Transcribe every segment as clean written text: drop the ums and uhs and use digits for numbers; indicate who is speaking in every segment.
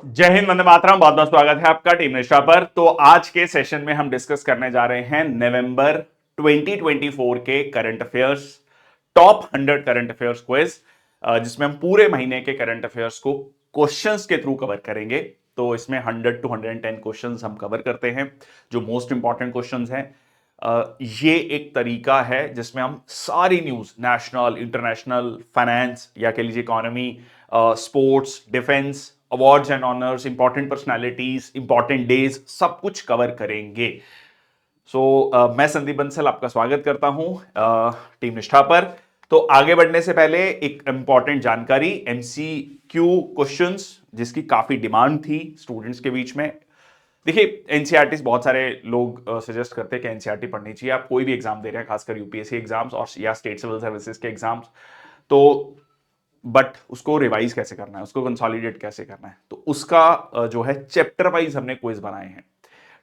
Speaker 1: जय हिंद, वंदे मातरम। बहुत बहुत स्वागत है आपका टीम निष्ठा पर। तो आज के सेशन में हम डिस्कस करने जा रहे हैं नवंबर 2024 के current affairs, top 100 current affairs quiz, जिसमें हम पूरे महीने के करंट अफेयर्स को क्वेश्चंस के थ्रू कवर करेंगे। तो इसमें 100 to 110 क्वेश्चंस हम कवर करते हैं, जो मोस्ट इंपॉर्टेंट क्वेश्चंस हैं। ये एक तरीका है जिसमें हम सारी न्यूज, नेशनल, इंटरनेशनल, फाइनेंस या कह लीजिए economy, sports, defence, awards and honours, important personalities, important days, सब कुछ कवर करेंगे। मैं संदीप बंसल आपका स्वागत करता हूं टीम निष्ठा पर। तो आगे बढ़ने से पहले एक इंपॉर्टेंट जानकारी, एमसीक्यू क्वेश्चंस जिसकी काफी डिमांड थी स्टूडेंट्स के बीच में। देखिए, एनसीईआरटी बहुत सारे लोग सजेस्ट करते हैं कि एनसीईआरटी पढ़नी चाहिए। आप कोई भी एग्जाम दे रहे हैं, खासकर यूपीएससी एग्जाम्स और या स्टेट सिविल सर्विसेज के एग्जाम्स, तो बट उसको रिवाइज कैसे करना है, उसको कंसोलिडेट कैसे करना है, तो उसका जो है चैप्टर वाइज हमने क्विज बनाए हैं।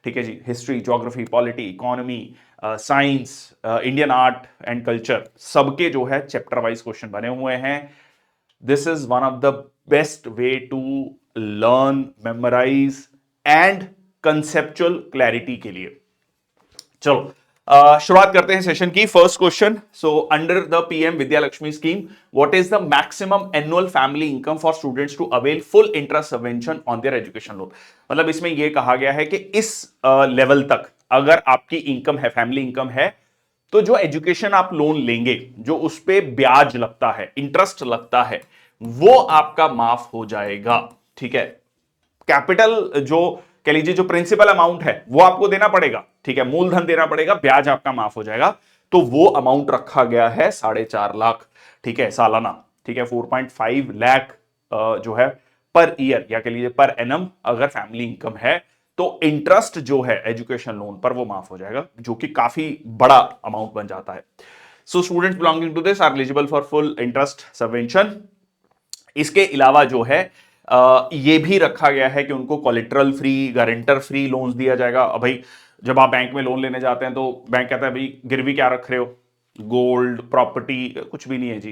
Speaker 1: ठीक है जी, history, geography, polity, economy, science, Indian art and culture, सबके जो है चैप्टर वाइज क्वेश्चन बने हुए हैं। This is one of the best way to learn, memorise and conceptual clarity के लिए। चलो शुरुआत करते हैं सेशन की। First question, so under the PM Vidya Lakshmi scheme, what is the maximum annual family income for students to avail full interest subvention on their education loan. मतलब इसमें यह कहा गया है कि इस लेवल तक अगर आपकी इनकम है, फैमिली इनकम है, तो जो एजुकेशन आप लोन लेंगे, जो उस पे ब्याज लगता है, इंटरेस्ट लगता है, वो आपका माफ हो जाएगा। ठीक है, कैपिटल जो कह लीजिए जो प्रिंसिपल अमाउंट है वो आपको देना पड़ेगा, ठीक है, मूलधन देना पड़ेगा, ब्याज आपका माफ हो जाएगा। तो वो अमाउंट रखा गया है 4.5 लाख, ठीक है, सालाना। ठीक है, 4.5 लाख जो है पर ईयर या कह लीजिए पर एनम अगर फैमिली इनकम है, तो इंटरेस्ट जो है एजुकेशन लोन पर वो माफ हो जाएगा, जो कि काफी बड़ा अमाउंट बन जाता है। So students belonging to this are eligible for full interest subvention. इसके अलावा जो है ये भी रखा गया है कि उनको collateral free, guarantor free loans दिया जाएगा। अब भाई, जब आप बैंक में लोन लेने जाते हैं तो बैंक कहता है भाई गिरवी क्या रख रहे हो, गोल्ड, प्रॉपर्टी, कुछ भी नहीं है जी।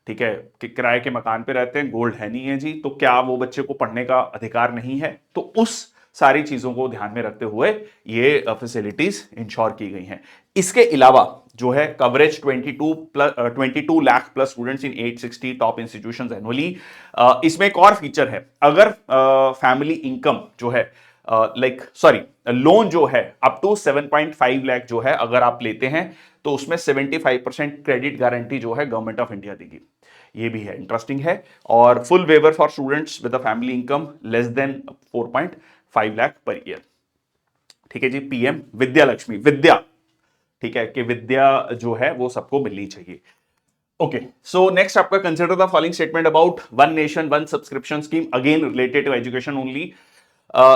Speaker 1: ठीक है, कि किराए के मकान पे रहते हैं, गोल्ड है नहीं है जी, तो क्या वो बच्चे को पढ़ने का अधिकार नहीं है? तो उस सारी चीजों को ध्यान में रखते हुए ये फैसिलिटीज इंश्योर की गई हैं। इसके अलावा जो है coverage 22 lakh plus students in 860 top institutions annually. इसमें एक और फीचर है, अगर फैमिली इनकम जो है लोन जो है अप टू 7.5 लाख जो है अगर आप लेते हैं, तो उसमें 75% क्रेडिट गारंटी जो है गवर्नमेंट ऑफ इंडिया देगी। ये भी है, इंटरेस्टिंग है। और full waiver for students with a family income less than 4.5 lakh per year. ठीक है जी, पीएम विद्या लक्ष्मी, विद्या, ठीक है, कि विद्या जो है वो सबको मिलनी चाहिए। ओके, सो नेक्स्ट आपका, consider the following statement about one nation one subscription scheme, again related to education only.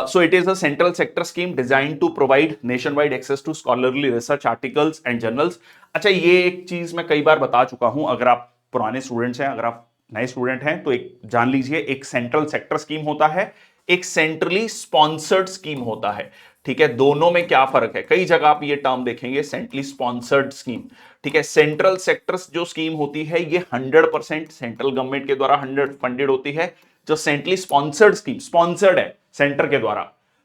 Speaker 1: So it is a central sector scheme designed to provide nationwide access to scholarly research articles and journals. अच्छा, ये एक चीज मैं कई बार बता चुका हूं, अगर आप पुराने स्टूडेंट्स हैं, अगर आप नए स्टूडेंट हैं, तो एक जान लीजिए, एक सेंट्रल सेक्टर स्कीम होता है, एक सेंट्रली स्पॉन्सर्ड स्कीम होता है। ठीक है, दोनों में क्या फर्क है? कई जगह आप ये टर्म देखेंगे, सेंट्रली स्पॉन्सर्ड स्कीम। ठीक है, सेंट्रल सेक्टर जो स्कीम होती है ये 100% सेंट्रल गवर्नमेंट के द्वारा 100 फंडेड होती है। जो सेंट्रली स्पॉन्सर्ड स्कीम, स्पॉन्सर्ड है सेंटर के द्वारा,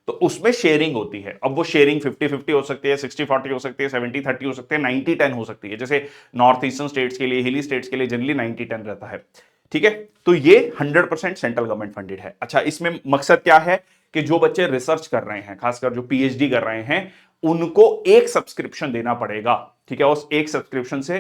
Speaker 1: तो उसमें शेयरिंग होती है। अब वो शेयरिंग 50-50 हो सकती है, 60-40 हो सकती है, 70-30 हो सकती है, 90-10 हो सकती है। जैसे नॉर्थ ईस्टर्न स्टेट्स के लिए, हिली स्टेट्स के लिए जनरली 90-10 रहता है। ठीक है, तो ये 100% सेंट्रल गवर्नमेंट फंडेड है। अच्छा, इसमें मकसद क्या है कि जो बच्चे रिसर्च कर रहे हैं, खासकर जो पीएचडी कर रहे हैं, उनको एक सब्सक्रिप्शन देना पड़ेगा। ठीक है, उस एक सब्सक्रिप्शन से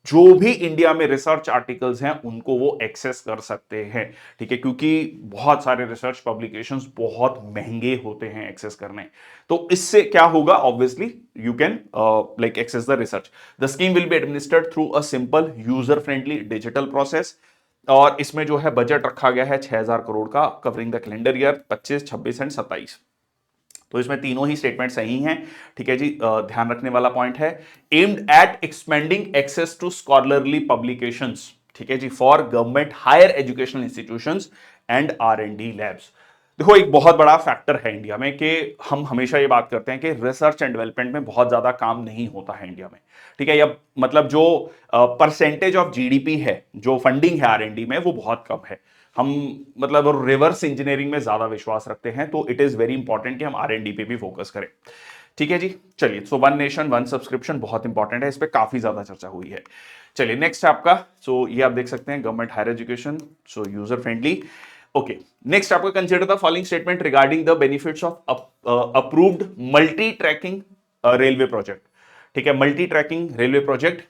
Speaker 1: जो भी इंडिया में रिसर्च आर्टिकल्स हैं उनको वो एक्सेस कर सकते हैं। ठीक है, क्योंकि बहुत सारे रिसर्च पब्लिकेशंस बहुत महंगे होते हैं एक्सेस करने। तो इससे क्या होगा? Obviously you can access the research. The scheme will be administered through a simple user friendly digital process. और इसमें जो है बजट रखा गया है 6,000 करोड़ का, covering the calendar year 25, 26 and 27। तो इसमें तीनों ही स्टेटमेंट सही हैं। ठीक है जी, ध्यान रखने वाला पॉइंट है, aimed at expanding access to scholarly publications. ठीक है जी, for government higher educational institutions and R&D labs. देखो, एक बहुत बड़ा फैक्टर है इंडिया में कि हम हमेशा ये बात करते हैं कि रिसर्च एंड डेवलपमेंट में बहुत ज्यादा काम नहीं होता है इंडिया में। ठीक है, या मतलब जो परसेंटेज ऑफ जीडीपी है, जो फंडिंग है R&D में, वो बहुत कम है। हम मतलब रिवर्स इंजीनियरिंग में ज्यादा विश्वास रखते हैं, तो इट इज वेरी इंपॉर्टेंट कि हम R&D पे भी फोकस करें। ठीक है जी, चलिए। So one nation one subscription बहुत इंपॉर्टेंट है, इस पे काफी ज्यादा चर्चा हुई है। चलिए नेक्स्ट आपका, सो ये आप देख सकते हैं government higher education, so user friendly. Okay, next आपका consider the following statement regarding the benefits of approved multi tracking railway project. ठीक है, मल्टी ट्रैकिंग रेलवे प्रोजेक्ट,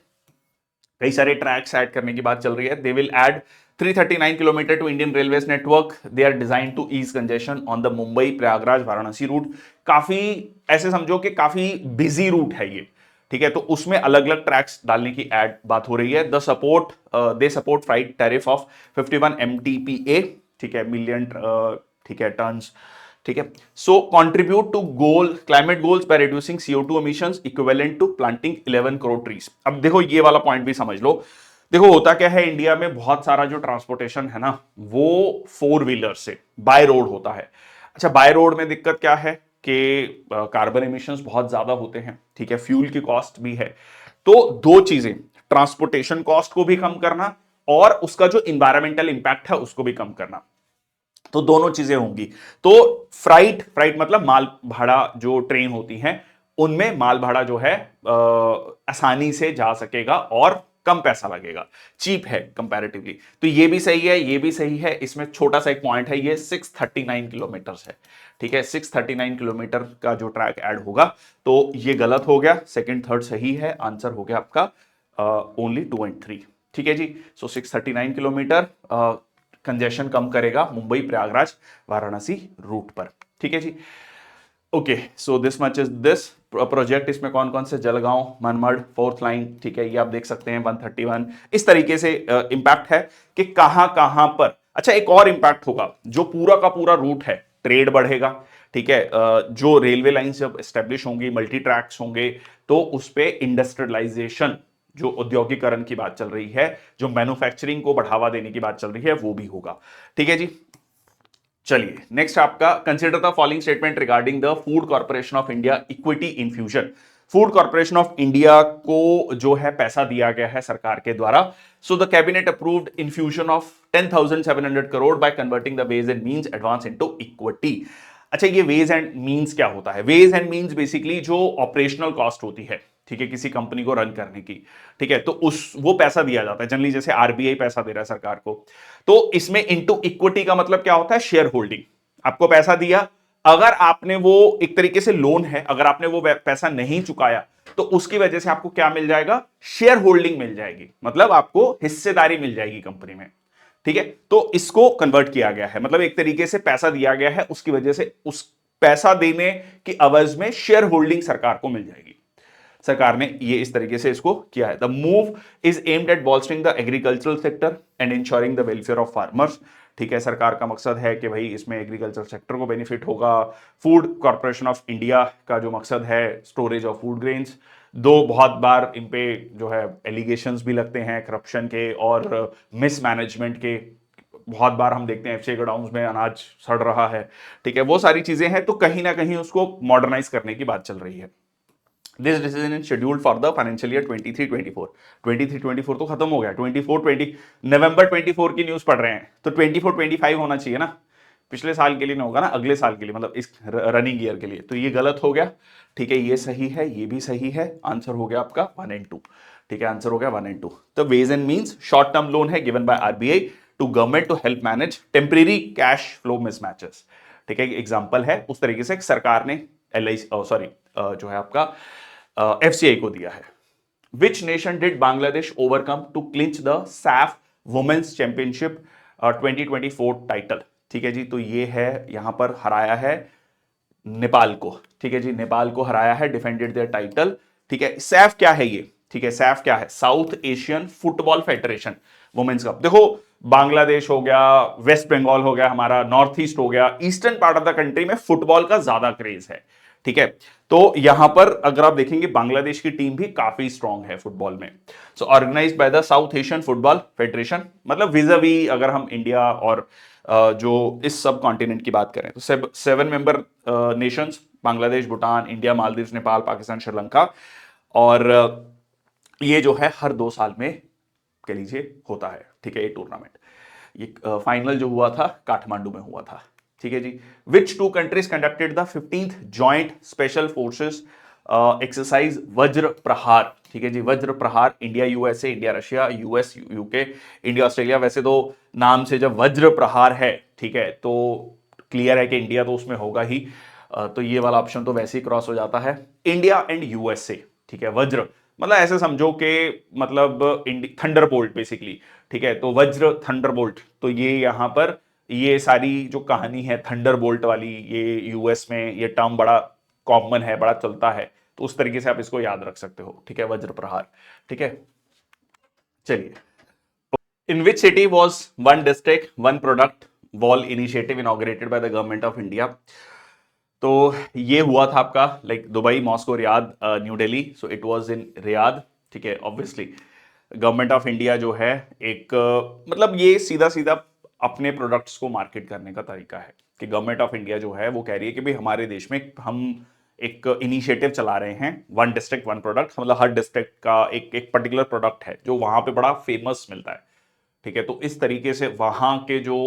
Speaker 1: कई सारे ट्रैक्स ऐड करने की बात चल रही है। They will add 339 kilometre to Indian railways network. They are design to ease congestion on the Mumbai Prayagraj Varanasi route. काफी ऐसे समझो कि काफी बिजी रूट है ये। ठीक है, तो उसमें अलग अलग ट्रैक्स डालने की ऐड बात हो रही है। The support the support freight tariff of 51 MTPA। ठीक है, मिलियन, ठीक है, टन्स। ठीक है, so contribute to goal climate goals by reducing CO2 emissions equivalent to planting 11 crore trees. अब देखो ये वाला पॉइंट भी समझ लो। देखो होता क्या है, इंडिया में बहुत सारा जो ट्रांसपोर्टेशन है ना, वो 4 व्हीलर से बाय रोड होता है। अच्छा, बाय रोड में दिक्कत क्या है कि कार्बन एमिशंस बहुत ज्यादा होते हैं। ठीक है, फ्यूल की कॉस्ट भी है। तो दो चीजें, ट्रांसपोर्टेशन कॉस्ट को भी कम करना और उसका जो इंवायरमेंटल इंपैक्ट है उसको भी कम करना, तो दोनों चीजें होंगी। तो फ्राइट फ्राइट मतलब माल भाड़ा, जो ट्रेन होती हैं उनमें माल भाड़ा जो है आसानी से जा सकेगा और कम पैसा लगेगा, चीप है कंपैरेटिवली। तो ये भी सही है, ये भी सही है। इसमें छोटा सा एक पॉइंट है, ये 639 किलोमीटर है। ठीक है, 639 किलोमीटर का जो ट्रैक ऐड होगा, तो ये गलत हो गया। सेकंड थर्ड सही है, आंसर हो गया आपका ओनली 2 एंड 3। ठीक है जी, सो 639 किलोमीटर कंजेशन कम करेगा मुंबई प्रयागराज वाराणसी रूट पर। ठीक है जी, okay, so this much is this project. इसमें कौन कौन से, जलगांव, मनमड़, फोर्थ लाइन। ठीक है, ये आप देख सकते हैं 131। इस तरीके से इंपैक्ट है कि कहां कहां पर। अच्छा, एक और इंपैक्ट होगा, जो पूरा का पूरा रूट है, ट्रेड बढ़ेगा। ठीक है, जो रेलवे लाइन जब एस्टेब्लिश होंगी, मल्टी ट्रैक्स होंगे, तो उस पर इंडस्ट्रियलाइजेशन, जो औद्योगिकरण की बात चल रही है, जो मैन्युफैक्चरिंग को बढ़ावा देने की बात चल रही है, वो भी होगा। ठीक है जी, चलिए नेक्स्ट आपका, consider the following statement regarding the food corporation of India equity infusion. Food corporation of India को जो है पैसा दिया गया है सरकार के द्वारा। So the cabinet approved infusion of 10,700 crore by converting the ways and means advance into equity. अच्छा, ये वेज एंड मींस क्या होता है? वेज एंड मींस बेसिकली जो ऑपरेशनल कॉस्ट होती है, ठीक है, किसी कंपनी को रन करने की। ठीक है, तो उस वो पैसा दिया जाता है जनरली, जैसे RBI पैसा दे रहा है सरकार को। तो इसमें इनटू इक्विटी का मतलब क्या होता है? Share holding. आपको पैसा दिया, अगर आपने वो एक तरीके से लोन है, अगर आपने वो पैसा नहीं चुकाया, तो उसकी वजह से आपको क्या मिल जाएगा? शेयर होल्डिंग मिल जाएगी, मतलब आपको हिस्सेदारी मिल जाएगी कंपनी में। ठीक है, तो इसको कन्वर्ट किया गया है, मतलब एक तरीके से पैसा दिया गया है, उसकी वजह से उस पैसा देने की अवज में शेयर होल्डिंग सरकार को मिल जाएगी। सरकार ने ये इस तरीके से इसको किया है। The move is aimed at bolstering the agricultural sector and ensuring the welfare of farmers. ठीक है, सरकार का मकसद है कि भाई इसमें एग्रीकल्चर सेक्टर को बेनिफिट होगा। फूड कॉर्पोरेशन ऑफ इंडिया का जो मकसद है, स्टोरेज ऑफ फूड ग्रेन्स। दो बहुत बार इन पे जो है एलिगेशंस भी लगते हैं करप्शन के और मिसमैनेजमेंट के। बहुत बार हम देखते हैं एफसीआई गोडाउन्स में अनाज सड़ रहा है। ठीक है, वो सारी चीजें हैं, तो कहीं ना कहीं उसको मॉडर्नाइज करने की बात चल रही है। This decision is scheduled for the financial year 23-24। 23-24 तो खत्म हो गया, 24-20 नवंबर 24 की न्यूज पढ़ रहे हैं, तो 24-25 होना चाहिए ना। पिछले साल के लिए नहीं होगा ना, अगले साल के लिए, मतलब इस रनिंग ईयर के लिए। तो ये गलत हो गया। ठीक है, ये सही है, ये भी सही है। आंसर हो गया आपका 1 एंड 2। ठीक है, आंसर हो गया 1 एंड 2। तो ways and means short term loan है given by RBI to government to help manage temporary cash flow mismatches. ठीक है, एग्जाम्पल है उस तरीके से सरकार ने LIC सॉरी जो है आपका FCI को दिया है। Which nation did Bangladesh overcome to clinch the SAFF women's championship 2024 title? ठीक है जी, तो ये है, यहां पर हराया है नेपाल को। ठीक है जी, नेपाल को हराया है, डिफेंडेड देयर टाइटल। ठीक है, सैफ क्या है ये? ठीक है, सैफ क्या है? South Asian football federation women's cup. देखो, बांग्लादेश हो गया, वेस्ट बंगाल हो गया, हमारा नॉर्थ ईस्ट हो गया, eastern part of the country में फुटबॉल का ज्यादा क्रेज है। ठीक है, तो यहां पर अगर आप देखेंगे बांग्लादेश की टीम भी काफी स्ट्रांग है फुटबॉल में। So organised by the South Asian football federation, मतलब विजावी अगर हम इंडिया और जो इस सब कॉन्टिनेंट की बात करें, तो 7 member Nations, Bangladesh, Bhutan, India, Maldives, Nepal, Pakistan, Sri Lanka. और ये जो है हर 2 साल में कह लीजिए होता है। ठीक है, ये टूर्नामेंट। ये फाइनल जो हुआ था काठमांडू में हुआ था, ठीक है जी। Which two countries conducted the 15th joint special forces exercise Vajra Prahar, ठीक है जी। Vajra Prahar, India USA, India Russia, US UK, India Australia. वैसे तो नाम से जब वज्र प्रहार है, ठीक है, तो क्लियर है कि इंडिया तो उसमें होगा ही, तो ये वाला ऑप्शन तो वैसे ही क्रॉस हो जाता है। इंडिया एंड यूएसए, ठीक है। वज्र मतलब ऐसे समझो कि मतलब थंडरबोल्ट बेसिकली, ठीक है। तो वज्र थंडरबोल्ट, तो ये यहां पर ये सारी जो कहानी है थंडरबोल्ट वाली, ये यूएस में ये टर्म बड़ा कॉमन है, बड़ा चलता है, तो उस तरीके से आप इसको याद रख सकते हो, ठीक है, वज्र प्रहार, ठीक है। चलिए, in which city was one district one product wall initiative inaugurated by the government of India. तो ये हुआ था आपका like Dubai, Moscow, Riyadh, New Delhi. So it was in Riyadh, ठीक है। ऑब्वियसली गवर्नमेंट ऑफ इंडिया जो है एक मतलब ये सीधा सीधा अपने प्रोडक्ट्स को मार्केट करने का तरीका है कि गवर्नमेंट ऑफ इंडिया जो है वो कह रही है कि भाई हमारे देश में हम एक इनिशिएटिव चला रहे हैं, वन डिस्ट्रिक्ट वन प्रोडक्ट, मतलब हर डिस्ट्रिक्ट का एक एक पर्टिकुलर प्रोडक्ट है जो वहां पे बड़ा फेमस मिलता है, ठीक है। तो इस तरीके से वहां के जो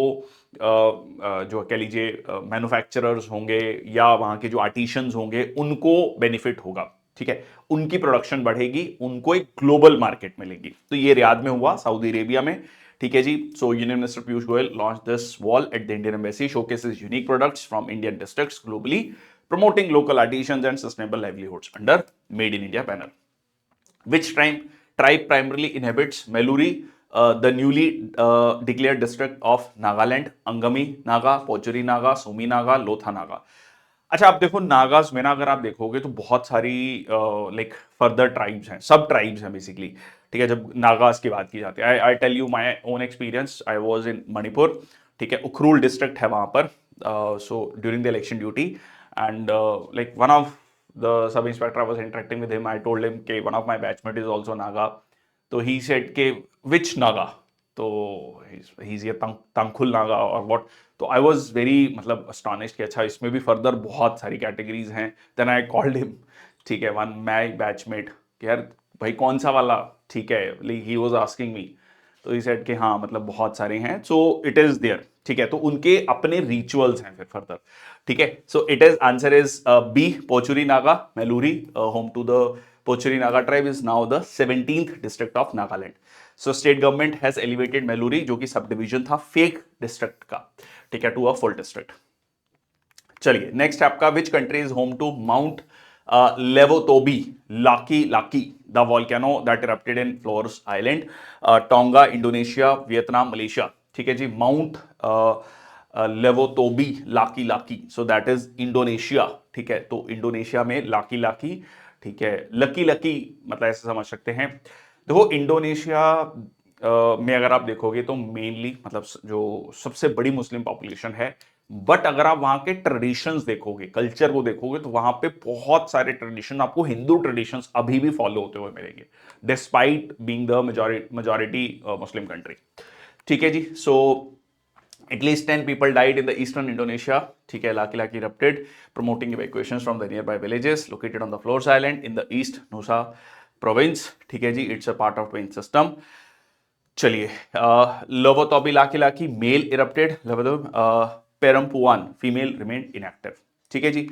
Speaker 1: कह लीजिए मैन्युफैक्चरर्स होंगे या वहां के जो आर्टिशंस होंगे उनको बेनिफिट होगा, ठीक है। उनकी प्रोडक्शन बढ़ेगी, उनको एक ग्लोबल मार्केट मिलेगी। तो ये रियाद में हुआ, सऊदी अरेबिया में, ठीक है जी। So union minister Piyush Goyal launch this wall at the Indian embassy, showcases unique products from Indian districts globally, promoting local artisans and sustainable livelihoods under Made in India banner. Which tribe primarily inhabits Meluri, the newly declared district of Nagaland? Angami Naga, Pochuri Naga, Sumi Naga, Lotha Naga. अच्छा, आप देखो नागाज में ना अगर आप देखोगे तो बहुत सारी लाइक फर्दर ट्राइब्स हैं, सब ट्राइब्स हैं बेसिकली, ठीक है। जब नागाज की बात की जाती है, I tell you my own experience, I was in Manipur, ठीक है। उखरूल डिस्ट्रिक्ट है वहां पर। So during the election duty and like one of the sub inspector, I was interacting with him, I told him कि one of my batchmate is also Naga. तो he said के विच नागा, तो he is ये तंगखुल नागा और what. तो I was very मतलब अस्टॉनिश्ड कि अच्छा इसमें भी फर्दर बहुत सारी कैटेगरीज हैं। देन आई कॉल्ड हिम, ठीक है, वन माय बैचमेट, कि यार भाई कौन सा वाला, ठीक है, ही वाज आस्किंग मी। तो ही सेड कि हाँ मतलब बहुत सारे हैं, सो इट इज देयर, ठीक है। तो उनके अपने रिचुअल्स हैं फिर फर्दर, ठीक है। So it is answer is B, Pochury Naga Meluri, home to the Pochury Naga tribe, is now the 17th district of Nagaland. So state government has elevated Meluri, जो कि सब डिवीजन था फेक डिस्ट्रिक्ट का, ठीक है, टू अ फुल डिस्ट्रिक्ट। चलिए नेक्स्ट आपका, which country is home to Mount Lewotobi Laki Laki, the volcano that erupted in Flores island? Tonga, Indonesia, Vietnam, Malaysia, ठीक है जी। Mount Lewotobi Laki Laki, so that is Indonesia, ठीक है। तो Indonesia में Laki Laki, ठीक है। Lucky lucky मतलब ऐसे समझ सकते हैं। देखो इंडोनेशिया में अगर आप देखोगे तो मेनली मतलब जो सबसे बड़ी मुस्लिम पॉपुलेशन है, बट अगर आप वहां के ट्रेडिशंस देखोगे, कल्चर को देखोगे, तो वहां पे बहुत सारे ट्रेडिशन आपको हिंदू ट्रेडिशंस अभी भी फॉलो होते हुए मिलेंगे, despite being the majority Muslim country, ठीक है जी। So at least 10 people died in the eastern Indonesia, ठीक है। Laki Laki erupted, promoting evacuations from the near by villages located on the Flores island in the east Nusa province, ठीक है जी। It's a part of twin system. चलिए, Lewotobi Laki Laki male erupted, Perempuan female remain inactive, ठीक है जी।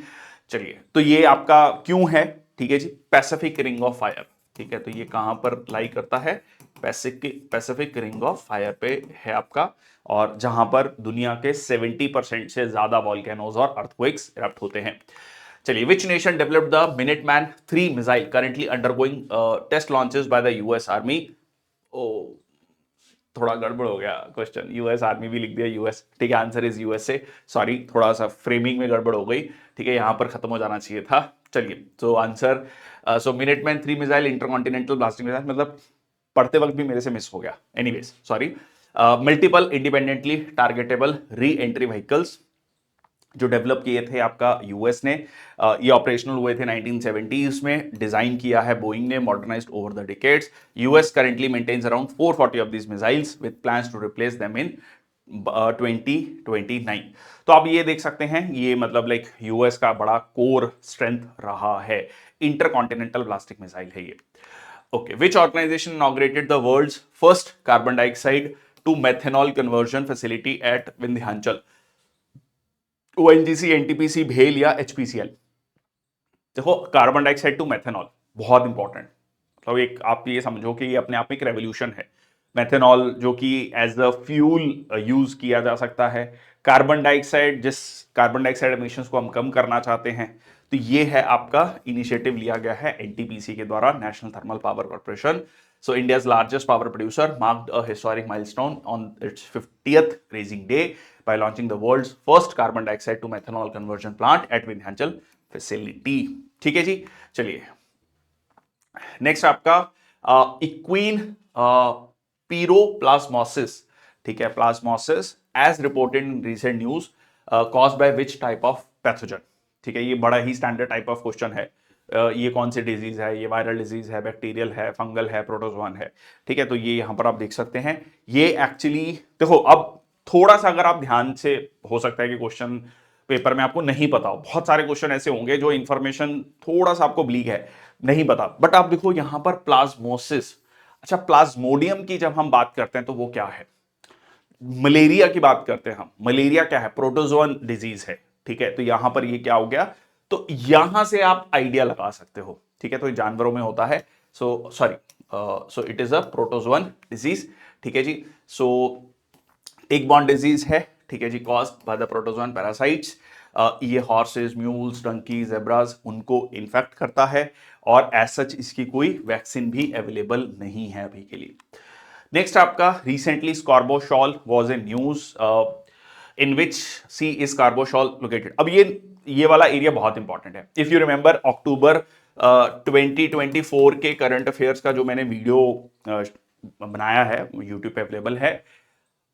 Speaker 1: चलिए, तो ये आपका क्यों है, ठीक है जी। पैसिफिक रिंग ऑफ फायर, ठीक है। तो ये कहां पर लाई करता है? पैसिफिक रिंग ऑफ फायर पे है आपका, और जहां पर दुनिया के 70% से ज्यादा वॉल्केनोज और अर्थक्वेक्स इरप्ट होते हैं। चलिए, which nation developed the Minuteman 3 missile currently undergoing test launches by the US army? ओ, थोड़ा गड़बड़ हो गया क्वेश्चन, यूएस आर्मी भी लिख दिया यूएस, ठीक है। आंसर इज यूएसए, सॉरी थोड़ा सा फ्रेमिंग में गड़बड़ हो गई, ठीक है, यहां पर खत्म हो जाना चाहिए था। चलिए, तो answer, so Minuteman 3 missile intercontinental blasting missile, मतलब पढ़ते वक्त भी मेरे से मिस हो गया, anyways sorry. Multiple independently targetable re entry vehicles जो डेवलप किए थे आपका यूएस ने, ये ऑपरेशनल हुए थे 1970s में, डिजाइन किया है बोइंग ने, modernised over the decades. US currently maintains around 440 of this missiles with plans to replace them in 2029। तो आप ये देख सकते हैं, ये मतलब लाइक यूएस का बड़ा कोर स्ट्रेंथ रहा है, इंटरकॉन्टिनेंटल ब्लास्टिक मिसाइल है ये। Okay, which organisation inaugurated the world's first carbon dioxide to methanol conversion facility at Vindhyachal, ONGC, NTPC, भेल या एचपीसीएल। देखो कार्बन डाइऑक्साइड टू मेथेनॉल बहुत इंपॉर्टेंट, मतलब एक आप ये समझो कि ये अपने आप में एक रेवोल्यूशन है। मेथेनॉल जो कि एज अ फ्यूल यूज किया जा सकता है, कार्बन डाइऑक्साइड, जिस कार्बन डाइऑक्साइड एमिशंस को हम कम करना चाहते हैं, तो ये है आपका इनिशिएटिव लिया गया है एनटीपीसी के द्वारा, national thermal power corporation. So India's largest power producer marked a historic milestone on its 50th raising day by launching the world's first carbon dioxide to methanol conversion plant at Vindhyachal facility। ठीक है जी, चलिए next आपका equine piroplasmosis. ठीक है, plasmosis as reported in recent news caused by which type of pathogen. ठीक है, ये बड़ा ही स्टैंडर्ड टाइप ऑफ क्वेश्चन है। ये कौन सी डिजीज है, ये वायरल डिजीज है, बैक्टीरियल है, फंगल है, प्रोटोजोआन है। ठीक है, तो ये यहां पर आप देख सकते हैं। ये एक्चुअली देखो, अब थोड़ा सा अगर आप ध्यान से, हो सकता है कि क्वेश्चन पेपर में आपको नहीं पता हो, बहुत सारे क्वेश्चन ऐसे होंगे जो इंफॉर्मेशन थोड़ा सा आपको ब्लीक है, नहीं पता, बट आप देखो यहां पर प्लाज्मोसिस। अच्छा, प्लाज्मोडियम की जब हम बात करते हैं तो वो क्या है? मलेरिया की बात करते हैं हम, मलेरिया क्या है? प्रोटोजोअन डिजीज है। ठीक है, तो यहां पर ये क्या हो गया, तो यहां से आप आइडिया लगा सकते हो। ठीक है, तो जानवरों में होता है, so it is a protozoan disease. ठीक है जी, सो टिक बॉर्न डिजीज है। ठीक है जी, caused by the protozoan parasites. ये हॉर्सेस, म्यूल्स, डंकी, जेब्रास, उनको इन्फेक्ट करता है, और एज सच इसकी कोई वैक्सीन भी अवेलेबल नहीं है अभी के लिए। नेक्स्ट आपका recently Scarborough Shoal was in news, in which sea is Scarborough Shoal located. अब ये वाला एरिया बहुत इंपॉर्टेंट है। इफ यू रिमेंबर अक्टूबर 2024 के करंट अफेयर्स का जो मैंने वीडियो बनाया है, यूट्यूब पे अवेलेबल है,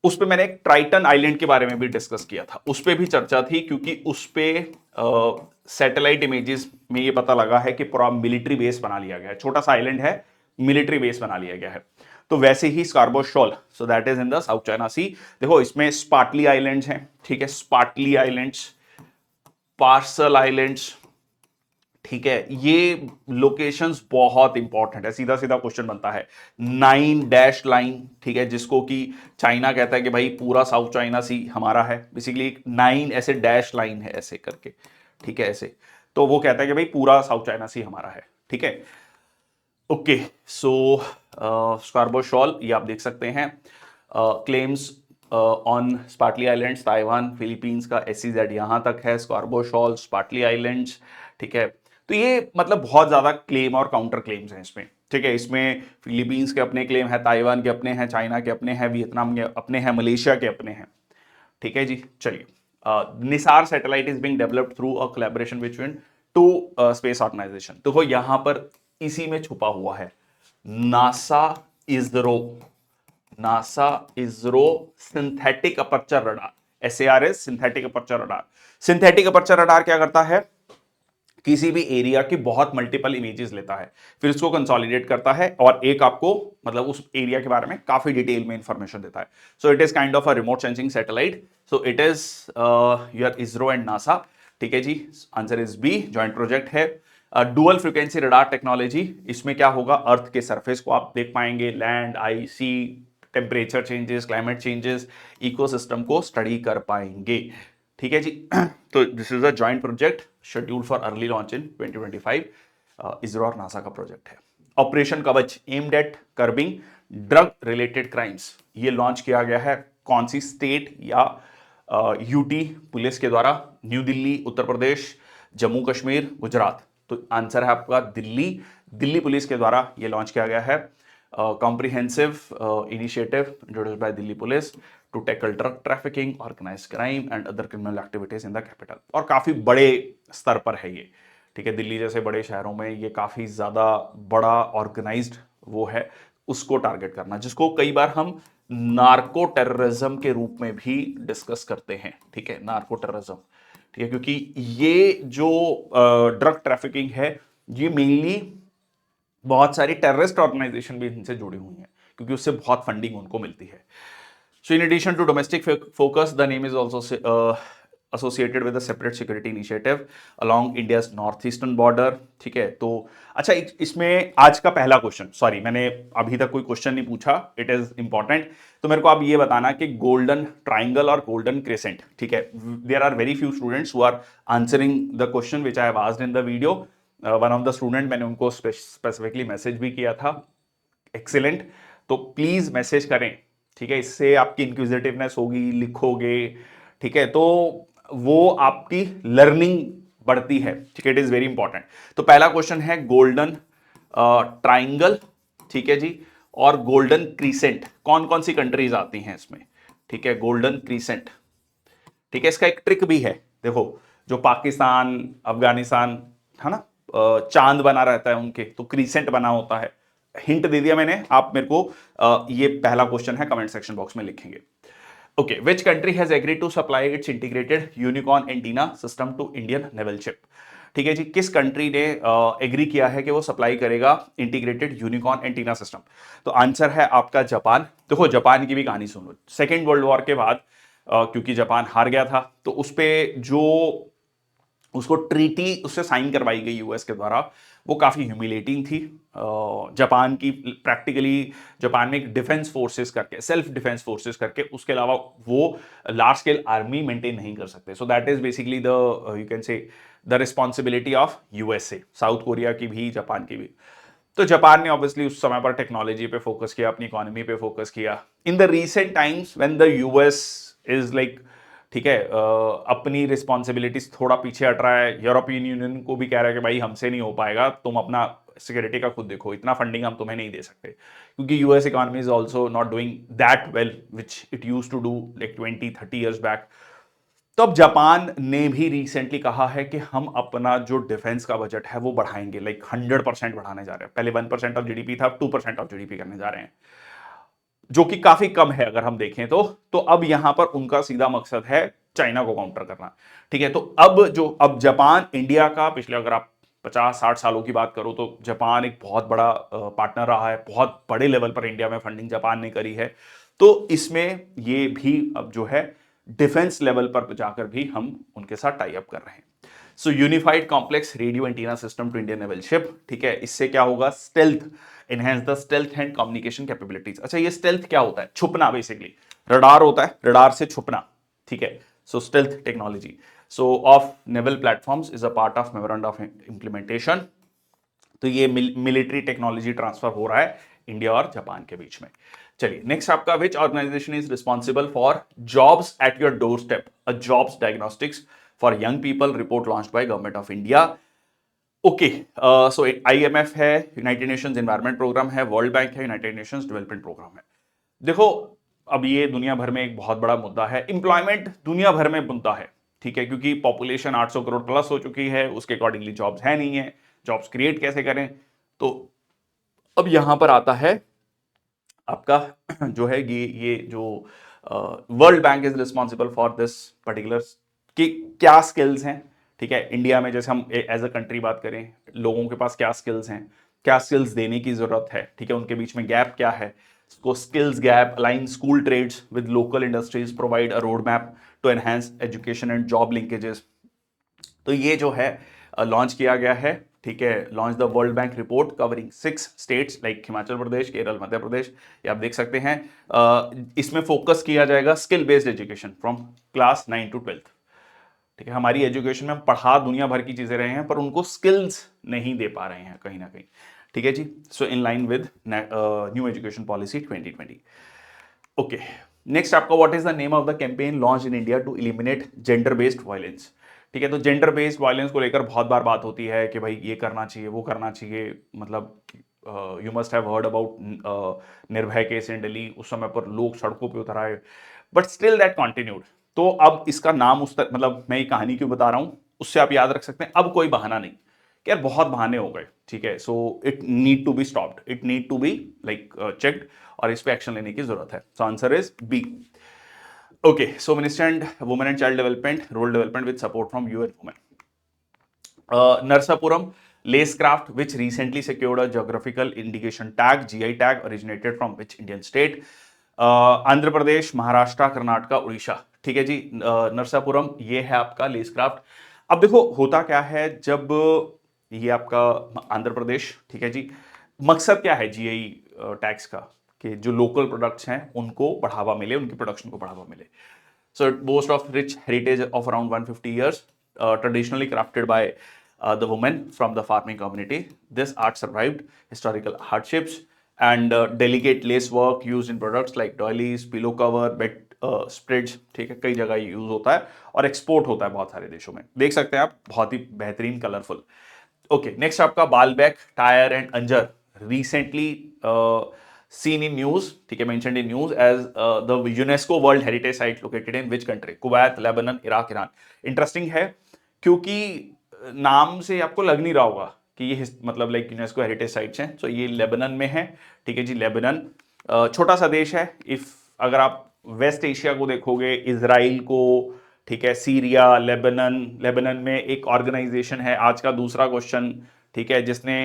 Speaker 1: उस पे मैंने एक ट्राइटन आइलैंड के बारे में भी डिस्कस किया था, उस पे भी चर्चा थी, क्योंकि उस पे सैटेलाइट इमेजेस में ये पता लगा है कि पूरा मिलिट्री बेस बना लिया गया है। छोटा सा आइलैंड है, मिलिट्री बेस बना लिया गया है। तो वैसे ही Scarborough Shoal, so that is in the south China sea. देखो इसमें स्पार्टली आइलैंड्स हैं। ठीक है, स्पार्टली आइलैंड्स, पार्सल आइलैंड्स। ठीक है, ये लोकेशंस बहुत इंपॉर्टेंट है। सीधा सीधा क्वेश्चन बनता है, 9 डैश लाइन। ठीक है, जिसको कि चाइना कहता है कि भाई पूरा साउथ चाइना सी हमारा है, बेसिकली 9 ऐसे डैश लाइन है ऐसे करके। ठीक है, ऐसे, तो वो कहता है कि भाई पूरा साउथ चाइना सी हमारा है। ठीक है, ओके, सो स्कार्बोशॉल ये आप देख सकते हैं। Claims on Spratly islands, Taiwan, Philippines का SEZ यहां तक है, स्कार्बोशॉल, स्पार्टली आइलैंड्स। ठीक है, तो ये मतलब बहुत ज्यादा क्लेम और काउंटर क्लेम्स हैं इसमें। ठीक है, इसमें फिलीपींस के अपने क्लेम है, ताइवान के अपने हैं, चाइना के अपने हैं, वियतनाम के अपने हैं, मलेशिया के अपने हैं। ठीक है जी, चलिए, NISAR satellite is being developed through a collaboration between two space organisation. देखो यहां पर इसी में छुपा हुआ है NASA ISRO, NASA ISRO synthetic aperture radar, SARS synthetic aperture radar. Synthetic aperture radar क्या करता है, किसी भी एरिया की बहुत मल्टीपल इमेजेस लेता है, फिर उसको कंसोलिडेट करता है, और एक आपको मतलब उस एरिया के बारे में काफी डिटेल में इंफॉर्मेशन देता है। So it is kind of a remote sensing satellite. So it is your ISRO and NASA. ठीक है जी, answer is B, joint project है। डुअल फ्रीक्वेंसी रडार टेक्नोलॉजी, इसमें क्या होगा, अर्थ के सरफेस को आप देख पाएंगे, land, ice, sea, temperature changes, climate changes, ecosystem को स्टडी कर पाएंगे। ठीक है जी, तो this is a joint project scheduled for early launch in 2025। ISRO और नासा का प्रोजेक्ट है। Operation Kavach aimed at curbing drug related crimes, ये लॉन्च किया गया है कौन सी स्टेट या यूटी पुलिस के द्वारा? न्यू दिल्ली, उत्तर प्रदेश, जम्मू कश्मीर, गुजरात। तो आंसर है आपका दिल्ली, दिल्ली पुलिस के द्वारा ये लॉन्च किया गया है। comprehensive initiative introduced by Delhi Police to tackle drug trafficking, organized crime and other criminal activities in the capital। और काफी बड़े स्तर पर है ये। ठीक है, दिल्ली जैसे बड़े शहरों में ये काफी ज्यादा बड़ा ऑर्गेनाइज्ड वो है, उसको टारगेट करना, जिसको कई बार हम नार्को टेररिज्म के रूप में भी डिस्कस करते हैं। ठीक है, नार्को टेररिज्म। ठीक है, क्योंकि ये जो ड्रग ट्रैफिकिंग है, ये मेनली बहुत सारी टेररिस्ट ऑर्गेनाइजेशन भी इनसे जुड़ी हुई हैं, क्योंकि उससे बहुत फंडिंग उनको मिलती है। So in addition to domestic focus, the name is also associated with a separate security initiative along India's northeastern border। ठीक है, तो अच्छा इसमें आज का पहला क्वेश्चन, सॉरी मैंने अभी तक कोई क्वेश्चन नहीं पूछा, इट इज इंपॉर्टेंट। तो मेरे को आप ये बताना कि गोल्डन ट्राइंगल और गोल्डन क्रेसेंट, ठीक है, there are very few students who are answering the question which I have asked in the video. One of the student, मैंने उनको स्पेसिफिकली मैसेज भी किया था, एक्सीलेंट। तो प्लीज मैसेज करें, ठीक है, इससे आपकी इंक्विजिटिवनेस होगी, लिखोगे, ठीक है, तो वो आपकी लर्निंग बढ़ती है, ठीक है, इट इज वेरी इंपॉर्टेंट। तो पहला क्वेश्चन है गोल्डन ट्राइंगल, ठीक है जी, और गोल्डन क्रीसेंट कौन कौन सी कंट्रीज आती हैं इसमें, ठीक है, गोल्डन क्रीसेंट, ठीक है। इसका एक ट्रिक भी है, देखो जो पाकिस्तान, अफगानिस्तान है ना, चांद बना रहता है उनके, तो क्रीसेंट बना होता है। हिंट दे दिया मैंने, आप मेरे को ये पहला क्वेश्चन है, कमेंट सेक्शन बॉक्स में लिखेंगे। Okay, which country has agreed to supply its integrated unicorn antenna system to Indian naval ship. ठीक है जी, किस कंट्री ने एग्री किया है कि वो सप्लाई करेगा इंटीग्रेटेड यूनिकॉर्न एंटीना सिस्टम? तो आंसर है आपका जापान। देखो जापान की भी कहानी सुनो, सेकेंड वर्ल्ड वॉर के बाद क्योंकि जापान हार गया था, तो उस पे जो उसको ट्रीटी उससे साइन करवाई गई यूएस के द्वारा, वो काफी ह्यूमिलेटिंग थी। जापान की प्रैक्टिकली जापान में एक डिफेंस फोर्सेस करके, सेल्फ डिफेंस फोर्सेस करके, उसके अलावा वो लार्ज स्केल आर्मी मेंटेन नहीं कर सकते। सो that is basically the you can say the responsibility of USA, south Korea की भी, जापान की भी। तो जापान ने ऑब्वियसली उस समय पर टेक्नोलॉजी पे फोकस किया, अपनी इकोनॉमी पे फोकस किया। In the recent times when the US is like, ठीक है, अपनी रिस्पॉन्सिबिलिटीज थोड़ा पीछे हट रहा है, यूरोपियन यूनियन को भी कह रहा है कि भाई हमसे नहीं हो पाएगा, तुम अपना सिक्योरिटी का खुद देखो, इतना फंडिंग हम तुम्हें नहीं दे सकते, क्योंकि US economy is also not doing that well which it use to do like 20-30 years back. तो अब जापान ने भी रिसेंटली कहा है कि हम अपना जो डिफेंस का बजट है वो बढ़ाएंगे, लाइक 100% बढ़ाने जा रहे हैं। पहले 1% ऑफ जीडीपी था, अब 2% ऑफ जीडीपी करने जा रहे हैं, जो कि काफी कम है अगर हम देखें तो अब यहां पर उनका सीधा मकसद है चाइना को काउंटर करना, ठीक है। तो अब जापान इंडिया का, पिछले अगर आप 50-60 सालों की बात करो, तो जापान एक बहुत बड़ा पार्टनर रहा है, बहुत बड़े लेवल पर इंडिया में फंडिंग जापान ने करी है। तो इसमें ये भी अब जो है डिफेंस लेवल पर जाकर भी हम उनके साथ टाई अप कर रहे हैं। So unified complex radio antenna system to Indian naval ship, ठीक है, इससे क्या होगा, stealth, enhance the stealth and communication capabilities. अच्छा, ये स्टेल्थ क्या होता है? छुपना, बेसिकली रडार होता है, रडार से छुपना, ठीक है। So stealth technology so of naval platforms is a part of memorandum of implementation. तो ये मिलिट्री टेक्नोलॉजी ट्रांसफर हो रहा है इंडिया और जापान के बीच में। चलिए नेक्स्ट आपका, which organisation is responsible for jobs at your doorstep, a jobs diagnostics for young people, report launched by government of India. Okay, so IMF है, यूनाइटेड नेशंस एनवायरनमेंट प्रोग्राम है, World Bank है, United Nations development programme है। देखो अब ये दुनिया भर में एक बहुत बड़ा मुद्दा है, इंप्लॉयमेंट दुनिया भर में मुद्दा है, ठीक है, क्योंकि पॉपुलेशन 800 करोड़ प्लस हो चुकी है, उसके अकॉर्डिंगली जॉब्स है नहीं है, जॉब्स क्रिएट कैसे करें? तो अब यहां पर आता है आपका जो है ये जो world bank is responsible for this particular, कि क्या स्किल्स हैं, ठीक है, इंडिया में जैसे हम एज अ कंट्री बात करें, लोगों के पास क्या स्किल्स हैं, क्या स्किल्स देने की जरूरत है, ठीक है, उनके बीच में गैप क्या है, को skills gap, align school trades with local industries, provide a road map to enhance education and job linkages. तो ये जो है लॉन्च किया गया है, ठीक है, launch the World Bank report covering 6 states like Himachal Pradesh, Kerala, Madhya Pradesh, ये आप देख सकते हैं। इसमें फोकस किया जाएगा skill based education from class 9 to 12, ठीक है। हमारी एजुकेशन में हम पढ़ा दुनिया भर की चीजें रहे हैं, पर उनको स्किल्स नहीं दे पा रहे हैं कहीं ना कहीं, ठीक है जी। So in line with new education policy 2020। Okay, next आपका, what is the name of the campaign launch in India to eliminate gender based violence, ठीक है। तो जेंडर बेस्ड वायलेंस को लेकर बहुत बार बात होती है कि भाई ये करना चाहिए, वो करना चाहिए, मतलब you must have heard about निर्भय केस इन दिल्ली, उस समय पर लोग सड़कों पे उतर आए, बट स्टिल दैट कंटिन्यूड। तो अब इसका नाम उस तक, मतलब मैं ये कहानी क्यों बता रहा हूं, उससे आप याद रख सकते हैं, अब कोई बहाना नहीं कि यार बहुत बहाने हो गए, ठीक है। So it need to be stopped, it need to be like checked, और इस पे एक्शन लेने की जरूरत है। So answer is B. Okay, so minister and women and child development, rural development with support from UN women. Narsapuram lacecraft which recently secured a geographical indication tag, GI tag, originated from which Indian state? Andhra Pradesh, Maharashtra, Karnataka, Orissa, ठीक है जी, नरसापुरम ये है आपका लेसक्राफ्ट। अब देखो होता क्या है, जब ये आपका आंध्र प्रदेश, ठीक है जी, मकसद क्या है जीआई टैक्स का, कि जो लोकल प्रोडक्ट्स हैं उनको बढ़ावा मिले, उनकी प्रोडक्शन को बढ़ावा मिले। So it boasts of rich heritage of around 150 years, traditionally crafted by the women from the farming community. This art survived historical hardships and delicate lace work used in products like doilies, pillow cover, bed spreads, ठीक है, कई जगह use होता है और export होता है बहुत सारे देशों में, देख सकते हैं आप, बहुत ही बेहतरीन कलरफुल। ओके, नेक्स्ट आपका Baalbek Tyre and Anjar recently seen in news, ठीक है, mentioned in news as the UNESCO World Heritage Site located in which country? Kuwait, Lebanon, Iraq, Iran. Interesting है क्योंकि नाम से आपको लग नहीं रहा होगा कि ये मतलब लाइक यूनेस्को हेरिटेज साइट्स हैं। तो ये लेबनान में है, ठीक है जी, लेबनान छोटा सा देश है। इफ अगर आप वेस्ट एशिया को देखोगे, इजराइल को, ठीक है, सीरिया, लेबनान, लेबनान में एक ऑर्गेनाइजेशन है, आज का दूसरा क्वेश्चन, ठीक है, जिसने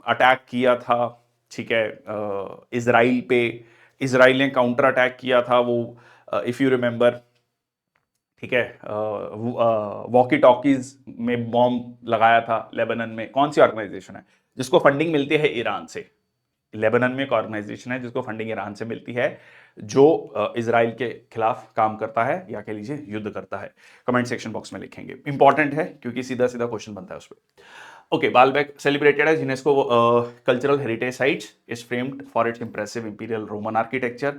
Speaker 1: अटैक किया था, ठीक है, इजराइल पे, इजराइल ने काउंटर अटैक किया था, वो इफ यू रिमेंबर, ठीक है, वॉकी टॉकीज में बॉम्ब लगाया था लेबनान में। कौन सी ऑर्गेनाइजेशन है जिसको फंडिंग मिलती है ईरान से? लेबनान में एक ऑर्गेनाइजेशन है जिसको फंडिंग ईरान से मिलती है, जो इजराइल के खिलाफ काम करता है, या कह लीजिए युद्ध करता है। कमेंट सेक्शन बॉक्स में लिखेंगे, इंपॉर्टेंट है क्योंकि सीधा सीधा क्वेश्चन बनता है उस पर। Okay, Baalbek celebrated as UNESCO cultural heritage sites is famed for its impressive imperial Roman architecture,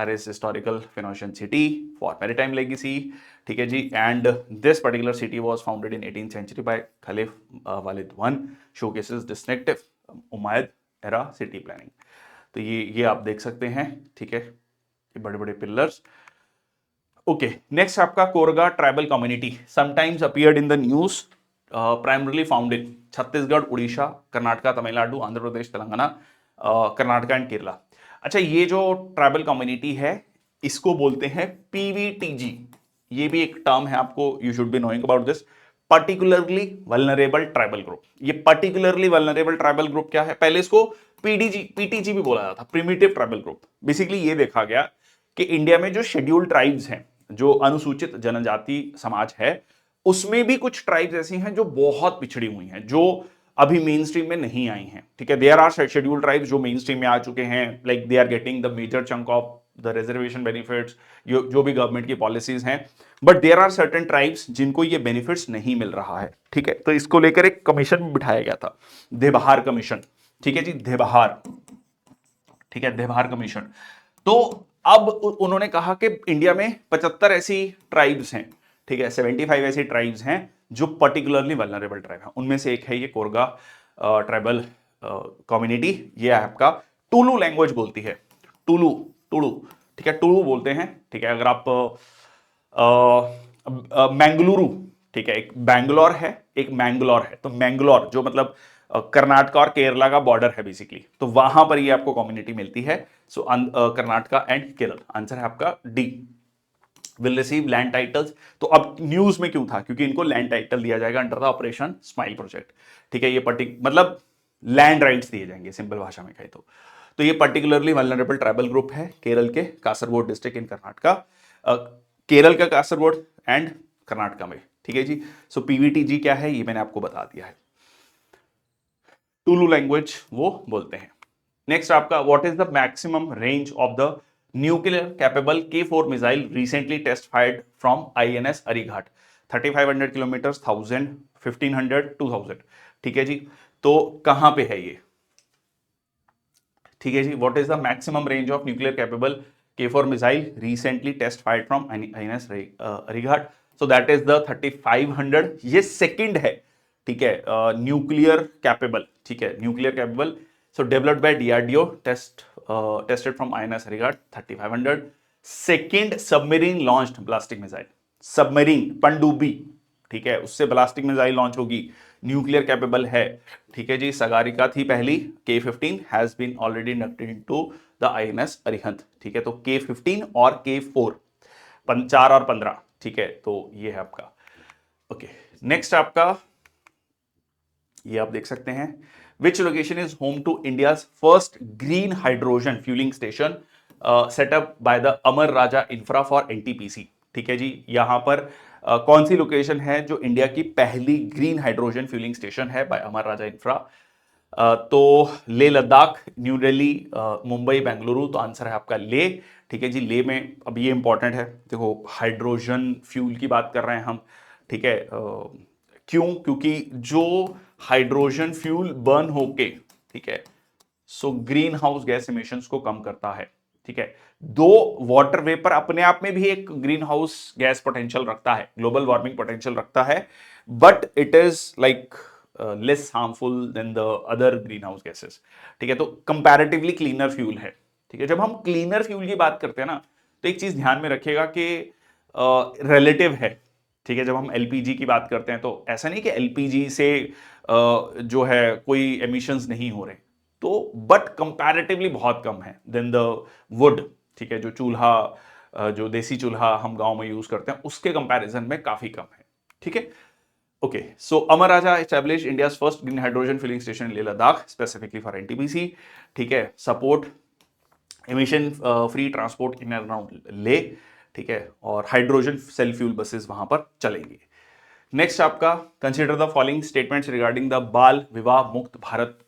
Speaker 1: is historical Phoenician city for maritime legacy, ठीक है जी, and this particular city was founded in 18th century by Khalif Walid I, showcases distinctive Umayyad era city planning। तो ये आप देख सकते हैं, ठीक है, ये बड़े बड़े पिलर्स। ओके, नेक्स्ट आपका Koraga tribal community sometimes appeared in the news, primarily found in Chhattisgarh, Orissa, Karnataka, Tamil Nadu, Andhra Pradesh, Telangana, Karnataka and Kerala. अच्छा, ये जो ट्राइबल कम्युनिटी है इसको बोलते हैं पीवीटीजी। ये भी एक टर्म है, आपको you should be knowing about this, particularly vulnerable tribal group. ये पर्टिकुलरली वल्नरेबल ट्राइबल ग्रुप क्या है? पहले इसको पीटीजी भी बोला जाता, प्रिमिटिव ट्राइबल ग्रुप। बेसिकली ये देखा गया कि इंडिया में जो शेड्यूल्ड ट्राइब्स हैं, जो अनुसूचित जनजाति समाज है, उसमें भी कुछ ट्राइब्स ऐसी हैं जो बहुत पिछड़ी हुई हैं, जो अभी मेन स्ट्रीम में नहीं आई हैं, ठीक है। देयर आर शेड्यूल्ड ट्राइब्स जो मेन स्ट्रीम में आ चुके हैं, like they are getting the major chunk of the reservation benefits, जो भी गवर्नमेंट की पॉलिसीज हैं, but there are certain tribes जिनको ये बेनिफिट्स नहीं मिल रहा है, ठीक है। तो इसको लेकर एक कमीशन बिठाया गया था, देबहार कमीशन, ठीक है जी, देबहार, ठीक है, देबहार कमीशन। तो अब उन्होंने कहा कि इंडिया में 75 ऐसी ट्राइब्स हैं, ठीक है, 75 ऐसी ट्राइब्स हैं जो पर्टिकुलरली वल्नरेबल ट्राइब है। उनमें से एक है ये कोरगा ट्राइबल कम्युनिटी। ये आपका टुलू लैंग्वेज बोलती है, टुलू, टुलू, ठीक है, टुलू बोलते हैं, ठीक है। अगर आप मैंगलुरु, ठीक है, एक बैंगलोर है, एक मैंगलोर है, तो मैंगलोर जो मतलब कर्नाटका और केरला का बॉर्डर है बेसिकली, तो वहां पर ये आपको कम्युनिटी मिलती है। सो कर्नाटका एंड केरल, आंसर है आपका D, will receive land titles. तो अब न्यूज में क्यों था? क्योंकि इनको लैंड टाइटल दिया जाएगा under the operation smile project, ठीक है। ये मतलब लैंड राइट्स दिए जाएंगे, सिंपल भाषा में कहे तो ये पर्टिकुलरली वल्नरेबल ट्राइबल ग्रुप है केरल के कासरगोड डिस्ट्रिक्ट इन कर्नाटका, केरल का कासरगोड एंड कर्नाटका में, ठीक है जी। सो पीवीटीजी क्या है ये मैंने आपको बता दिया है, टुलू लैंग्वेज वो बोलते हैं। नेक्स्ट आपका, what is the maximum range of the nuclear capable K4 missile recently test fired from INS अरीघाट? 3500 kilometre, 1000, 1500, 2000, ठीक है जी। तो कहां पे है ये, ठीक है जी। What is the maximum range of nuclear capable K4 missile recently test fired from INS Arighat? So that is the 3500। ये सेकंड है, ठीक है, न्यूक्लियर कैपेबल, ठीक है, nuclear capable. So developed by DRDO, tested from INS अरीघाट, 3500। Second submarine launched ballistic missile, submarine पनडुब्बी, ठीक है, उससे ब्लास्टिक मिसाइल लॉन्च होगी, न्यूक्लियर कैपेबल है, ठीक है जी। सगारिका थी पहली, K15 has been already inducted into the INS Arihant, ठीक है। तो K15 और K4, 4 और 15, ठीक है। तो ये है आपका, ओके। नेक्स्ट आपका, ये आप देख सकते हैं, which location is home to India's first green hydrogen fuelling station setup by the Amar Raja infra for NTPC, ठीक है जी। यहां पर कौन सी लोकेशन है जो इंडिया की पहली ग्रीन हाइड्रोजन फ्यूलिंग स्टेशन है बाय अमर राजा इंफ्रा? तो लेह लद्दाख, न्यू दिल्ली, मुंबई, बेंगलुरु। तो आंसर है आपका ले। ठीक है जी, ले में अब ये इंपॉर्टेंट है, देखो हाइड्रोजन फ्यूल की बात कर रहे हैं हम, ठीक है। क्यों? क्योंकि जो हाइड्रोजन फ्यूल बर्न होके, ठीक है, so green house gas emissions को कम करता है, ठीक है। दो, वाटर वेपर अपने आप में भी एक ग्रीन हाउस गैस पोटेंशियल रखता है, ग्लोबल वार्मिंग पोटेंशियल रखता है, but it is like less harmful than the other greenhouse gases, ठीक है। तो कंपैरेटिवली क्लीनर फ्यूल है, ठीक है। जब हम क्लीनर फ्यूल की बात करते हैं ना, तो एक चीज ध्यान में रखिएगा कि रिलेटिव है, ठीक है। जब हम एलपीजी की बात करते हैं तो ऐसा नहीं कि एलपीजी से जो है कोई एमिशंस नहीं हो रहे, तो बट कंपैरेटिवली बहुत कम है देन द वुड, ठीक है। जो चूल्हा, जो देसी चूल्हा हम गांव में यूज करते हैं, उसके कंपैरिजन में काफी कम है, ठीक है। Okay, so Amar Raja establish India's first green hydrogen filling station in Leh Ladakh specifically for NTPC, ठीक है। Support emission free transport in and around Leh, ठीक है। और हाइड्रोजन सेल फ्यूल बसेस वहां पर चलेंगी। नेक्स्ट आपका, consider the following statements regarding the बाल विवाह मुक्त Bharat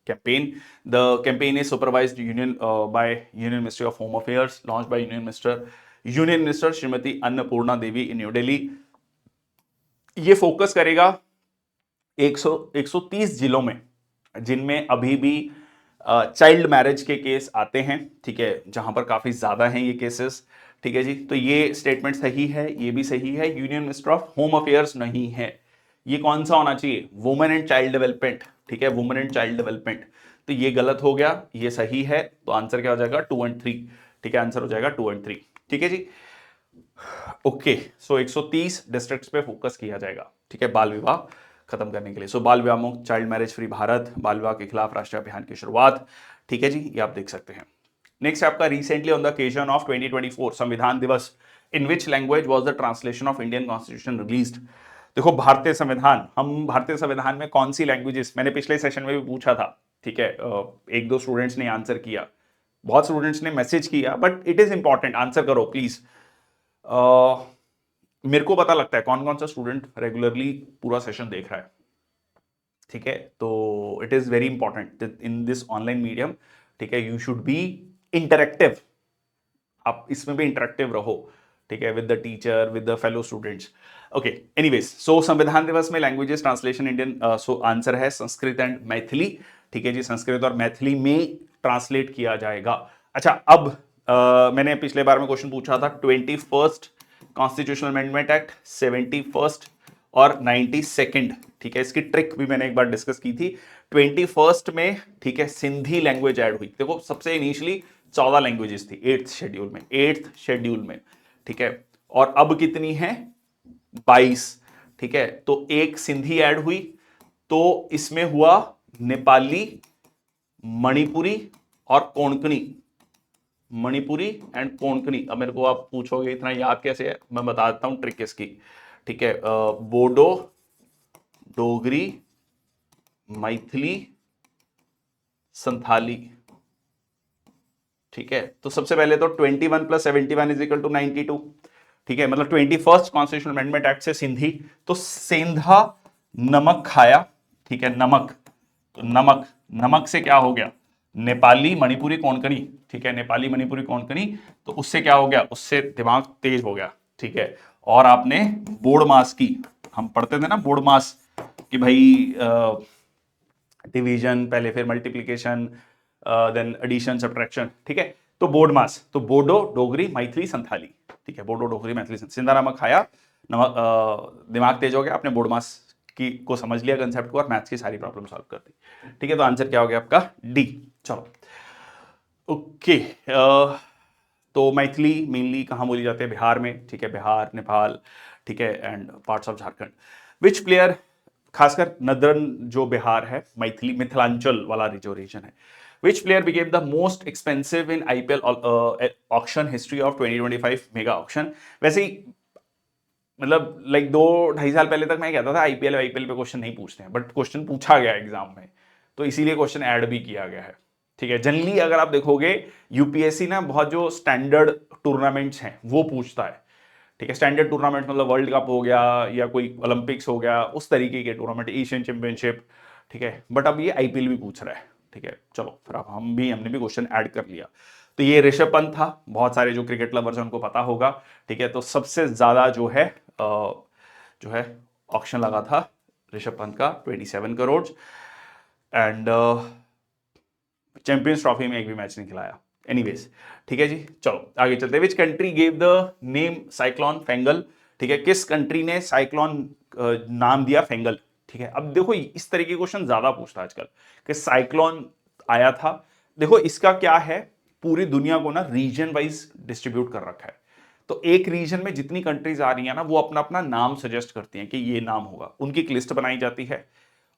Speaker 1: campaign. The campaign is supervised by Union Ministry of Home Affairs, launched by Union Minister Shrimati Annapurna Devi in New Delhi. ये फोकस करेगा 130 जिलों में जिनमें अभी भी चाइल्ड मैरिज के केस आते हैं, ठीक है, जहां पर काफी ज्यादा हैं ये केसेस, ठीक है जी। तो ये स्टेटमेंट सही है, ये भी सही है। Union minister of home affairs नहीं है, ये कौन सा होना चाहिए? वुमेन एंड चाइल्ड डेवलपमेंट, ठीक है, वुमेन एंड चाइल्ड डेवलपमेंट। तो ये गलत हो गया, ये सही है। तो आंसर क्या हो जाएगा? 2 और 3, ठीक है। आंसर हो जाएगा 2 और 3, ठीक है जी। ओके, सो 130 डिस्ट्रिक्ट्स पे फोकस किया जाएगा, ठीक है, बाल विवाह खत्म करने के लिए। सो बाल विवाह मुक्त, चाइल्ड मैरिज फ्री भारत, बाल विवाह के खिलाफ राष्ट्रीय अभियान की शुरुआत, ठीक है जी, ये आप देख सकते हैं। नेक्स्ट आपका, recently on the occasion of 2024 Samvidhan Diwas, in which language was the translation of Indian constitution released? देखो भारतीय संविधान, हम भारतीय संविधान में कौन सी लैंग्वेजेस, मैंने पिछले सेशन में भी पूछा था, ठीक है। एक दो स्टूडेंट्स ने आंसर किया, बहुत स्टूडेंट्स ने मैसेज किया, but it is important, answer करो प्लीज। मेरे को पता लगता है कौन कौन सा स्टूडेंट रेगुलरली पूरा सेशन देख रहा है, ठीक है। तो it is very important in this online medium, ठीक है। यू शुड बी इंटरेक्टिव, आप इसमें भी इंटरेक्टिव रहो, ठीक है, with the teacher, with the fellow students. Okay, anyways, so Samvidhan Diwas में languages translation Indian, so answer है संस्कृत एंड मैथिली, ठीक है जी। संस्कृत और मैथिली में ट्रांसलेट किया जाएगा। अच्छा, अब मैंने पिछले बार में क्वेश्चन पूछा था, 21st constitutional amendment act, 71st और 92nd, ठीक है। इसकी ट्रिक भी मैंने एक बार डिस्कस की थी। 21st में, ठीक है, सिंधी लैंग्वेज ऐड हुई। देखो सबसे इनिशियली 14 लैंग्वेजेस थी 8th शेड्यूल में, ठीक है। और अब कितनी है? 22, ठीक है। तो एक सिंधी ऐड हुई, तो इसमें हुआ नेपाली, मणिपुरी और कोंकणी, मणिपुरी एंड कोंकणी। अब मेरे को आप पूछोगे इतना याद कैसे है, मैं बता देता हूं ट्रिक इसकी, ठीक है। बोडो, डोगरी, मैथिली, संथाली, ठीक है। तो सबसे पहले तो 21 + 71 = 92, ठीक है। मतलब 21st कॉन्स्टिट्यूशनल अमेंडमेंट एक्ट से सिंधी, तो सेंधा नमक खाया, ठीक है, नमक, तो नमक, नमक से क्या हो गया? नेपाली, मणिपुरी, कोंकणी, ठीक है, नेपाली, मणिपुरी, कोंकणी। तो उससे क्या हो गया? उससे दिमाग तेज हो गया, ठीक है। और आपने बोर्ड मास की, हम पढ़ते थे ना बोर्ड मास, कि भाई डिवीजन पहले, फिर मल्टीप्लीकेशन, देन एडिशन, सब्ट्रैक्शन, ठीक है। तो बोर्ड मास, तो बोडो, डोगरी, मैथिली, संथाली, ठीक है। बोडो, डोगरी, मैथिली, सिंधा नमक खाया, नमक, दिमाग तेज हो गया, आपने बोर्ड मास की को समझ लिया कंसेप्ट को, और मैथ्स की सारी प्रॉब्लम सॉल्व कर दी, ठीक है। तो आंसर क्या हो गया आपका? डी। चलो, ओके। तो मैथिली मेनली कहाँ बोली जाती है? बिहार में, ठीक है, बिहार, नेपाल, ठीक है, and parts of Jharkhand. Which player, खासकर नदर्न जो बिहार है, मैथिली, मिथिलांचल वाला जो रीजन है, विच player became the most expensive in IPL auction history of 2025 mega auction? वैसे ही मतलब लाइक 2-2.5 साल पहले तक मैं कहता था आईपीएल पे क्वेश्चन नहीं पूछते हैं, बट क्वेश्चन पूछा गया एग्जाम में, तो इसीलिए क्वेश्चन ऐड भी किया गया है, ठीक है। जनरली अगर आप देखोगे यूपीएससी ना बहुत जो स्टैंडर्ड टूर्नामेंट्स हैं वो पूछता है, ठीक है, स्टैंडर्ड टूर्नामेंट मतलब वर्ल्ड कप हो गया या कोई ओलंपिक्स हो गया, उस तरीके के टूर्नामेंट, एशियन चैंपियनशिप, ठीक है। बट अब ये आईपीएल भी पूछ रहा है, ठीक है। चलो फिर अब हमने भी क्वेश्चन ऐड कर लिया। तो ये ऋषभ पंत था, बहुत सारे जो क्रिकेट लवर्स हैं उनको पता होगा, ठीक है। तो सबसे ज्यादा जो है ऑक्शन लगा था ऋषभ पंत का 27 करोड़, एंड चैंपियंस ट्रॉफी में एक भी मैच नहीं खिलाया। एनीवेज, ठीक है जी, चलो आगे चलते हैं। Which country gave the name cyclone Fengal, ठीक है, किस कंट्री ने साइक्लोन नाम दिया फेंगल, ठीक है। अब देखो इस तरह के क्वेश्चन ज्यादा पूछता है आजकल कि साइक्लोन आया था। देखो इसका क्या है, पूरी दुनिया को ना रीजन वाइज डिस्ट्रीब्यूट कर रखा है। तो एक रीजन में जितनी कंट्रीज आ रही है ना, वो अपना अपना नाम सजेस्ट करती हैं कि ये नाम होगा, उनकी एक लिस्ट बनाई जाती है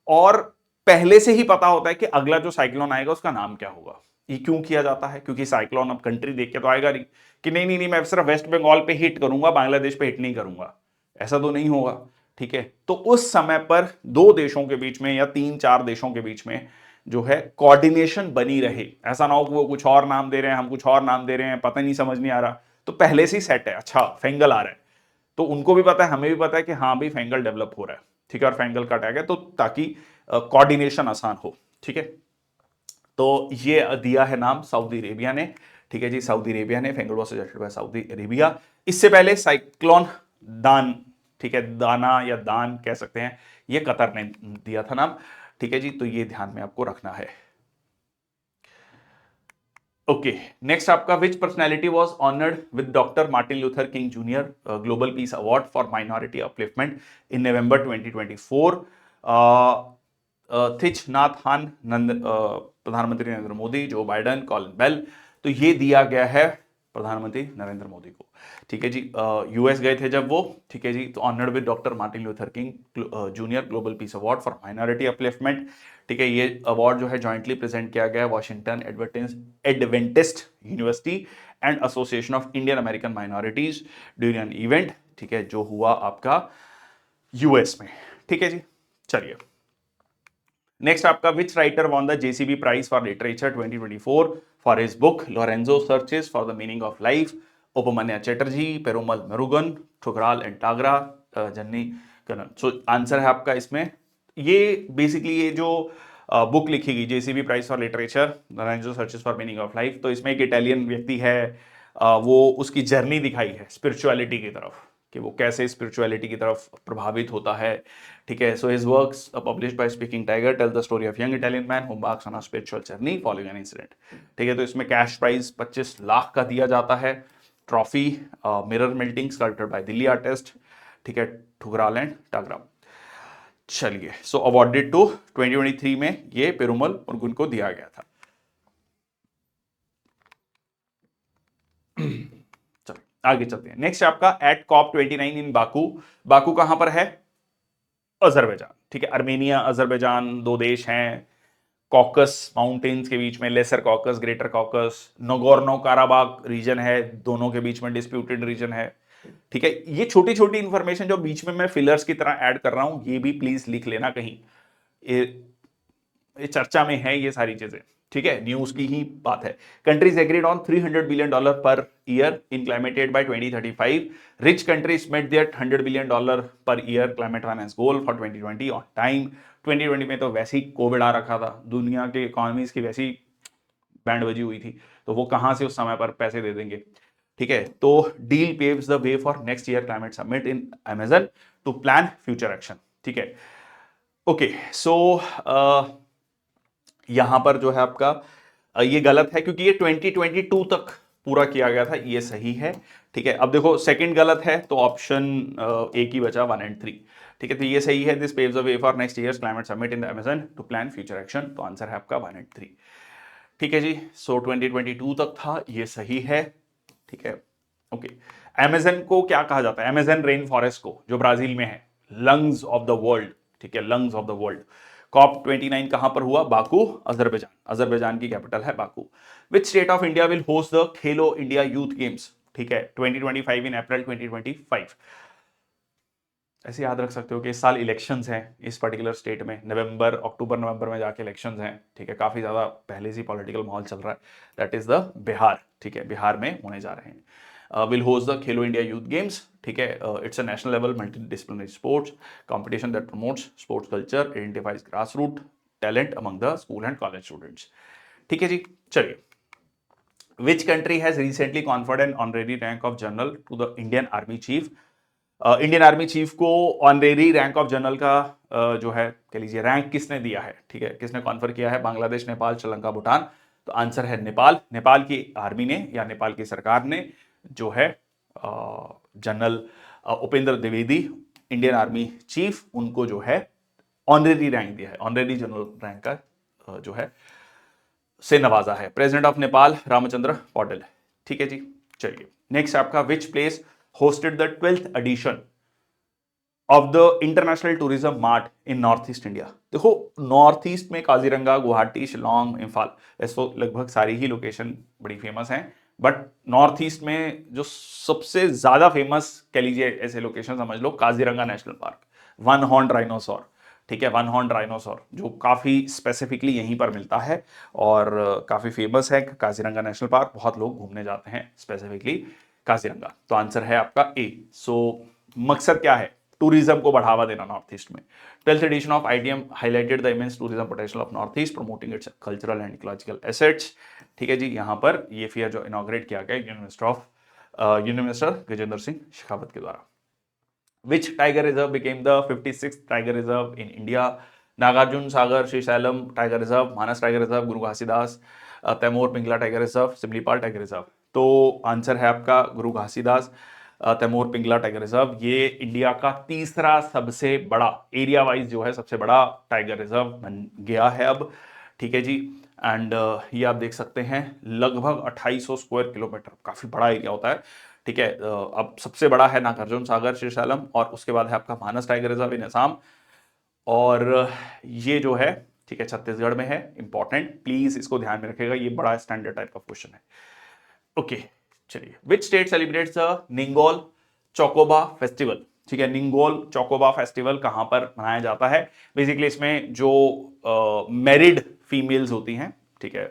Speaker 1: और पहले से ही पता होता है कि अगला जो साइक्लोन आएगा उसका नाम क्या होगा। ये क्यों किया जाता है, क्योंकि साइक्लोन अब कंट्री देख के तो आएगा नहीं कि नहीं नहीं नहीं मैं सिर्फ वेस्ट बंगाल पे हिट करूंगा, बांग्लादेश पे हिट नहीं करूंगा, ऐसा तो नहीं होगा, ठीक है। तो उस समय पर दो देशों के बीच में या तीन चार देशों के बीच में जो है कोऑर्डिनेशन बनी रहे, ऐसा ना हो कि वो कुछ और नाम दे रहे हैं, हम कुछ और नाम दे रहे हैं, पता नहीं, समझ नहीं आ रहा। तो पहले से ही सेट है, अच्छा फेंगल आ रहा है, तो उनको भी पता है, हमें भी पता है कि हाँ भाई फेंगल डेवलप हो रहा है, ठीक है, और फेंगल का टैग है, तो ताकि कोऑर्डिनेशन आसान हो, ठीक है। तो ये दिया है नाम सऊदी अरेबिया ने, ठीक है जी, सऊदी अरेबिया ने, Fengal was suggested by Saudi Arabia. इससे पहले साइक्लोन दान, ठीक है, दाना या दान कह सकते हैं, ये कतर ने दिया था नाम, ठीक है जी। तो ये ध्यान में आपको रखना है। ओके, नेक्स्ट आपका which personality was honoured with doctor Martin Luther King junior global peace award for minority upliftment in November 2024। Thich Nhat Hanh, प्रधानमंत्री नरेंद्र मोदी, जो बाइडन, कॉलिन बेल। तो ये दिया गया है प्रधानमंत्री नरेंद्र मोदी को, ठीक है जी। यूएस गए थे जब वो, ठीक है जी। तो honoured with doctor Martin Luther King junior global peace award for minority upliftment, ठीक है। ये अवार्ड जो है जॉइंटली प्रेजेंट किया गया Washington Adventist university and association of Indian American minorities during an event, ठीक है, जो हुआ आपका यूएस में, ठीक है जी। चलिए नेक्स्ट आपका which writer won the JCB prize for literature 2024 for his book Lorenzo searches for the meaning of life, Upamanyu Chatterjee, Perumal Murugan, Thukral and Tagra, Janni Kannan. So answer है आपका इसमें, ये बेसिकली ये जो बुक लिखी गई JCB prize for literature Lorenzo searches for meaning of life, तो इसमें एक इटालियन व्यक्ति है, वो उसकी जर्नी दिखाई है स्पिरिचुअलिटी की तरफ, कि वो कैसे स्पिरिचुअलिटी की तरफ प्रभावित होता है, ठीक है। So his works published by Speaking Tiger tell the story of young Italian man who embarks on a spiritual journey following an incident, ठीक है। तो इसमें कैश प्राइज 25 लाख का दिया जाता है, trophy mirror melting sculpted by Delhi artist, ठीक है, ठुकराल एंड टागरा। चलिए, सो अवॉर्डेड टू 2023 में ये पेरुमल मुरुगन को दिया गया था। चलो आगे चलते हैं। नेक्स्ट आपका एट कॉप 29 इन बाकू, बाकू कहां पर है, अजरबैजान, ठीक है। अर्मेनिया अजरबैजान दो देश हैं, कॉकस माउंटेन्स के बीच में, Lesser Caucasus, Greater Caucasus, Nagorno Karabakh region है, दोनों के बीच में डिस्प्यूटेड रीजन है, ठीक है। ये छोटी छोटी इंफॉर्मेशन जो बीच में मैं फिलर्स की तरह ऐड कर रहा हूं, ये भी प्लीज लिख लेना कहीं, ये चर्चा में है ये सारी चीजें, ठीक है, न्यूज की ही बात है। Countries agreed on $300 billion per year in climate aid by 2035, rich countries met their $100 billion per year climate finance goal for 2020 on time. 2020 में तो वैसे ही कोविड आ रखा था, दुनिया के इकोनॉमीज की वैसी बैंड बजी हुई थी, तो वो कहां से उस समय पर पैसे दे देंगे, ठीक है। तो deal paves the way for next year climate summit in Amazon to plan future action, ठीक है। ओके, सो यहां पर जो है आपका ये गलत है क्योंकि ये 2022 तक पूरा किया गया था, ये सही है, ठीक है। अब देखो सेकंड गलत है, तो ऑप्शन ए की बचा 1 and 3, ठीक है। तो ये सही है, this paves the way for next year's climate summit in the Amazon to plan future action, तो आंसर है आपका 1 and 3, ठीक है जी। सो 2022 तक था, ये सही है, ठीक है। ओके, अमेजन को क्या कहा जाता है, अमेजन रेन फॉरेस्ट को, जो ब्राजील में है, लंग्स ऑफ द वर्ल्ड, ठीक है, lungs of the world. COP 29 कहां पर हुआ, बाकू अजरबैजान, अजरबैजान की कैपिटल है Baku. Which state of India will host the Khelo India youth games, ठीक है, 2025 इन अप्रैल 2025। ऐसे याद रख सकते हो कि इस साल इलेक्शंस हैं इस पर्टिकुलर स्टेट में, नवंबर अक्टूबर नवंबर में जाके इलेक्शंस हैं, ठीक है, काफी ज्यादा पहले से पॉलिटिकल माहौल चल रहा है, दैट इज द बिहार, ठीक है, बिहार में होने जा रहे हैं। Will host the Khelo India youth games, ठीक है। It's a national level multi disciplinary sports competition that promotes sports culture, identifies grass root talent among the school and college students, ठीक है जी। चलिए, which country has recently conferred an honorary rank of general to the Indian army chief? Indian army chief को honorary rank of general का जो है कह लीजिए रैंक किसने दिया है, ठीक है, किसने कॉन्फर किया है? बांग्लादेश, नेपाल, श्रीलंका, भूटान। तो आंसर है नेपाल। नेपाल की आर्मी ने या नेपाल की सरकार ने जो है general Upendra Dwivedi, Indian army chief, उनको जो है ऑनरेरी रैंक दिया है, ऑनरेरी जनरल रैंक का जो है से नवाजा है। प्रेसिडेंट ऑफ नेपाल रामचंद्र पौडेल, ठीक है जी। चलिए, नेक्स्ट आपका which place hosted the 12th edition of the International Tourism Mart in North East India? देखो, नॉर्थ ईस्ट में काजीरंगा, गुवाहाटी, शिलोंग, इम्फाल, ऐसे तो लगभग सारी ही लोकेशन बड़ी फेमस हैं, बट नॉर्थ ईस्ट में जो सबसे ज्यादा फेमस कह लीजिए ऐसे लोकेशन समझ लो, Kaziranga national park, one horn rhinoceros, ठीक है, वन हॉर्न राइनोसॉर जो काफी स्पेसिफिकली यहीं पर मिलता है और काफी फेमस है काजीरंगा नेशनल पार्क, बहुत लोग घूमने जाते हैं स्पेसिफिकली काजीरंगा। तो आंसर है आपका ए। सो मकसद क्या है? टूरिज्म को बढ़ावा देना नॉर्थ ईस्ट में। 12th edition of ITM highlighted the immense tourism potential of north east, promoting its cultural and ecological assets, ठीक है जी। यहां पर ये फेयर जो इनॉग्रेट किया गया यूनियन मिनिस्टर गजेंद्र सिंह शेखावत के द्वारा। Which tiger reserve became the 56th tiger reserve in India? Nagarjuna Sagar Srisailam tiger reserve, Manas tiger reserve, Guru Ghasidas, Tamor Pingla tiger reserve, Similipal tiger reserve. तो आंसर है आपका गुरु घासीदास तैमूर पिंगला टाइगर रिजर्व। ये इंडिया का तीसरा सबसे बड़ा एरिया वाइज जो है सबसे बड़ा टाइगर रिजर्व बन गया है अब, ठीक है जी। एंड ये आप देख सकते हैं लगभग 2800 स्क्वायर किलोमीटर, काफी बड़ा एरिया होता है, ठीक है। अब सबसे बड़ा है नागार्जुन सागर श्रीशैलम और उसके बाद है आपका मानस टाइगर रिजर्व इन असम, और ये जो है ठीक है छत्तीसगढ़ में है। इंपॉर्टेंट, प्लीज इसको ध्यान में रखेगा, ये बड़ा स्टैंडर्ड टाइप का क्वेश्चन है। ओके, चलिए, which state celebrates the Ningol Chakouba festival? ठीक है, निंगोल चौकोबा फेस्टिवल कहां पर मनाया जाता है? बेसिकली इसमें जो मैरिड फीमेल्स होती हैं, ठीक है,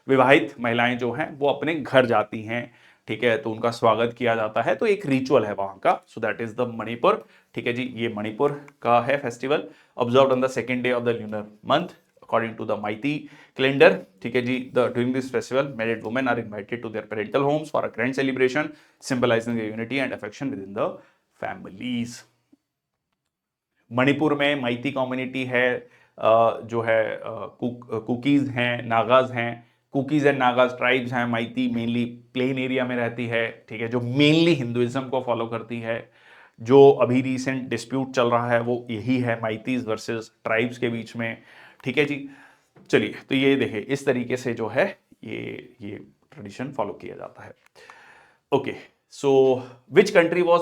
Speaker 1: विवाहित महिलाएं जो हैं वो अपने घर जाती हैं, ठीक है, तो उनका स्वागत किया जाता है, तो एक रिचुअल है वहां का। सो दैट इज द मणिपुर, ठीक है जी, ये मणिपुर का है festival. Observed on the second day of the lunar month according to the Maiti calendar, ठीक है जी। during this festival married women are invited to their parental homes for a grand celebration symbolizing the unity and affection within the families। Manipur में माइती community है, जो है cookies हैं, नागाज हैं, cookies and Nagas tribes हैं। माइती mainly plain area में रहती है, ठीक है, जो मेनली हिंदुइज्म को फॉलो करती है। जो अभी रिसेंट डिस्प्यूट चल रहा है वो यही है, माइतीज वर्सेस ट्राइब्स के बीच में, ठीक है जी। चलिए, तो ये देखिए इस तरीके से जो है ये ट्रेडिशन फॉलो किया जाता है। Okay, so which country was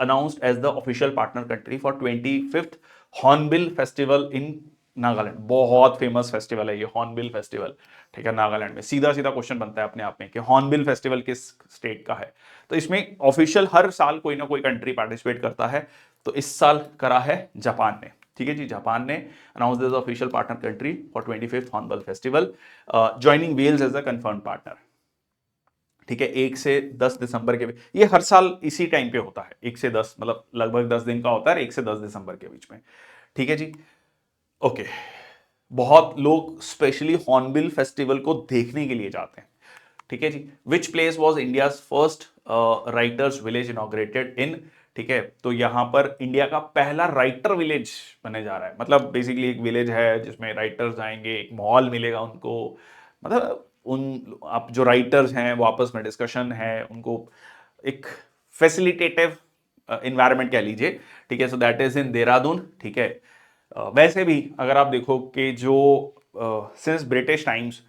Speaker 1: announced as the official partner country for 25th Hornbill festival in Nagaland? बहुत फेमस फेस्टिवल है ये हॉर्नबिल फेस्टिवल, ठीक है, नागालैंड में। सीधा सीधा क्वेश्चन बनता है अपने आप में कि हॉर्नबिल फेस्टिवल किस स्टेट का है? तो इसमें ऑफिशियल हर साल कोई ना कोई कंट्री पार्टिसिपेट करता है, तो इस साल करा है जापान ने, ठीक है जी। जापान ने announce as official partner country for 25th Hornbill festival, joining Wales as a confirm partner, ठीक है। 1 से 10 दिसंबर के, ये हर साल इसी टाइम पे होता है, 1 से 10 मतलब लगभग 10 दिन का होता है, 1 से 10 दिसंबर के बीच में, ठीक है जी। ओके, बहुत लोग स्पेशली हॉर्नबिल फेस्टिवल को देखने के लिए जाते हैं, ठीक है जी। Which place was India first writers village inaugurated in? ठीक है, तो यहां पर इंडिया का पहला राइटर विलेज बनने जा रहा है। मतलब बेसिकली एक विलेज है जिसमें राइटर्स आएंगे, एक मॉल मिलेगा उनको, मतलब उन आप जो राइटर्स हैं वो आपस में डिस्कशन है, उनको एक फैसिलिटेटिव इन्वायरमेंट कह लीजिए, ठीक है। सो दैट इज इन देहरादून, ठीक है। वैसे भी अगर आप देखो कि जो सिंस ब्रिटिश टाइम्स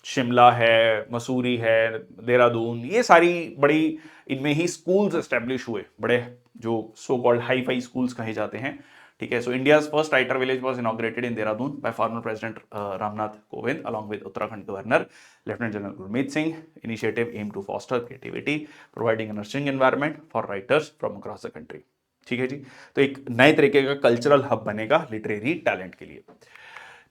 Speaker 1: शिमला है, मसूरी है, देहरादून, ये सारी बड़ी इनमें ही स्कूल्स एस्टेब्लिश हुए, बड़े जो so called hi fi schools कहे जाते हैं, ठीक है। So India's first writer village was inaugurated in Dehradun by former president Ramnath Kovind along with Uttarakhand governor lieutenant general Gurmeet Singh. Initiative aim to foster creativity, providing a nurturing environment for writers from across the country, ठीक है जी। तो एक नए तरीके का cultural hub बनेगा literary talent के लिए।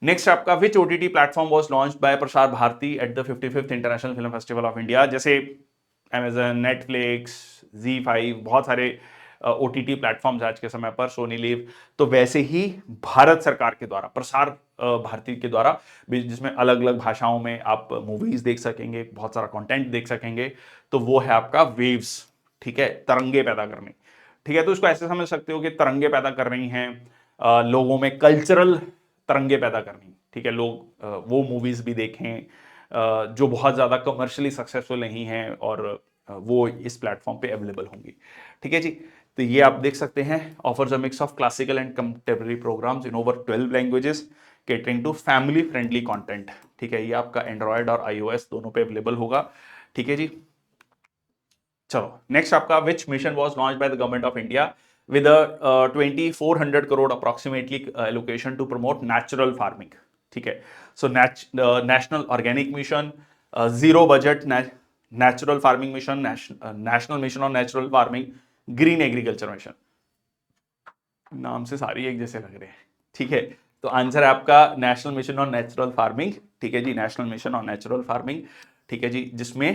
Speaker 1: नेक्स्ट आपका which OTT platform was launched by Prasar Bharati at the 55th international film festival of India? जैसे Amazon, नेटफ्लिक्स, Z5, बहुत सारे OTT प्लेटफॉर्म्स आज के समय पर, सोनी लिव। तो वैसे ही भारत सरकार के द्वारा, प्रसार भारती के द्वारा, जिसमें अलग अलग भाषाओं में आप मूवीज देख सकेंगे, बहुत सारा कंटेंट देख सकेंगे। तो वो है आपका वेव्स, ठीक है, तरंगे पैदा करनी। ठीक है, तो इसको ऐसे समझ सकते हो कि तरंगे पैदा कर रही हैं, लोगों में कल्चरल तरंगे पैदा करनी। ठीक है, लोग वो मूवीज भी देखें जो बहुत ज्यादा कमर्शियली सक्सेसफुल नहीं है, और वो इस प्लेटफॉर्म पे अवेलेबल होंगी। ठीक है जी, तो ये आप देख सकते हैं, offers a mix of classical and contemporary programmes in over 12 languages catering to family friendly content. ठीक है, ये आपका एंड्रॉयड और iOS दोनों पे अवेलेबल होगा। ठीक है जी, चलो नेक्स्ट आपका, विच mission was launched by the government of India with a 2400 crore approximately allocation to promote natural farming। ठीक है, so national organic mission, zero budget natural farming mission, national mission on natural farming, green agriculture mission. नाम से सारी एक जैसे लग रहे हैं। ठीक है, तो आंसर है आपका national mission on natural farming. ठीक है जी, national mission on natural farming. ठीक है जी, जिसमें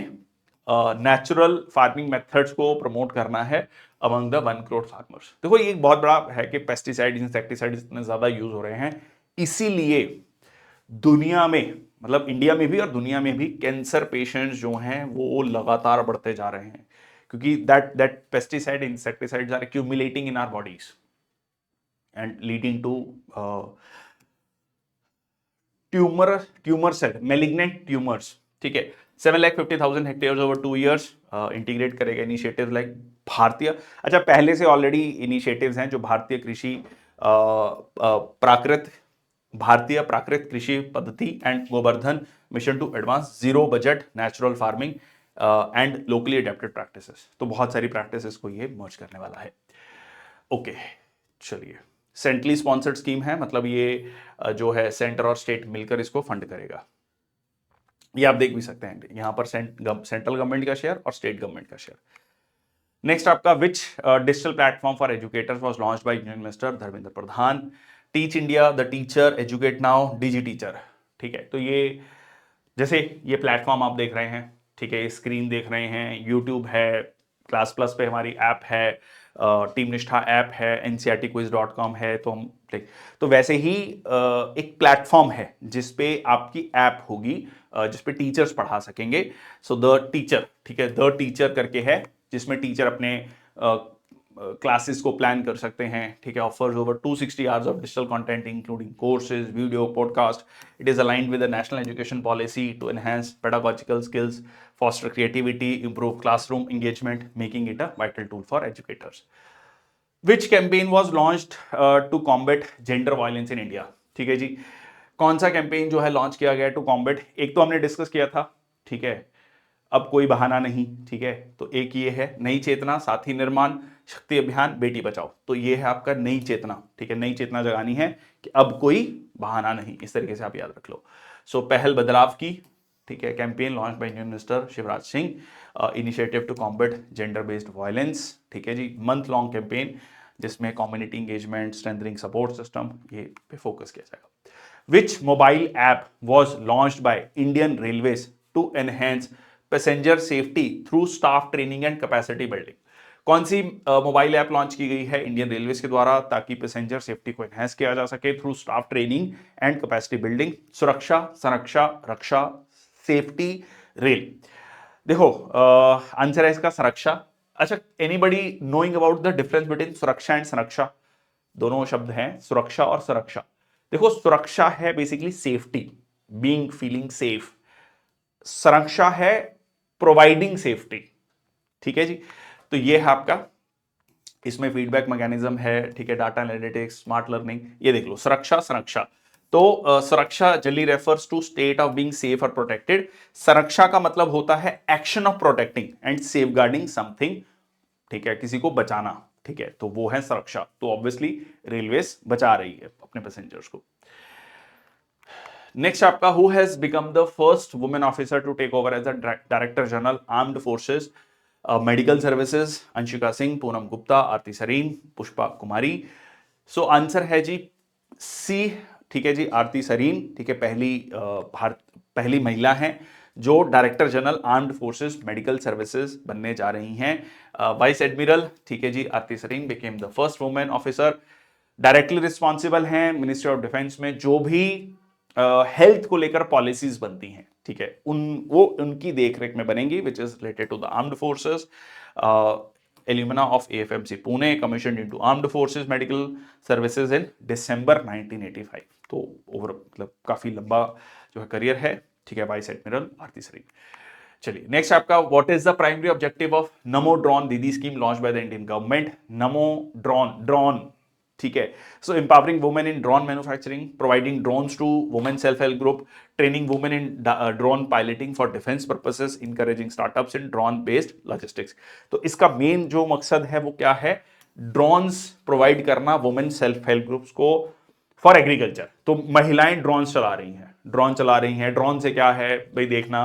Speaker 1: नेचुरल फार्मिंग मेथड्स को प्रमोट करना है अमंग द 1 करोड़ फार्मर्स। देखो ये एक बहुत बड़ा है कि पेस्टिसाइड, इंसेक्टिसाइड इतने ज्यादा यूज हो रहे हैं, इसीलिए दुनिया में, मतलब इंडिया में भी और दुनिया में भी, कैंसर पेशेंट्स जो हैं वो लगातार बढ़ते जा रहे हैं, क्योंकि that pesticide, insecticides are accumulating in our bodies and leading to tumour cell, malignant tumours. ठीक है, 7,50,000 हेक्टेयर्स ओवर 2 years इंटीग्रेट करेगा इनिशिएटिव लाइक भारतीय। अच्छा, पहले से ऑलरेडी इनिशिएटिव्स हैं जो भारतीय कृषि प्राकृत भारतीय Prakrit Krishi Paddhati and Govardhan mission to advance zero budget natural farming and locally adapted practices. तो बहुत सारी प्रैक्टिसेस को ये मर्ज करने वाला है। ओके, चलिए, सेंट्रली स्पॉन्सर्ड स्कीम है, मतलब ये जो है सेंटर और स्टेट मिलकर इसको फंड करेगा। ये आप देख भी सकते हैं, यहां पर सेंट्रल गवर्नमेंट का शेयर और स्टेट गवर्नमेंट का शेयर। नेक्स्ट आपका, which digital platform for educators was launched by union minister Dharmendra Pradhan? Teach India, the teacher, educate now, digi teacher. ठीक है, तो ये जैसे ये प्लेटफॉर्म आप देख रहे हैं, ठीक है, स्क्रीन देख रहे हैं, यूट्यूब है, क्लास प्लस पे हमारी ऐप है, टीम निष्ठा ऐप है, ncrtquiz.com है। तो हम तो वैसे ही एक प्लेटफॉर्म है जिसपे आपकी ऐप होगी, जिसपे टीचर्स पढ़ा सकेंगे। सो द टीचर, ठीक है, द टीचर करके है, जिसमें टीचर अपने क्लासेस को प्लान कर सकते हैं। ठीक है, offers over 260 hours of digital content including courses, video, podcast. It is aligned with the national education policy to enhance pedagogical skills, foster creativity, improve classroom engagement, making it a vital tool for educators. Which campaign was launched to combat gender violence in India? ठीक है जी, कौन सा campaign जो है launch किया गया to combat? एक तो हमने डिस्कस किया था, ठीक है, अब कोई बहाना नहीं। ठीक है, तो एक ये है नई चेतना, साथी निर्माण, शक्ति अभियान, बेटी बचाओ। तो ये है आपका नई चेतना। ठीक है, नई चेतना जगानी है कि अब कोई बहाना नहीं, इस तरीके से आप याद रख लो। सो पहल बदलाव की, ठीक है, campaign launch by union minister Shivraj Singh, initiative to combat gender based violence. ठीक है जी, मंथ लॉन्ग कैंपेन जिसमें community engagement, strengthening support system, ये पे फोकस किया जाएगा। Which mobile app was launched by Indian railways to enhance passenger safety through staff training and capacity building? कौन सी मोबाइल ऐप लॉन्च की गई है इंडियन रेलवेज के द्वारा ताकि पैसेंजर सेफ्टी को एनहेंस किया जा सके through staff training and capacity building? सुरक्षा, संरक्षा, रक्षा, सेफ्टी, रेल। देखो आंसर है इसका संरक्षा। अच्छा, anybody knowing about the difference between सुरक्षा एंड संरक्षा? दोनों शब्द हैं, सुरक्षा और संरक्षा। देखो, सुरक्षा है basically safety, being, feeling safe. संरक्षा है प्रोवाइडिंग सेफ्टी। ठीक है जी, तो ये है आपका, इसमें फीडबैक मैकेनिज्म है, ठीक है, डाटा एनालिटिक्स, स्मार्ट लर्निंग। ये देख लो, सुरक्षा, संरक्षा। तो सुरक्षा generally refers to state of being safe और प्रोटेक्टेड। संरक्षा का मतलब होता है action of protecting and safeguarding something. ठीक है, किसी को बचाना। ठीक है, तो वो है सुरक्षा। तो ऑब्वियसली रेलवेज बचा रही है अपने पैसेंजर्स को। नेक्स्ट आपका, who has become the first women officer to take over as the director general armed forces medical services? Anshika Singh, Poonam Gupta, Arti Sarin, Pushpa Kumari. So answer है जी सी। ठीक है जी, आरती सरीन। ठीक है, पहली महिला है। जो director general armed forces medical services बनने जा रही हैं। वाइस एडमिरल, ठीक है जी, Aarti Sarin became the first women officer. Directly responsible हैं मिनिस्ट्री ऑफ डिफेंस में जो भी हेल्थ को लेकर पॉलिसीज बनती हैं, ठीक है, वो उनकी देखरेख में बनेंगी, which is related to the armed forces. Alumna of AFMC Pune commission into armed forces medical services in December 1985। तो ओवर मतलब काफी लंबा जो है करियर है, ठीक है, वाइस एडमिरल आरती सरीन। चलिए नेक्स्ट आपका, what is the primary objective of Namo drone Didi scheme launch by the Indian government. Namo drone, ठीक है, so empowering women in drone manufacturing, providing drones to women self help group, training women in drone piloting for defence purposes, encouraging startups in drone based logistics. तो इसका main जो मकसद है वो क्या है, ड्रोन्स प्रोवाइड करना वुमेन सेल्फ हेल्प ग्रुप्स को फॉर एग्रीकल्चर। तो महिलाएं ड्रोन चला रही हैं, ड्रोन से क्या है भाई देखना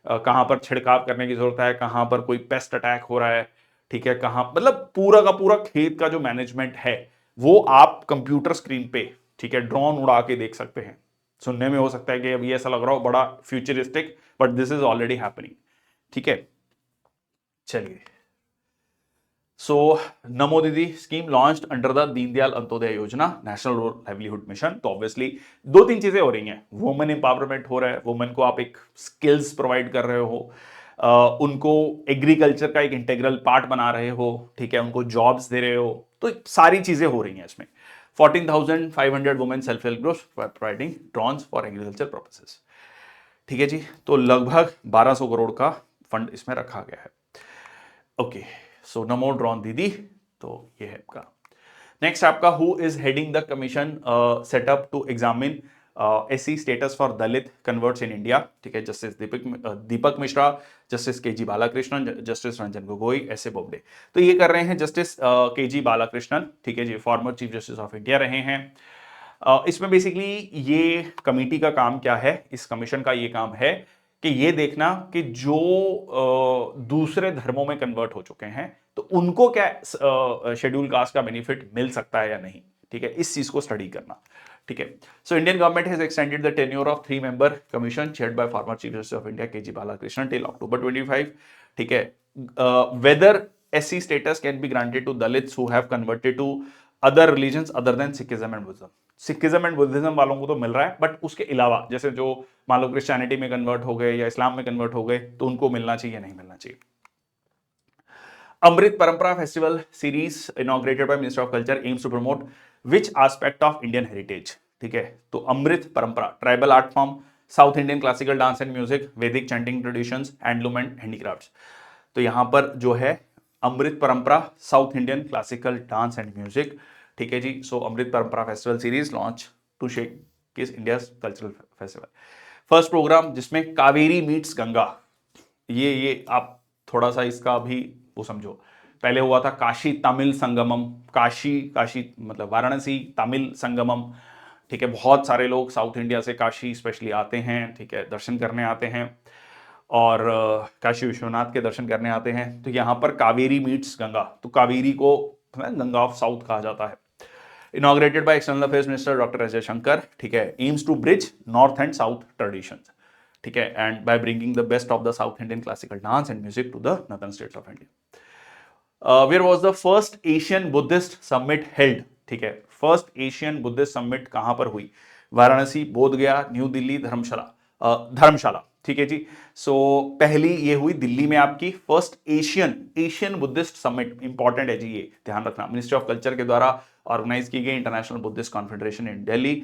Speaker 1: कहां पर छिड़काव करने की जरूरत है, कहां पर कोई पेस्ट अटैक हो रहा है, ठीक है, कहां मतलब पूरा का पूरा खेत का जो मैनेजमेंट है वो आप कंप्यूटर स्क्रीन पे, ठीक है, ड्रोन उड़ा के देख सकते हैं। सुनने में हो सकता है कि अभी ऐसा लग रहा हो बड़ा futuristic, but this is already happening, ठीक है। चलिए, सो नमो दीदी scheme launched under the Deendayal Antyodaya योजना नेशनल रूरल लाइवलीहुड मिशन। तो ऑब्वियसली दो तीन चीजें हो रही हैं, वुमेन एम्पावरमेंट हो रहा है, वुमेन को आप एक स्किल्स प्रोवाइड कर रहे हो, उनको एग्रीकल्चर का एक इंटेग्रल पार्ट बना रहे हो, ठीक है, उनको जॉब्स दे रहे हो, तो सारी चीजें हो रही हैं इसमें। 14,500 women self help groups providing drones for agriculture purposes, ठीक है जी। तो लगभग 1200 करोड़ का फंड इसमें रखा गया है। ओके, सो नमो ड्रोन दीदी, तो ये है आपका। नेक्स्ट आपका, who is heading the commission setup to examine SC status for Dalit converts in India, ठीक है, justice Deepak Mishra, justice KG Balakrishnan, justice Ranjan Gogoi, S A Bobde. तो ये कर रहे हैं जस्टिस केजी बालाकृष्णन, ठीक है जी, former chief justice of India रहे हैं। इसमें बेसिकली ये कमेटी का काम क्या है, इस कमीशन का ये काम है कि ये देखना कि जो दूसरे धर्मों में कन्वर्ट हो चुके हैं तो उनको क्या शेड्यूल कास्ट का बेनिफिट मिल सकता है या नहीं, ठीक है, इस चीज को स्टडी करना, ठीक है। So Indian government has extended the tenure of 3 member commission chaired by former chief justice of India KG Balakrishnan till October 25, ठीक है। Whether SC status can be granted to Dalits who have converted to other religions other than Sikhism and Buddhism। Sikhism and Buddhism वालों को तो मिल रहा है, but उसके अलावा जैसे जो मान लो क्रिश्चियनिटी में कन्वर्ट हो गए या इस्लाम में कन्वर्ट हो गए तो उनको मिलना चाहिए, नहीं मिलना चाहिए। Amrit Parampara festival series inaugurated by minister of culture aims to promote which aspect of Indian heritage, ठीक है। तो Amrit Parampara tribal art form, south Indian classical dance and music, Vedic chanting traditions, handloom and handicrafts. तो यहां पर जो है Amrit Parampara, south Indian classical dance and music, ठीक है जी। So Amrit Parampara festival series launch to showcase India cultural festival. First programme जिसमें Kaveri meets Ganga, ये आप थोड़ा सा इसका भी वो समझो, पहले हुआ था काशी तमिल संगमम, काशी मतलब वाराणसी तमिल संगमम, ठीक है, बहुत सारे लोग साउथ इंडिया से काशी स्पेशली आते हैं, ठीक है, दर्शन करने आते हैं और काशी विश्वनाथ के दर्शन करने आते हैं। तो यहां पर कावेरी मीट्स गंगा, तो कावेरी को गंगा ऑफ साउथ कहा जाता है। Inaugurated by external affairs minister doctor Ajay Shankar, ठीक है, aims to bridge north and south traditions, ठीक है, and by bringing the best of the south Indian classical dance and music to the northern states of India. Where was the first Asian Buddhist summit held, ठीक है, first Asian Buddhist summit कहां पर हुई, Varanasi, Bodhgaya, new Delhi, Dharamshala, ठीक है जी। सो पहली ये हुई दिल्ली में आपकी first Asian Buddhist summit, important है जी, ये ध्यान रखना, मिनिस्ट्री ऑफ कल्चर के द्वारा ऑर्गेनाइज की गई, इंटरनेशनल बुद्धिस्ट कॉन्फेडरेशन इन दिल्ली।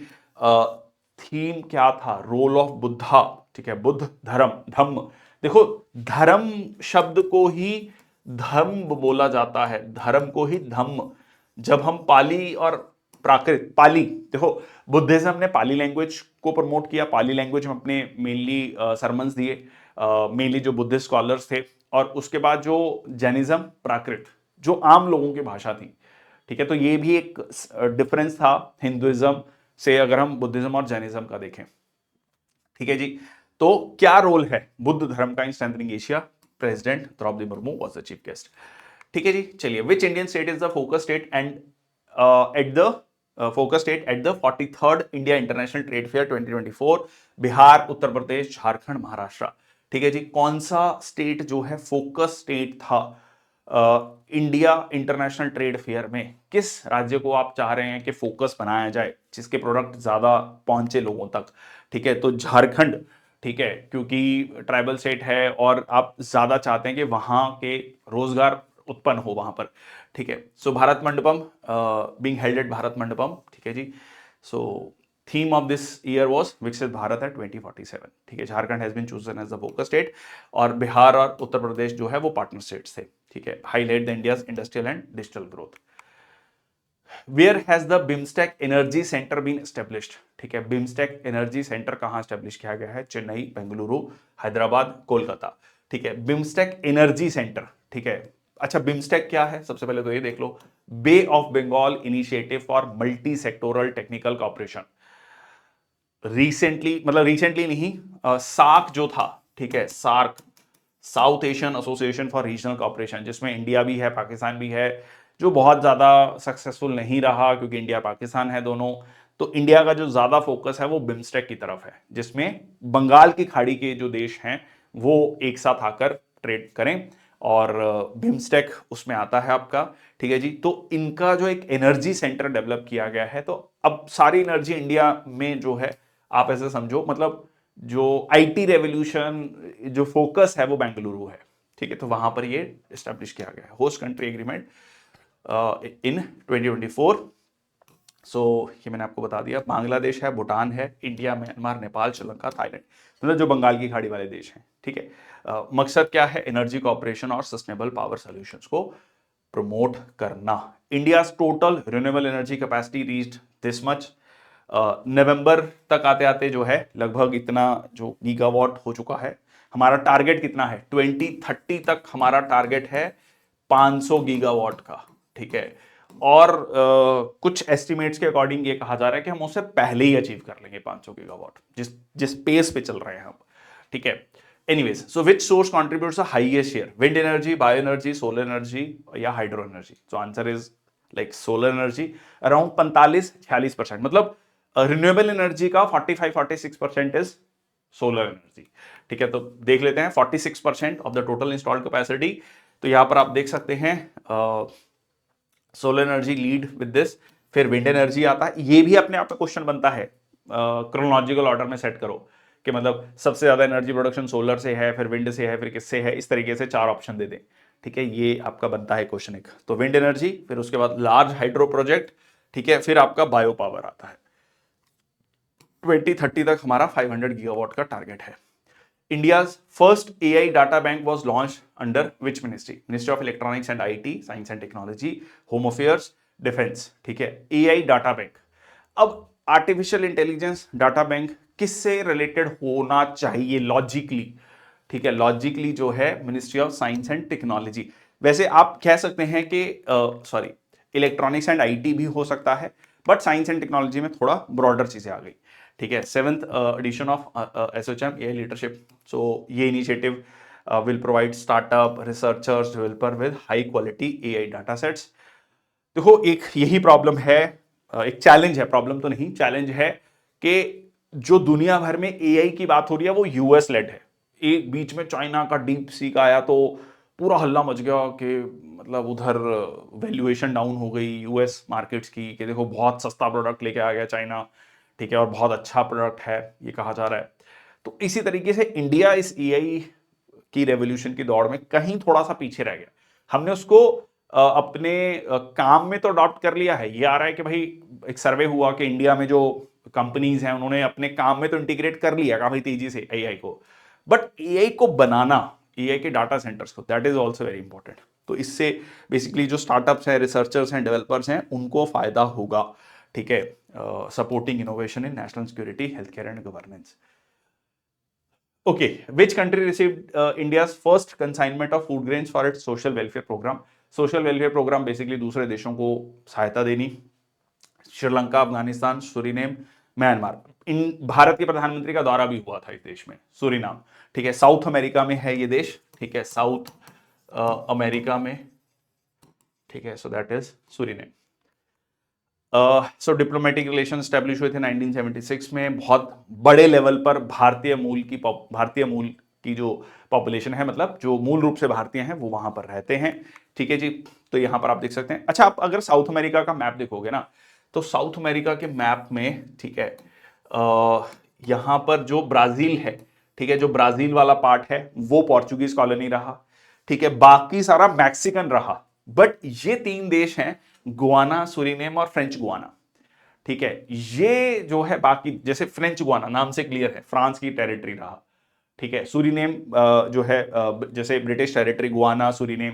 Speaker 1: थीम क्या था, रोल ऑफ बुद्धा, ठीक है, बुद्ध धम्म। देखो धर्म शब्द को ही धर्म बोला जाता है, धर्म को ही धम्म। जब हम पाली और प्राकृत, पाली देखो बुद्धिज्म ने पाली लैंग्वेज को प्रमोट किया, पाली लैंग्वेज में अपने मेनली सरमन्स दिए, मेनली जो बुद्धिस्ट स्कॉलर्स थे, और उसके बाद जो जैनिज्म प्राकृत जो आम लोगों की भाषा थी, ठीक है। तो ये भी एक डिफरेंस था हिंदुइज्म से अगर हम बुद्धिज्म और जैनिज्म का देखें, ठीक है जी। तो क्या रोल है बुद्ध धर्म का in strengthening Asia, president Droupadi Murmu was the chief guest, ठीक है जी। चलिए, which Indian state is the focus state and at the focus state at the 43rd India international trade fair 2024, Bihar, Uttar Pradesh, Jharkhand, Maharashtra, ठीक है जी। कौन सा स्टेट जो है फोकस स्टेट था इंडिया इंटरनेशनल ट्रेड फेयर में, किस राज्य को आप चाह रहे हैं कि फोकस बनाया जाए जिसके प्रोडक्ट ज्यादा पहुंचे लोगों तक? ठीक है, तो झारखंड, ठीक है, क्योंकि ट्राइबल स्टेट है और आप ज्यादा चाहते हैं कि वहां के रोजगार उत्पन्न हो वहां पर। ठीक है, so Bharat Mandapam being held at Bharat Mandapam. ठीक है जी। So theme of this year was Viksit Bharat at 2047। ठीक है, Jharkhand has been chosen as the focus state और बिहार और उत्तर प्रदेश जो है वो पार्टनर स्टेट्स थे। ठीक है, highlight the India's industrial and digital growth. Where has the BIMSTEC energy centre been established? ठीक है, बिम्स्टेक एनर्जी सेंटर कहां एस्टेब्लिश किया गया है? चेन्नई, बेंगलुरु, हैदराबाद, कोलकाता। ठीक है, बिम्स्टेक एनर्जी सेंटर। ठीक है, अच्छा बिम्स्टेक क्या है? सबसे पहले तो ये देख लो, bay of Bengal initiative for multi sectoral technical cooperation. Recently, मतलब रिसेंटली नहीं, सार्क जो था, ठीक है, SAARC, south Asian association for regional cooperation, जिसमें इंडिया भी है, पाकिस्तान भी है, जो बहुत ज्यादा सक्सेसफुल नहीं रहा क्योंकि इंडिया पाकिस्तान है दोनों। तो इंडिया का जो ज्यादा फोकस है वो बिम्स्टेक की तरफ है, जिसमें बंगाल की खाड़ी के जो देश हैं वो एक साथ आकर ट्रेड करें, और बिम्स्टेक उसमें आता है आपका। ठीक है जी, तो इनका जो एक एनर्जी सेंटर डेवलप किया गया है, तो अब सारी एनर्जी इंडिया में जो है, आप ऐसे समझो, मतलब जो आईटी रेवोल्यूशन जो फोकस है वो बेंगलुरु है। ठीक है, तो वहां पर ये एस्टेब्लिश किया गया है, होस्ट कंट्री एग्रीमेंट इन 2024। सो ये मैंने आपको बता दिया। बांग्लादेश है, भूटान है, India, Myanmar, Nepal, Sri Lanka, Thailand, मतलब जो बंगाल की खाड़ी वाले देश हैं। ठीक है, मकसद क्या है? एनर्जी कॉपरेशन और सस्टेनेबल पावर सॉल्यूशंस को प्रमोट करना। India total renewable energy capacity reached this much. नवंबर तक आते आते जो है लगभग इतना जो गीगावाट हो चुका है। हमारा टारगेट कितना है? 2030 तक हमारा टारगेट है 500 गीगावाट का। ठीक है, और कुछ एस्टिमेट्स के अकॉर्डिंग ये कहा जा रहा है कि हम उससे पहले ही अचीव कर लेंगे 500 गीगावाट, जिस जिस पेस पे चल रहे हैं हम। ठीक है, anyways, so which source contributes the highest share? Wind energy, bio energy, solar energy या hydro energy? So answer is like solar energy, around 45-46%। मतलब रिन्यूएबल एनर्जी का 45-46% इज सोलर एनर्जी। ठीक है, तो देख लेते हैं 46% of the total installed capacity. तो यहां पर आप देख सकते हैं solar energy lead with this, फिर विंड एनर्जी आता है। ये भी अपने आप में क्वेश्चन बनता है, क्रोनोलॉजिकल ऑर्डर में सेट करो कि मतलब सबसे ज्यादा एनर्जी प्रोडक्शन सोलर से है, फिर विंड से है, फिर किससे है, इस तरीके से 4 ऑप्शन दे दें। ठीक है, ये आपका बनता है क्वेश्चन एक। तो विंड एनर्जी, फिर उसके बाद लार्ज हाइड्रो प्रोजेक्ट, ठीक है, फिर आपका बायो पावर आता है। 2030 तक हमारा 500 गीगावाट का टारगेट है। India's first AI data bank was launched under which ministry? Ministry of Electronics and IT, Science and Technology, Home Affairs, Defense। ठीक है, AI डाटा बैंक। अब आर्टिफिशियल इंटेलिजेंस डाटा बैंक किससे रिलेटेड होना चाहिए logically? ठीक है, logically जो है ministry of science and technology. वैसे आप कह सकते हैं कि सॉरी, इलेक्ट्रॉनिक्स एंड आईटी भी हो सकता है, बट साइंस एंड टेक्नोलॉजी में थोड़ा ब्रॉडर चीजें आ गई। ठीक है, 7th edition of ASSOCHAM AI leadership. So ये initiative will provide startup, researchers, developer with high quality AI data sets. देखो, एक यही प्रॉब्लम है, एक चैलेंज है, प्रॉब्लम तो नहीं, चैलेंज है कि जो दुनिया भर में एआई की बात हो रही है वो यूएस लेड है। एक बीच में चाइना का डीप सीक आया तो पूरा हल्ला मच गया कि मतलब उधर वैल्यूएशन डाउन हो गई यूएस मार्केट्स की, कि देखो बहुत सस्ता प्रोडक्ट लेके आ गया चाइना। ठीक है, और बहुत अच्छा प्रोडक्ट है ये कहा जा रहा है। तो इसी तरीके से इंडिया इस एआई की रेवोल्यूशन की दौड़ में कहीं थोड़ा सा पीछे रह गया। हमने उसको अपने काम में तो अडॉप्ट कर लिया है। ये आ रहा है कि भाई एक सर्वे हुआ कि इंडिया में जो कंपनीज हैं उन्होंने अपने काम में तो इंटीग्रेट कर लिया काफी तेजी से एआई को, बट एआई को बनाना, एआई के डाटा सेंटर्स को, that is also very important. तो इससे बेसिकली जो स्टार्टअप्स हैं, रिसर्चर्स हैं, डेवलपर्स हैं, उनको फायदा होगा। ठीक है, supporting innovation in national security, health care and governance. Okay, which country received India's first consignment of food grains for its social welfare programme? Social welfare programme basically दूसरे देशों को सहायता देनी। Sri Lanka, Afghanistan, Suriname, Myanmar. इन भारत के प्रधानमंत्री का दौरा भी हुआ था इस देश में, सूरीनाम। ठीक है, साउथ अमेरिका में है ये देश। ठीक है, साउथ अमेरिका में। ठीक है, सो that is Suriname. So diplomatic relation establish हुए थे 1976 में। बहुत बड़े लेवल पर भारतीय मूल की जो पॉपुलेशन है, मतलब जो मूल रूप से भारतीय हैं वो वहां पर रहते हैं। ठीक है जी, तो यहां पर आप देख सकते हैं। अच्छा, आप अगर साउथ अमेरिका का मैप देखोगे ना, तो साउथ अमेरिका के मैप में, ठीक है, यहां पर जो ब्राजील है, ठीक है, जो ब्राजील वाला पार्ट है वो पोर्चुगीज कॉलोनी रहा, ठीक है, बाकी सारा मैक्सिकन रहा। बट ये 3 देश हैं, गुआना, सुरीनेम और फ्रेंच गुआना। ठीक है, ये जो है बाकी, जैसे फ्रेंच गुआना नाम से क्लियर है, फ्रांस की टेरिटरी रहा। ठीक है, सुरीनेम जो है जैसे ब्रिटिश टेरिटरी, गुआना, सुरीनेम।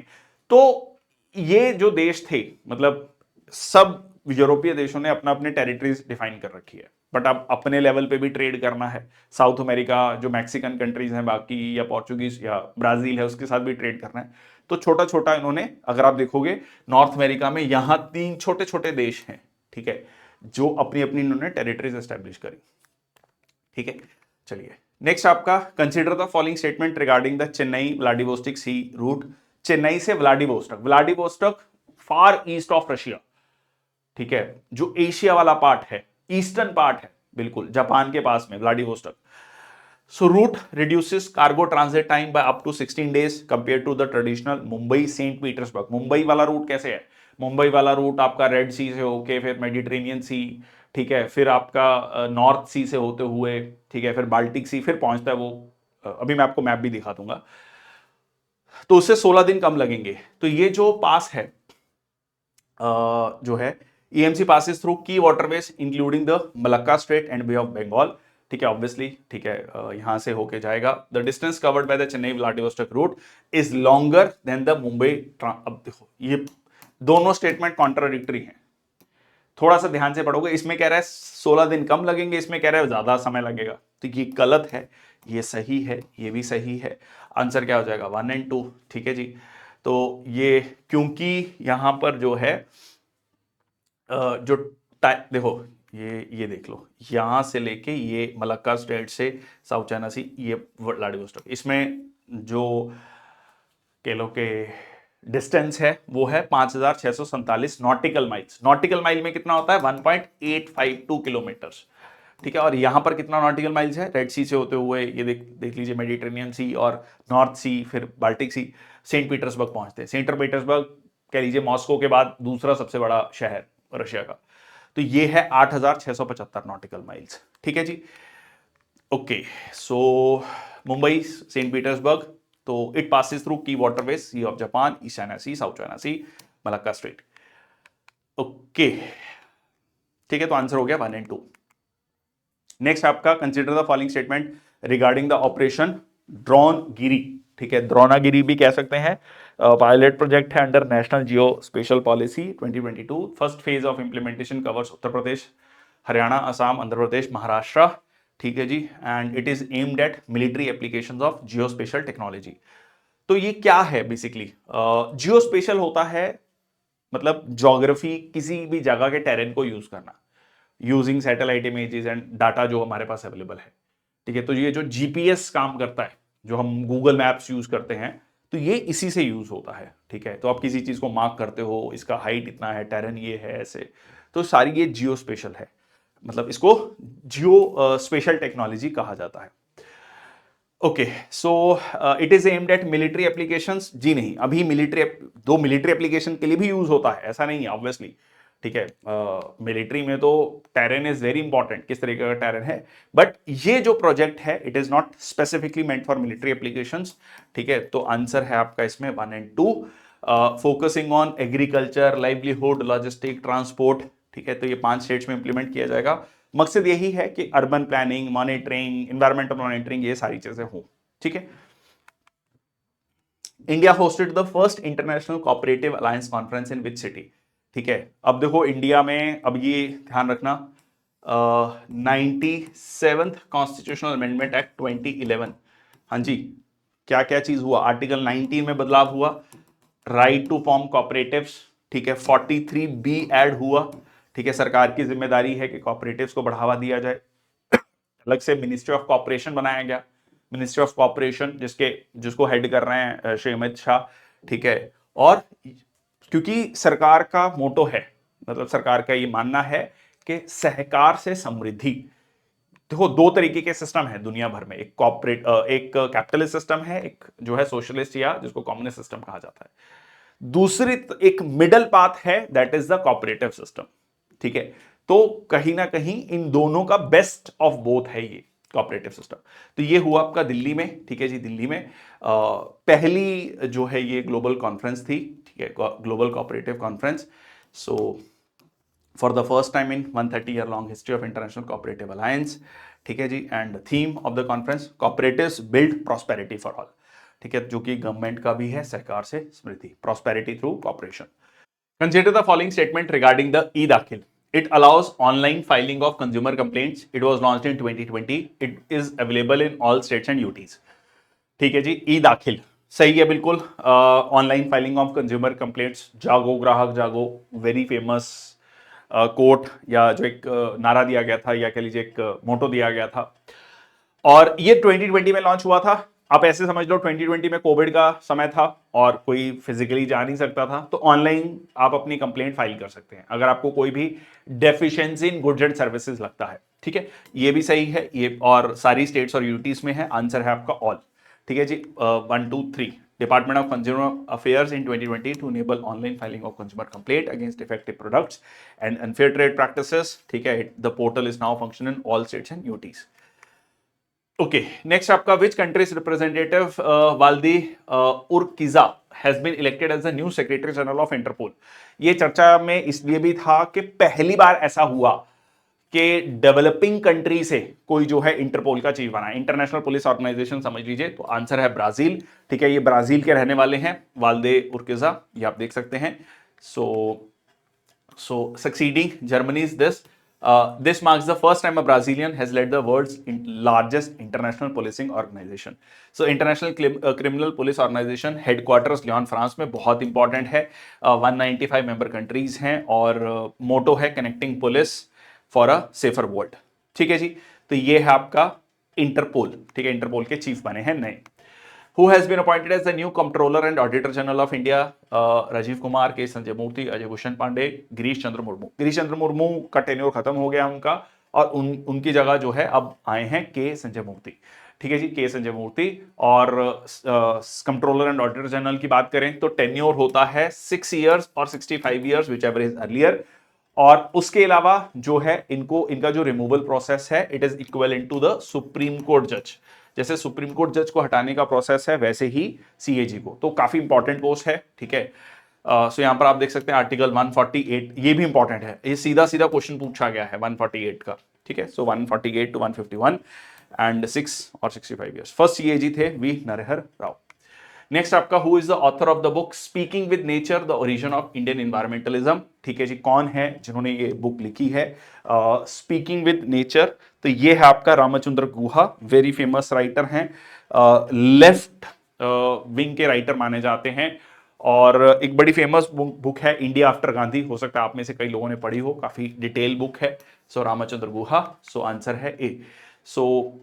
Speaker 1: तो ये जो देश थे, मतलब सब यूरोपीय देशों ने अपना अपने टेरिटरीज डिफाइन कर रखी है, बट अब अपने लेवल पे भी ट्रेड करना है। साउथ अमेरिका जो मैक्सिकन कंट्रीज हैं बाकी, या पोर्चुगीज या ब्राजील है, उसके साथ भी ट्रेड करना है। तो छोटा छोटा इन्होंने, अगर आप देखोगे नॉर्थ अमेरिका में यहां 3 छोटे छोटे देश हैं, ठीक है, जो अपनी अपनी इन्होंने टेरिटरीज एस्टेब्लिश करी। ठीक है, चलिए नेक्स्ट आपका, consider the following statement regarding the Chennai Vladivostok sea route. Chennai से Vladivostok, Vladivostok far east of Russia, ठीक है, जो एशिया वाला पार्ट है, ईस्टर्न पार्ट है, बिल्कुल जापान के पास में Vladivostok. So route reduces cargo transit time by up to 16 days compared to the traditional Mumbai Saint Petersburg. Mumbai वाला रूट कैसे है? मुंबई वाला रूट आपका रेड सी से होके फिर मेडिटेरेनियन सी, ठीक है, फिर आपका नॉर्थ सी से होते हुए, ठीक है, फिर बाल्टिक सी, फिर पहुंचता है वो, अभी मैं आपको मैप भी दिखा दूंगा, तो उससे 16 दिन कम लगेंगे। तो ये जो पास है, जो है EMC passes through key waterways including the Malacca strait and bay of Bengal. ठीक है, ऑब्वियसली, ठीक है, यहां से होके जाएगा। The distance covered by the Chennai Vladivostok route is longer than the Mumbai. अब देखो, ये दोनों स्टेटमेंट कॉन्ट्राडिक्टरी हैं, थोड़ा सा ध्यान से पढ़ोगे। इसमें कह रहा है 16 दिन कम लगेंगे, इसमें कह रहा है ज्यादा समय लगेगा। तो ये गलत है, ये सही है, ये भी सही है। आंसर क्या हो जाएगा? 1 और 2। ठीक है जी, तो ये क्योंकि यहां पर जो है जो देखो, ये देख लो, यहां से लेके ये मलक्का स्ट्रेट से साउथ चाइना सी, ये व्लादिवोस्टोक, इसमें जो कह लो के डिस्टेंस है वो है 5,647 नॉटिकल माइल्स। नॉटिकल माइल में कितना होता है? 1.852 किलोमीटर्स। ठीक है, और यहां पर कितना नॉटिकल माइल्स है? रेड सी से होते हुए ये देख लीजिए, मेडिटेरेनियन सी और नॉर्थ सी, फिर बाल्टिक सी, सेंट पीटर्सबर्ग पहुंचते हैं। सेंट पीटर्सबर्ग कह लीजिए मॉस्को के बाद दूसरा सबसे बड़ा शहर रशिया का। तो ये है 8,675 नॉटिकल माइल्स। ठीक है जी, okay. So Mumbai Saint Petersburg, तो it passes through key waterways, sea of Japan, east China sea, south China sea, Malacca strait. Okay, ठीक है, तो आंसर हो गया 1 और 2। नेक्स्ट आपका, consider the following statement regarding the operation Dronagiri. ठीक है, द्रोणागिरी भी कह सकते हैं। पायलट प्रोजेक्ट है under national geo spatial policy 2022। First phase of implementation covers Uttar Pradesh, Haryana, Assam, Andhra Pradesh, Maharashtra. ठीक है जी, and it is aimed at military applications of geo spatial technology. तो ये क्या है बेसिकली? जियो स्पेशल होता है मतलब ज्योग्राफी, किसी भी जगह के टेरेन को यूज करना, using satellite images and data जो हमारे पास अवेलेबल है। ठीक है, तो ये जो जीपीएस काम करता है, जो हम गूगल मैप्स यूज करते हैं, तो ये इसी से यूज होता है। ठीक है, तो आप किसी चीज को मार्क करते हो, इसका हाइट इतना है, टेरन ये है, ऐसे, तो सारी ये जियो स्पेशल है, मतलब इसको जियो स्पेशल टेक्नोलॉजी कहा जाता है। Okay, so it is aimed at military applications. जी नहीं, अभी मिलिट्री एप्लीकेशन के लिए भी यूज होता है, ऐसा नहीं है ऑब्वियसली। ठीक है, मिलिट्री में तो टेरेन इज वेरी इंपॉर्टेंट, किस तरीके का टेरेन है, बट ये जो प्रोजेक्ट है it is not specifically meant for military applications. ठीक है, तो आंसर है आपका इसमें 1 और 2। Focusing on agriculture, livelihood, logistic, transport. ठीक है, तो ये 5 स्टेट्स में इंप्लीमेंट किया जाएगा। मकसद यही है कि urban planning, monitoring, environmental monitoring, ये सारी चीजें हो। ठीक है, India hosted the first international cooperative alliance conference in which city. ठीक है, अब देखो इंडिया में, अब ये ध्यान रखना, 97th कॉन्स्टिट्यूशनल अमेंडमेंट एक्ट 2011। हाँ जी, क्या क्या चीज हुआ? आर्टिकल 19 में बदलाव हुआ, राइट टू फॉर्म कॉपरेटिव्स। ठीक है, 43B ऐड हुआ। ठीक है, सरकार की जिम्मेदारी है कि कॉपरेटिव्स को बढ़ावा दिया जाए। अलग से मिनिस्ट्री ऑफ कॉपरेशन बनाया गया, मिनिस्ट्री ऑफ कॉपरेशन, जिसको हेड कर रहे हैं श्री अमित शाह। ठीक है, और क्योंकि सरकार का मोटो है, मतलब सरकार का ये मानना है कि सहकार से समृद्धि, देखो दो तरीके के सिस्टम है दुनिया भर में, एक कॉर्पोरेट, एक कैपिटलिस्ट सिस्टम है, एक जो है सोशलिस्ट या जिसको कम्युनिस्ट सिस्टम कहा जाता है। दूसरी एक मिडल पाथ है, that is the cooperative system. ठीक है, तो कहीं ना कहीं इन दोनों का बेस्ट ऑफ बोथ है ये कॉपरेटिव सिस्टम। तो ये हुआ आपका दिल्ली में। ठीक है जी, दिल्ली में पहली जो है ये ग्लोबल कॉन्फ्रेंस थी। ठीक है, global cooperative conference. So for the first time in 130-year long history of International Cooperative Alliance। ठीक है जी, and theme of the conference cooperatives build prosperity for all. ठीक है, जो कि गवर्नमेंट का भी है, सरकार से स्मृति, prosperity through cooperation. Consider the following statement regarding the e Daakhil. It allows online filing of consumer complaints. It was launched in 2020. It is available in all states and UTs। ठीक है जी, ई दाखिल सही है बिल्कुल। Online filing of consumer complaints, जागो ग्राहक जागो, very famous quote या जो एक नारा दिया गया था, या कह लीजिए एक मोटो दिया गया था, और ये 2020 में लॉन्च हुआ था। आप ऐसे समझ लो 2020 में कोविड का समय था और कोई फिजिकली जा नहीं सकता था, तो ऑनलाइन आप अपनी कंप्लेंट फाइल कर सकते हैं अगर आपको कोई भी deficiency in goods and services लगता है। ठीक है, ये भी सही है ये, और सारी स्टेट्स और यूटीज में है। आंसर है आपका ऑल। ठीक है जी, 1 2 3 department of consumer affairs in 2020 to enable online filing of consumer complaint against defective products and unfair trade practices. ठीक है, the portal is now function in all states and UTs. Okay, next आपका which country's representative Valdecy Urquiza has been elected as the new secretary general of Interpol. ये चर्चा में इसलिए भी था कि पहली बार ऐसा हुआ कि डेवलपिंग कंट्री से कोई जो है इंटरपोल का चीफ बना, इंटरनेशनल पुलिस ऑर्गेनाइजेशन समझ लीजिए। तो आंसर है ब्राजील। ठीक है, ये ब्राजील के रहने वाले हैं, वाल्दे उर्किजा, ये आप देख सकते हैं। So succeeding Germany's this marks the first time a Brazilian has led the world's largest international policing organization। So international criminal police organization headquarters Lyon France में, बहुत इंपॉर्टेंट है। 195 मेंबर कंट्रीज हैं और मोटो है connecting police for a safer world. ठीक है जी, तो ये है आपका इंटरपोल। ठीक है, इंटरपोल के चीफ बने हैं नए। Who has been appointed as the new Comptroller and Auditor General of India? Rajiv Kumar, के संजय मूर्ति, अजय भूषण पांडे, गिरीश चंद्र मुर्मू। गिरीश चंद्र मुर्मू का टेन्योर खत्म हो गया उनका, और उनकी जगह जो है अब आए हैं के संजय मूर्ति। ठीक है जी, के संजय मूर्ति। और कंट्रोलर एंड ऑडिटर जनरल की बात करें तो टेन्योर होता है 6 इयर्स और 65 years, whichever is earlier. और उसके अलावा जो है इनका जो रिमूवल प्रोसेस है, it is equivalent to the supreme court जज। जैसे सुप्रीम कोर्ट जज को हटाने का प्रोसेस है, वैसे ही सीएजी को। तो काफी इंपॉर्टेंट पोस्ट है। ठीक है, सो यहां पर आप देख सकते हैं आर्टिकल 148, ये भी इंपॉर्टेंट है, ये सीधा सीधा क्वेश्चन पूछा गया है 148 का। ठीक है, सो 148 टू 151 एंड 6 और 65 ईयर्स। फर्स्ट सीएजी थे वी नरहर राव। नेक्स्ट आपका who is the author of the book speaking with nature the origin of Indian environmentalism. ठीक है जी, कौन है जिन्होंने ये बुक लिखी है स्पीकिंग विद नेचर? तो ये है आपका Ramachandra Guha, very famous writer हैं, लेफ्ट विंग के राइटर माने जाते हैं। और एक बड़ी फेमस बुक है इंडिया आफ्टर गांधी, हो सकता है आप में से कई लोगों ने पढ़ी हो, काफी डिटेल बुक है। सो रामचंद्र गुहा, सो आंसर है ए। सो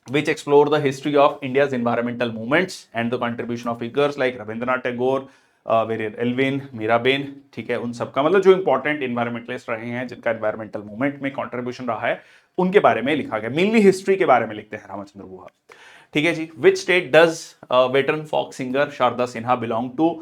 Speaker 1: which explore the history of India's environmental movements and the contribution of figures like Rabindranath Tagore, Verrier Elwin, Mirabehn. ठीक है, उन सबका मतलब जो इंपॉर्टेंट इन्वायरमेंटलिस्ट रहे हैं, जिनका इन्वायरमेंटल मूवमेंट में कंट्रीब्यूशन रहा है, उनके बारे में लिखा गया। मेनली हिस्ट्री के बारे में लिखते हैं रामचंद्र गुहा। ठीक है जी, which state does veteran folk singer Sharda Sinha belong to?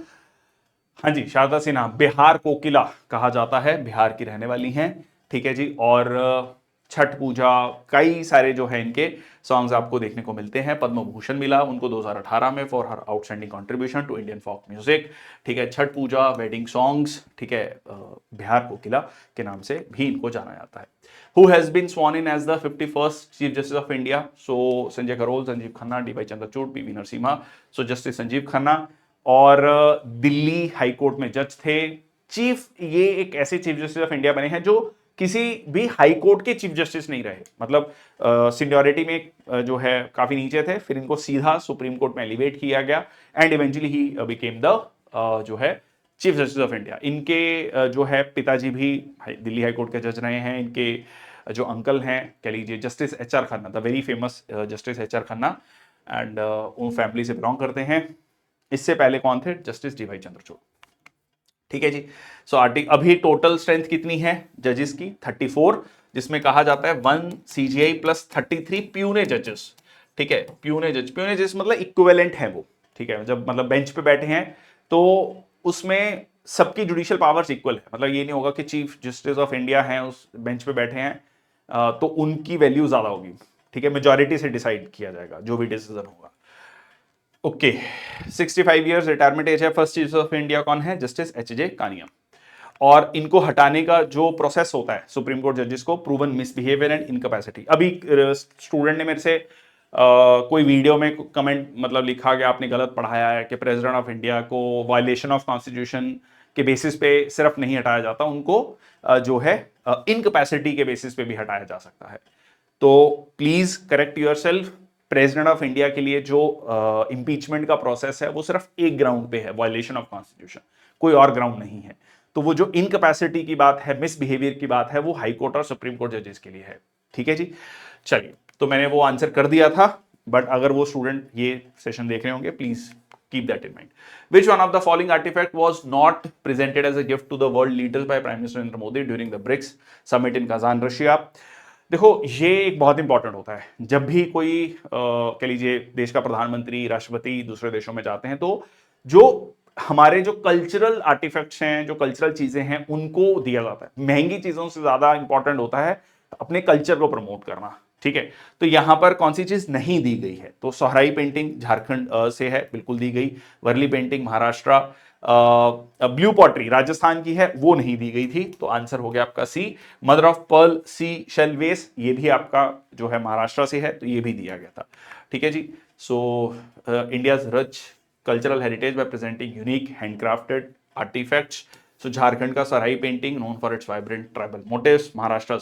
Speaker 1: हाँ जी, शारदा सिन्हा बिहार कोकिला कहा जाता है, बिहार की रहने वाली हैं। ठीक है जी, और छठ पूजा, कई सारे जो है इनके सॉन्ग्स आपको देखने को मिलते हैं। पद्म भूषण मिला उनको 2018 में for her outstanding contribution to Indian folk music. ठीक है, छठ पूजा, वेडिंग सॉन्ग्स। ठीक है, बिहार कोकिला के नाम से भी इनको जाना जाता है। Who has been sworn in as the 51st chief justice of India? So Sanjay Karol, Sanjiv Khanna, D Y. Chandrachud, P V. Narasimha. So justice Sanjiv Khanna, और दिल्ली हाईकोर्ट में जज थे। चीफ, ये एक ऐसे चीफ जस्टिस ऑफ इंडिया बने हैं जो किसी भी हाई कोर्ट के चीफ जस्टिस नहीं रहे, मतलब सीनियरिटी में जो है काफी नीचे थे, फिर इनको सीधा सुप्रीम कोर्ट में एलिवेट किया गया and eventually he became the जो है चीफ जस्टिस ऑफ इंडिया। इनके जो है पिताजी भी दिल्ली हाई कोर्ट के जज रहे हैं। इनके जो अंकल हैं, कह लीजिए justice H R. Khanna, the very famous justice H R. Khanna, and उन फैमिली से बिलोंग करते हैं। इससे पहले कौन थे? Justice D Y. चंद्रचूड़। ठीक है जी, सो अभी टोटल स्ट्रेंथ कितनी है जजेस की? 34। जिसमें कहा जाता है 1 CGI प्लस 33 प्यूने जजेस। ठीक है, प्यूने जज मतलब इक्विवेलेंट है वो। ठीक है, जब मतलब बेंच पे बैठे हैं तो उसमें सबकी जुडिशियल पावर्स इक्वल है। मतलब ये नहीं होगा कि चीफ जस्टिस ऑफ इंडिया हैं उस बेंच पे बैठे हैं तो उनकी वैल्यू ज्यादा होगी। ठीक है, मेजॉरिटी से डिसाइड किया जाएगा जो भी डिसीजन होगा। ओके, 65 ईयर्स रिटायरमेंट एज है। फर्स्ट चीफ ऑफ इंडिया कौन है? जस्टिस एच.जे. कानिया। और इनको हटाने का जो प्रोसेस होता है सुप्रीम कोर्ट जजेस को, प्रूवन मिसबिहेवियर एंड इनकैपेसिटी। अभी स्टूडेंट ने मेरे से कोई वीडियो में कमेंट मतलब लिखा कि आपने गलत पढ़ाया है कि प्रेसिडेंट ऑफ इंडिया को वायलेशन ऑफ कॉन्स्टिट्यूशन के बेसिस पे सिर्फ नहीं हटाया जाता, उनको जो है इनकैपेसिटी के बेसिस पे भी हटाया जा सकता है। तो please correct yourself. President of India के लिए जो इंपीचमेंट का प्रोसेस है वो सिर्फ एक ग्राउंड पे है, वायलेशन ऑफ कॉन्स्टिट्यूशन, कोई और ग्राउंड नहीं है। तो वो जो इनकैपेसिटी की बात है, मिसबिहेवियर की बात है, वो हाई कोर्ट और सुप्रीम कोर्ट जजेस के लिए है। ठीक है जी, चलिए, तो मैंने वो आंसर कर दिया था, बट अगर वो स्टूडेंट ये सेशन देख रहे होंगे, please keep that in mind. Which one of the following artifact was not presented as a gift to the world leaders by Prime Minister Narendra Modi during the BRICS summit in Kazan, Russia? देखो, ये एक बहुत important होता है जब भी कोई कह लीजिए देश का प्रधानमंत्री, राष्ट्रपति दूसरे देशों में जाते हैं, तो जो हमारे जो कल्चरल आर्टिफैक्ट्स हैं, जो कल्चरल चीजें हैं, उनको दिया जाता है। महंगी चीजों से ज्यादा इंपॉर्टेंट होता है अपने कल्चर को प्रमोट करना। ठीक है, तो यहां पर कौन सी चीज नहीं दी गई है? तो सोहराई पेंटिंग झारखंड से है, बिल्कुल दी गई। Warli painting Maharashtra, blue pottery Rajasthan की है, वो नहीं दी गई थी। तो आंसर हो गया आपका C. Mother of pearl sea shell vase, ये भी आपका जो है महाराष्ट्र से है, तो ये भी दिया गया था। ठीक है जी। So India's rich cultural heritage by presenting unique handcrafted artefacts. So Jharkhand का Sohrai painting known for its vibrant tribal motifs. Maharashtra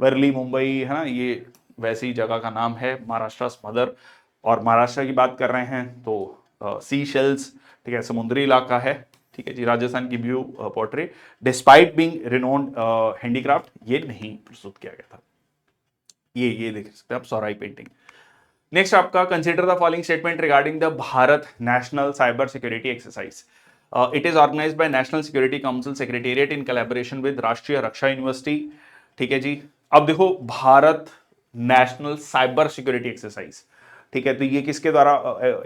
Speaker 1: Warli Mumbai है ना, ये वैसी जगह का नाम है, महाराष्ट्र मदर। और महाराष्ट्र की बात कर रहे हैं तो सी शेल्स, ठीक है, समुद्री इलाका है। ठीक है जी। राजस्थान की blue pottery despite being renowned handicraft, ये नहीं प्रस्तुत किया गया था। ये देख सकते हैं आप, सोराई पेंटिंग। नेक्स्ट आपका, consider the following statement regarding the Bharat national cyber security exercise. It is organised by national security council secretariat in collaboration with Rashtriya Raksha university. ठीक है जी। अब देखो, Bharat national cyber security exercise, ठीक है, तो ये किसके द्वारा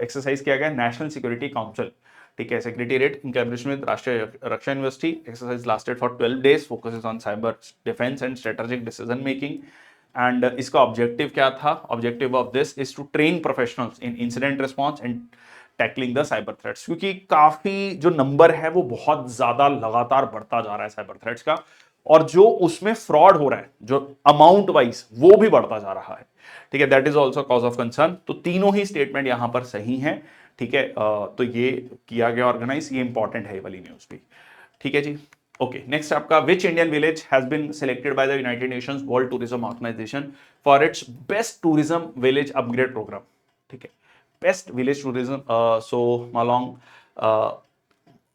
Speaker 1: एक्सरसाइज किया गया? नेशनल सिक्योरिटी काउंसिल, ठीक है, secretariat in collaboration with Rashtriya Raksha university. Exercise lasted for 12 days, focuses on cyber defence and strategic decision making. And इसका ऑब्जेक्टिव क्या था? Objective of this is to train professionals in incident response and tackling the cyber threats. क्योंकि काफी जो number है वो बहुत ज्यादा लगातार बढ़ता जा रहा है साइबर थ्रेट्स का, और जो उसमें फ्रॉड हो रहा है जो अमाउंट वाइज, वो भी बढ़ता जा रहा है। ठीक है, that is also cause of concern. तो तीनों ही स्टेटमेंट यहां पर सही है। ठीक है, तो ये किया गया ऑर्गेनाइज, ये इंपॉर्टेंट है ये वाली न्यूज भी। ठीक है जी। ओके, नेक्स्ट आपका, which Indian village has been selected by the United Nations World Tourism Organisation for its best tourism village upgrade programme. ठीक है, best village tourism. So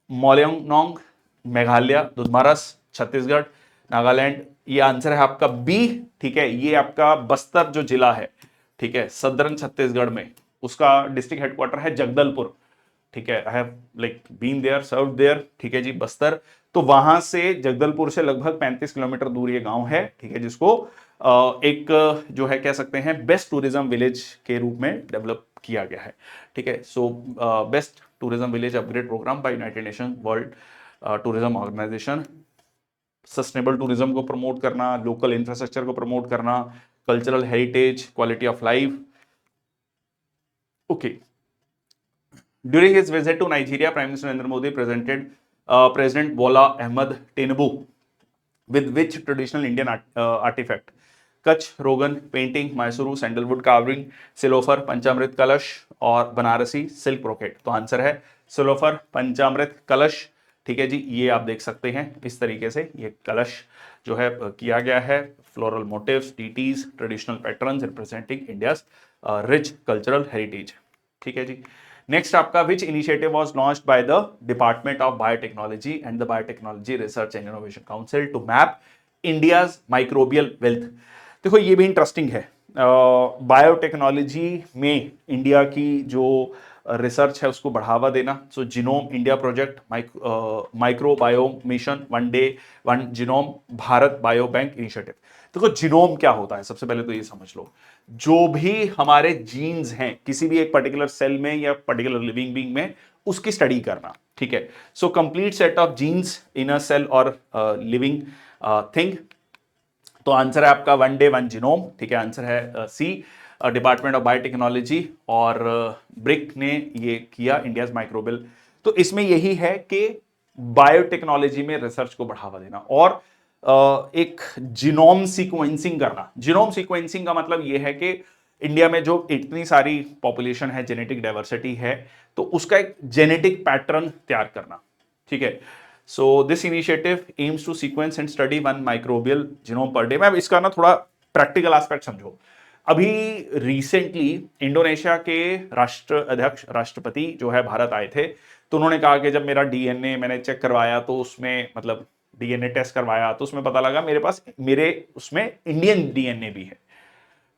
Speaker 1: Mawlynnong Meghalaya, Dhudmaras Chhattisgarh, Nagaland. ये आंसर है आपका बी। ठीक है, ये आपका बस्तर जो जिला है, ठीक है, सदर्न छत्तीसगढ़ में, उसका डिस्ट्रिक्ट हेडक्वार्टर है जगदलपुर। ठीक है, I have like been there, served there. ठीक है जी, बस्तर। तो वहां से जगदलपुर से लगभग 35 किलोमीटर दूर ये गांव है। ठीक है, जिसको एक जो है कह सकते हैं बेस्ट टूरिज्म विलेज के रूप में डेवलप किया गया है। ठीक है, so best tourism village upgrade programme by United Nation World Tourism Organisation. Sustainable tourism को प्रमोट करना, लोकल इंफ्रास्ट्रक्चर को प्रमोट करना, cultural heritage, quality of life. Okay, during his visit to Nigeria, Prime Minister Narendra Modi presented President Bola Ahmed Tinubu with which traditional Indian artifact? Kutch रोगन painting, Mysuru sandalwood carving, सिलोफर पंचामृत कलश और Banarasi silk brocade. तो answer है सिलोफर पंचामृत कलश। ठीक है जी, ये आप देख सकते हैं इस तरीके से ये कलश जो है किया गया है। Floral motifs, deities, traditional patterns representing India's rich cultural heritage. ठीक है जी। नेक्स्ट आपका, which initiative was launched by the department of biotechnology and the biotechnology research and innovation council to map India's microbial wealth. देखो, ये भी interesting है। Biotechnology में India की जो रिसर्च है उसको बढ़ावा देना। So genome India project, microbiome mission, one day one genome, Bharat bio bank initiative. देखो जिनोम क्या होता है, सबसे पहले तो ये समझ लो, जो भी हमारे जीन्स हैं किसी भी एक पर्टिकुलर सेल में या पर्टिकुलर लिविंग बीइंग में, उसकी स्टडी करना, ठीक है। So complete set of genes in a cell और लिविंग थिंग। तो आंसर है आपका वन डे वन जिनोम, ठीक है, आंसर है सी, डिपार्टमेंट ऑफ बायोटेक्नोलॉजी और ब्रिक ने ये किया, इंडियाज माइक्रोबियल। तो इसमें यही है कि बायोटेक्नोलॉजी में रिसर्च को बढ़ावा देना और एक जिनोम सीक्वेंसिंग करना। जिनोम सीक्वेंसिंग का मतलब यह है कि इंडिया में जो इतनी सारी पॉपुलेशन है, जेनेटिक डाइवर्सिटी है, तो उसका एक जेनेटिक पैटर्न तैयार करना, ठीक है। So this initiative aims to sequence and study one microbial genome per day. मैं इसका ना थोड़ा प्रैक्टिकल एस्पेक्ट समझो। अभी रिसेंटली इंडोनेशिया के राष्ट्रपति जो है भारत आए थे, तो उन्होंने कहा कि जब मेरा डीएनए मैंने चेक करवाया तो उसमें मतलब डीएनए टेस्ट करवाया तो उसमें पता लगा मेरे उसमें इंडियन डीएनए भी है,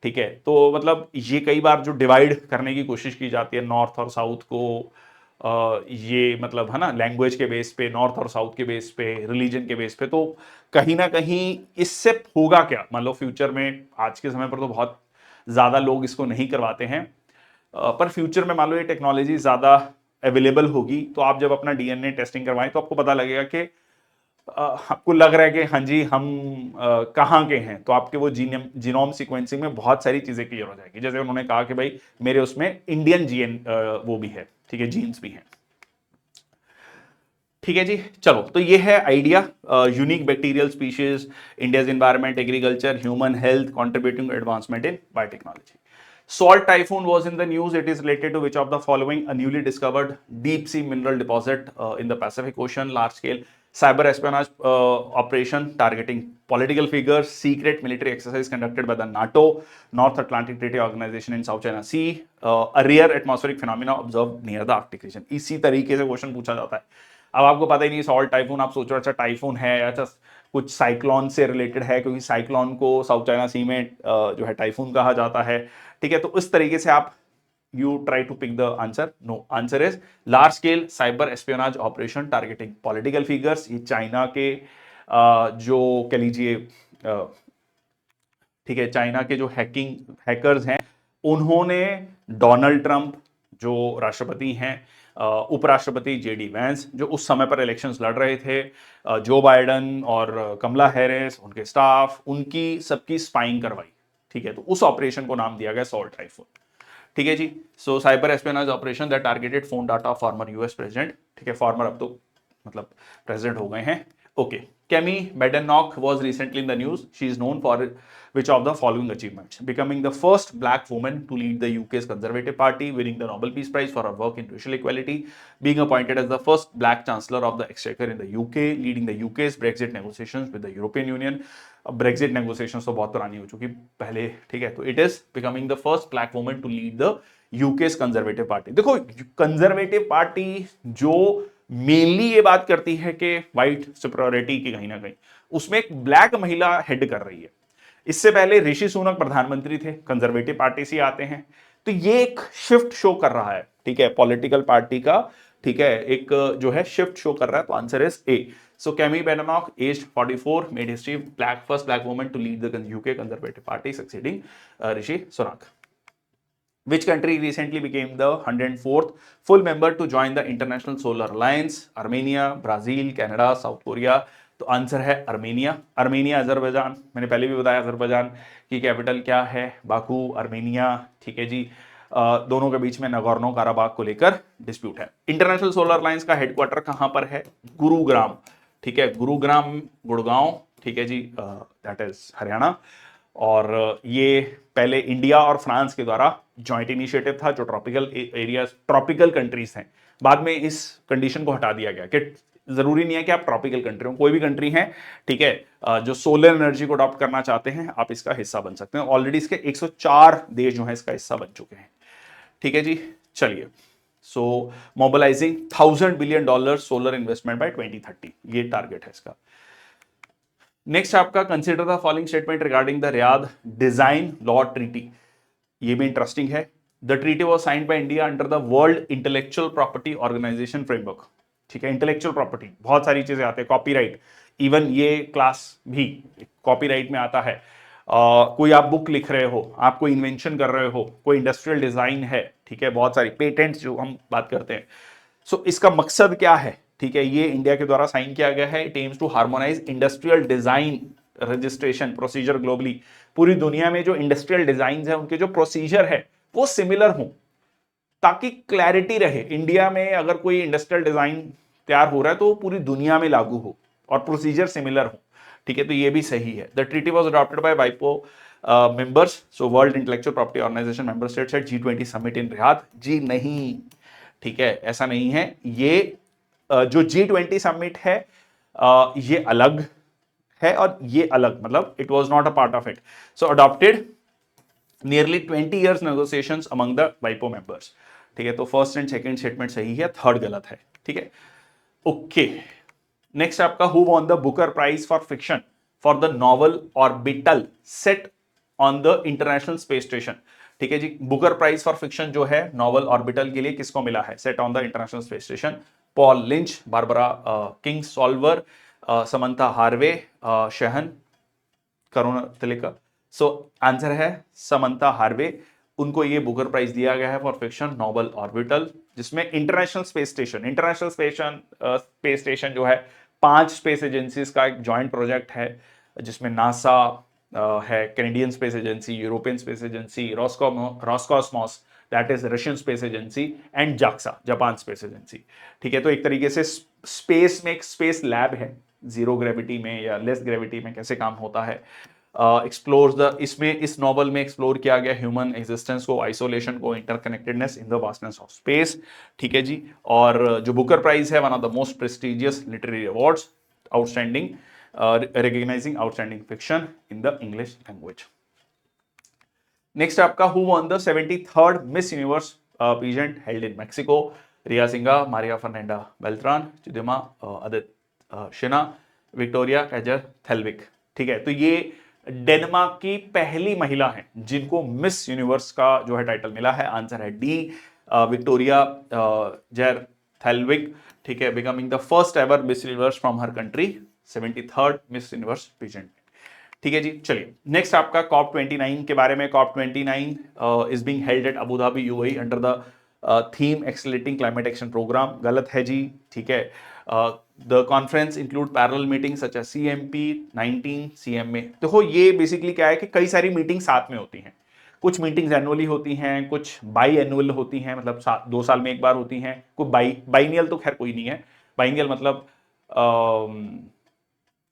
Speaker 1: ठीक है। तो मतलब ये कई बार जो डिवाइड करने की कोशिश की जाती है नॉर्थ और साउथ को, ये मतलब है ना, लैंग्वेज के बेस पे, नॉर्थ और साउथ के बेस पे, रिलीजन के बेस पे, तो कहीं ना कहीं इससे होगा क्या, मान लो फ्यूचर में, आज के समय पर तो बहुत ज्यादा लोग इसको नहीं करवाते हैं, पर फ्यूचर में मान लो ये टेक्नोलॉजी ज्यादा अवेलेबल होगी, तो आप जब अपना डीएनए टेस्टिंग करवाएं तो आपको पता लगेगा कि आपको लग रहा है कि हाँ जी हम कहाँ के हैं, तो आपके वो जीनोम सीक्वेंसिंग में बहुत सारी चीजें क्लियर हो जाएगी। जैसे उन्होंने कहा कि भाई मेरे उसमें इंडियन जीएन वो भी है, ठीक है, जीन्स भी हैं, ठीक है जी। चलो, तो ये है idea, unique bacterial species, India's environment, agriculture, human health, contributing advancement in biotechnology. Salt typhoon was in the news. It is related to which of the following? A newly discovered deep sea mineral deposit in the Pacific Ocean, large scale cyber espionage operation targeting political figures, secret military exercise conducted by the NATO, North Atlantic Treaty Organization in South China Sea, a rare atmospheric phenomena observed near the Arctic region. इसी तरीके से question पूछा जाता है। अब आपको पता ही नहीं सॉल्ट टाइफून, आप सोच रहे हो अच्छा टाइफून है, अच्छा कुछ साइक्लोन से रिलेटेड है, क्योंकि साइक्लोन को साउथ चाइना सी में जो है टाइफून कहा जाता है, ठीक है। तो इस तरीके से आप you try to pick the answer. No, answer is large scale cyber espionage operation targeting political figures. ये चाइना के जो कह लीजिए, ठीक है, चाइना के जो हैकर्स हैं, उन्होंने डोनाल्ड ट्रंप जो राष्ट्रपति हैं, उपराष्ट्रपति जेडी वैंस जो उस समय पर इलेक्शंस लड़ रहे थे, जो बाइडन और कमला हैरिस, उनके स्टाफ, उनकी सबकी स्पाइंग करवाई, ठीक है। तो उस ऑपरेशन को नाम दिया गया सॉल्ट टाइफून, ठीक है जी। So cyber espionage operation that targeted phone data former US president, ठीक है, फॉर्मर अब तो मतलब प्रेसिडेंट हो गए हैं, okay. Kemi Badenoch was recently in the news. She is known for which of the following achievements? Becoming the first black woman to lead the UK's Conservative Party, winning the Nobel Peace Prize for her work in racial equality, being appointed as the first black chancellor of the Exchequer in the UK, leading the UK's Brexit negotiations with the European Union. अब Brexit negotiations तो बहुत पुरानी हो चुकी पहले, ठीक है। तो it is becoming the first black woman to lead the UK's conservative party. देखो कंजर्वेटिव पार्टी जो मेनली ये बात करती है कि व्हाइट सुपरियॉरिटी की कहीं ना कहीं, उसमें एक ब्लैक महिला हेड कर रही है। इससे पहले ऋषि सुनक प्रधानमंत्री थे, कंजर्वेटिव पार्टी से आते हैं, तो ये एक शिफ्ट शो कर रहा है, ठीक है, पॉलिटिकल पार्टी का, ठीक है, एक जो है शिफ्ट शो कर रहा है। तो answer is A. So Kemi Badenoch aged 44 made history, first black woman to lead the UK conservative party succeeding Rishi Sunak. Which country recently became the 104th full member to join the International Solar Alliance? Armenia, Brazil, Canada, South Korea. तो answer है Armenia. Armenia Azerbaijan, मैंने पहले भी बताया Azerbaijan की capital क्या है, Baku, Armenia, ठीक है जी। दोनों के बीच में नगोर्नो काराबाग को लेकर डिस्प्यूट है। इंटरनेशनल सोलर अलायंस का हेडक्वार्टर कहां पर है? गुरुग्राम, ठीक है, गुरुग्राम, गुड़गांव, ठीक है जी, दैट इज हरियाणा। और ये पहले इंडिया और फ्रांस के द्वारा जॉइंट इनिशिएटिव था, जो ट्रॉपिकल एरियाज, ट्रॉपिकल कंट्रीज हैं। बाद में इस कंडीशन को हटा दिया गया कि जरूरी नहीं है कि आप ट्रॉपिकल कंट्री हो, कोई भी कंट्री है, ठीक है, जो सोलर एनर्जी को अडॉप्ट करना चाहते हैं, आप इसका हिस्सा बन सकते हैं। ऑलरेडी इसके 104 देश जो है इसका हिस्सा बन चुके हैं, ठीक है जी। चलिए, so mobilising $1000 billion solar investment by 2030, ये टारगेट है इसका। नेक्स्ट आपका consider the following statement regarding the Riyadh design law treaty. ये भी इंटरेस्टिंग है। The treaty was signed by India under the world intellectual property organisation framework. ठीक है, intellectual property बहुत सारी चीजें आते हैं, कॉपीराइट, इवन ये क्लास भी कॉपीराइट में आता है। कोई आप बुक लिख रहे हो, आप कोई इन्वेंशन कर रहे हो, कोई इंडस्ट्रियल डिजाइन है, ठीक है, बहुत सारी पेटेंट्स जो हम बात करते हैं। सो इसका मकसद क्या है, ठीक है, ये इंडिया के द्वारा साइन किया गया है। It aims to harmonise industrial design registration procedure globally. पूरी दुनिया में जो इंडस्ट्रियल डिजाइन है उनके जो प्रोसीजर है वो सिमिलर हो, ताकि क्लैरिटी रहे। इंडिया में अगर कोई इंडस्ट्रियल डिजाइन तैयार हो रहा है तो पूरी दुनिया में लागू हो और प्रोसीजर सिमिलर हो। ठीक है, तो ये भी सही है। The treaty was adopted by वाइपो members, so world intellectual property organisation member states at G20 summit in Riyadh. जी नहीं, ठीक है, ऐसा नहीं है। ये जो G20 समिट है ये अलग है और ये अलग, मतलब it was not a part of it. So adopted nearly 20 years negotiations among the WIPO members। ठीक है, तो फर्स्ट एंड सेकंड स्टेटमेंट सही है, थर्ड गलत है। ठीक है, ओके। नेक्स्ट आपका who won the Booker Prize for fiction for the novel Orbital set on the International Space Station. ठीक है जी, बुकर प्राइज फॉर फिक्शन जो है नॉवल ऑर्बिटल के लिए किसको मिला है, set on the International Space Station? Paul Lynch, Barbara Kingsolver, Samantha Harvey, Shehan Karunatilaka. So answer है समंथा हार्वे। उनको ये बुकर प्राइज दिया गया है फॉर फिक्शन नोबल ऑर्बिटल, जिसमें इंटरनेशनल स्पेस स्टेशन जो है 5 स्पेस एजेंसीज का एक जॉइंट प्रोजेक्ट है, जिसमें नासा है, Canadian space agency, European space agency, Roscosmos that is Russian space agency, and JAXA Japan space agency. ठीक है, तो एक तरीके से स्पेस में एक स्पेस लैब है, जीरो ग्रेविटी में या लेस ग्रेविटी में कैसे काम होता है। एक्सप्लोर द, इसमें इस नॉवल में एक्सप्लोर किया गया ह्यूमन एग्जिस्टेंस को, आइसोलेशन को, interconnectedness in the vastness of space. ठीक है जी, और जो बुकर प्राइज है one of the most prestigious literary awards, outstanding recognising outstanding fiction in the English language. Next आपका who won the 73rd Miss Universe pageant held in Mexico? Rhea Singha, Maria Fernanda Beltran, Chidimma Adetshina, Victoria Kjaer Theilvig. ठीक है, तो ये Denmark की पहली महिला है जिनको मिस यूनिवर्स का जो है टाइटल मिला है। आंसर है डी, विक्टोरिया जैर थेल्विक। ठीक है, becoming the first ever miss universe from her country, 73rd Miss Universe peasant. ठीक है जी, चलिए नेक्स्ट आपका कॉप 29 के बारे में। COP 29 is being held at Abu Dhabi UAE under the theme accelerating climate action programme. गलत है जी, ठीक है। The conference include parallel meeting such as CMP 19 CMA। देखो ये बेसिकली क्या है कि कई सारी मीटिंग साथ में होती हैं। कुछ मीटिंग्स एनुअली होती हैं, कुछ बाई एनुअल होती हैं, मतलब 2 साल में एक बार होती हैं। कोई बाइनियल तो खैर कोई नहीं है। बाइनियल मतलब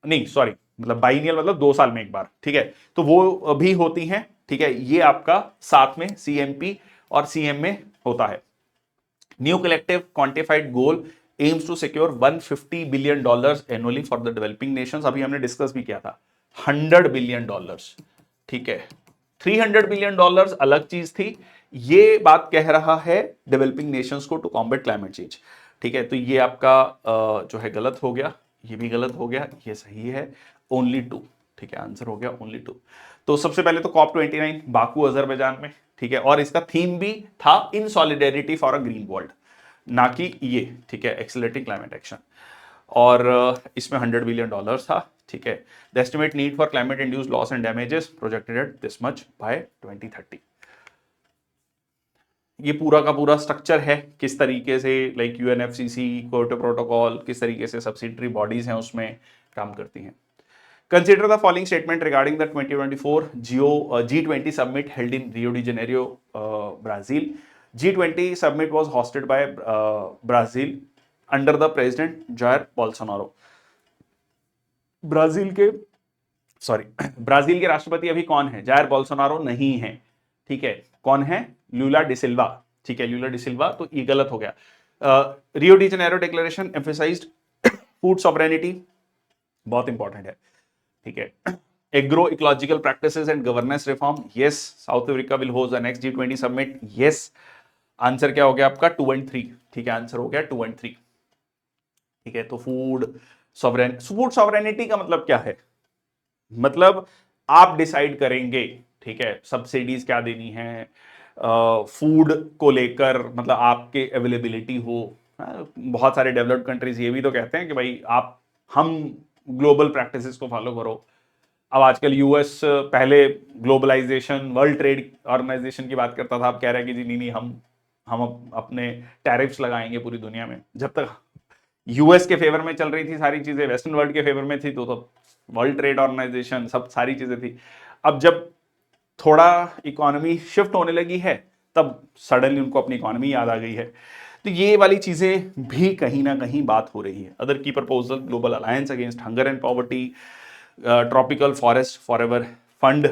Speaker 1: नहीं सॉरी, मतलब बाइनियल मतलब 2 साल में एक बार। ठीक है, तो वो भी होती हैं। ठीक है, ये आपका साथ में CMP और CMA होता है। New collective quantified goal aims to secure $150 billion annually for the developing nations. अभी हमने डिस्कस भी किया था $100 बिलियन। ठीक है, $300 बिलियन अलग चीज थी। ये बात कह रहा है डेवलपिंग नेशंस को टू कॉम्बैट क्लाइमेट चेंज। ठीक है, तो ये आपका जो है गलत हो गया, ये भी गलत हो गया, ये सही है। ओनली 2। ठीक है, आंसर हो गया ओनली 2। तो सबसे पहले तो कॉप 29 बाकू अजरबैजान में। ठीक है, और इसका थीम भी था in solidarity for a green world, ना कि ये। ठीक है, एक्सेलरेटिंग क्लाइमेट एक्शन। और इसमें $100 बिलियन था। ठीक है, the estimate need for climate induced loss and damages projected at this much by 2030। ये पूरा का पूरा स्ट्रक्चर है किस तरीके से, लाइक UNFCCC क्योटो प्रोटोकॉल, किस तरीके से सब्सिडरी बॉडीज हैं उसमें काम करती हैं। Consider the following statement regarding the 2024 G20 summit held in Rio de Janeiro, Brazil. G20 summit was hosted by Brazil under the president Jair Bolsonaro. Brazil के राष्ट्रपति अभी कौन है? जायर बोल्सोनारो नहीं है। ठीक है, कौन है? लूला डिसिल्वा। ठीक है, लूला डिसिल्वा, तो ये गलत हो गया। Rio de Janeiro declaration emphasised food sovereignty, बहुत इंपॉर्टेंट है। ठीक है, agro ecological practices and governance reform, yes. South Africa will host the next G20 summit, yes. Answer क्या हो गया आपका? 2 and 3। ठीक है, आंसर हो गया 2 and 3। ठीक है, तो फूड सॉवरेनिटी का मतलब क्या है? मतलब आप डिसाइड करेंगे, ठीक है, सब्सिडीज क्या देनी है, फूड को लेकर मतलब आपके अवेलेबिलिटी हो। बहुत सारे डेवलप्ड कंट्रीज ये भी तो कहते हैं कि भाई आप हम ग्लोबल प्रैक्टिसेस को फॉलो करो। अब आजकल यूएस पहले ग्लोबलाइजेशन वर्ल्ड ट्रेड ऑर्गेनाइजेशन की बात करता था, अब कह रहा है कि जी नहीं नहीं हम अपने टैरिफ्स लगाएंगे पूरी दुनिया में। जब तक यूएस के फेवर में चल रही थी सारी चीजें, वेस्टर्न वर्ल्ड के फेवर में थी, तो वर्ल्ड ट्रेड ऑर्गेनाइजेशन सब सारी चीजें थी। अब जब थोड़ा इकोनॉमी शिफ्ट होने लगी है तब सडनली उनको अपनी इकोनॉमी याद आ गई है। तो ये वाली चीजें भी कहीं ना कहीं बात हो रही है। अदर की proposal global alliance against hunger and poverty, tropical forest forever fund.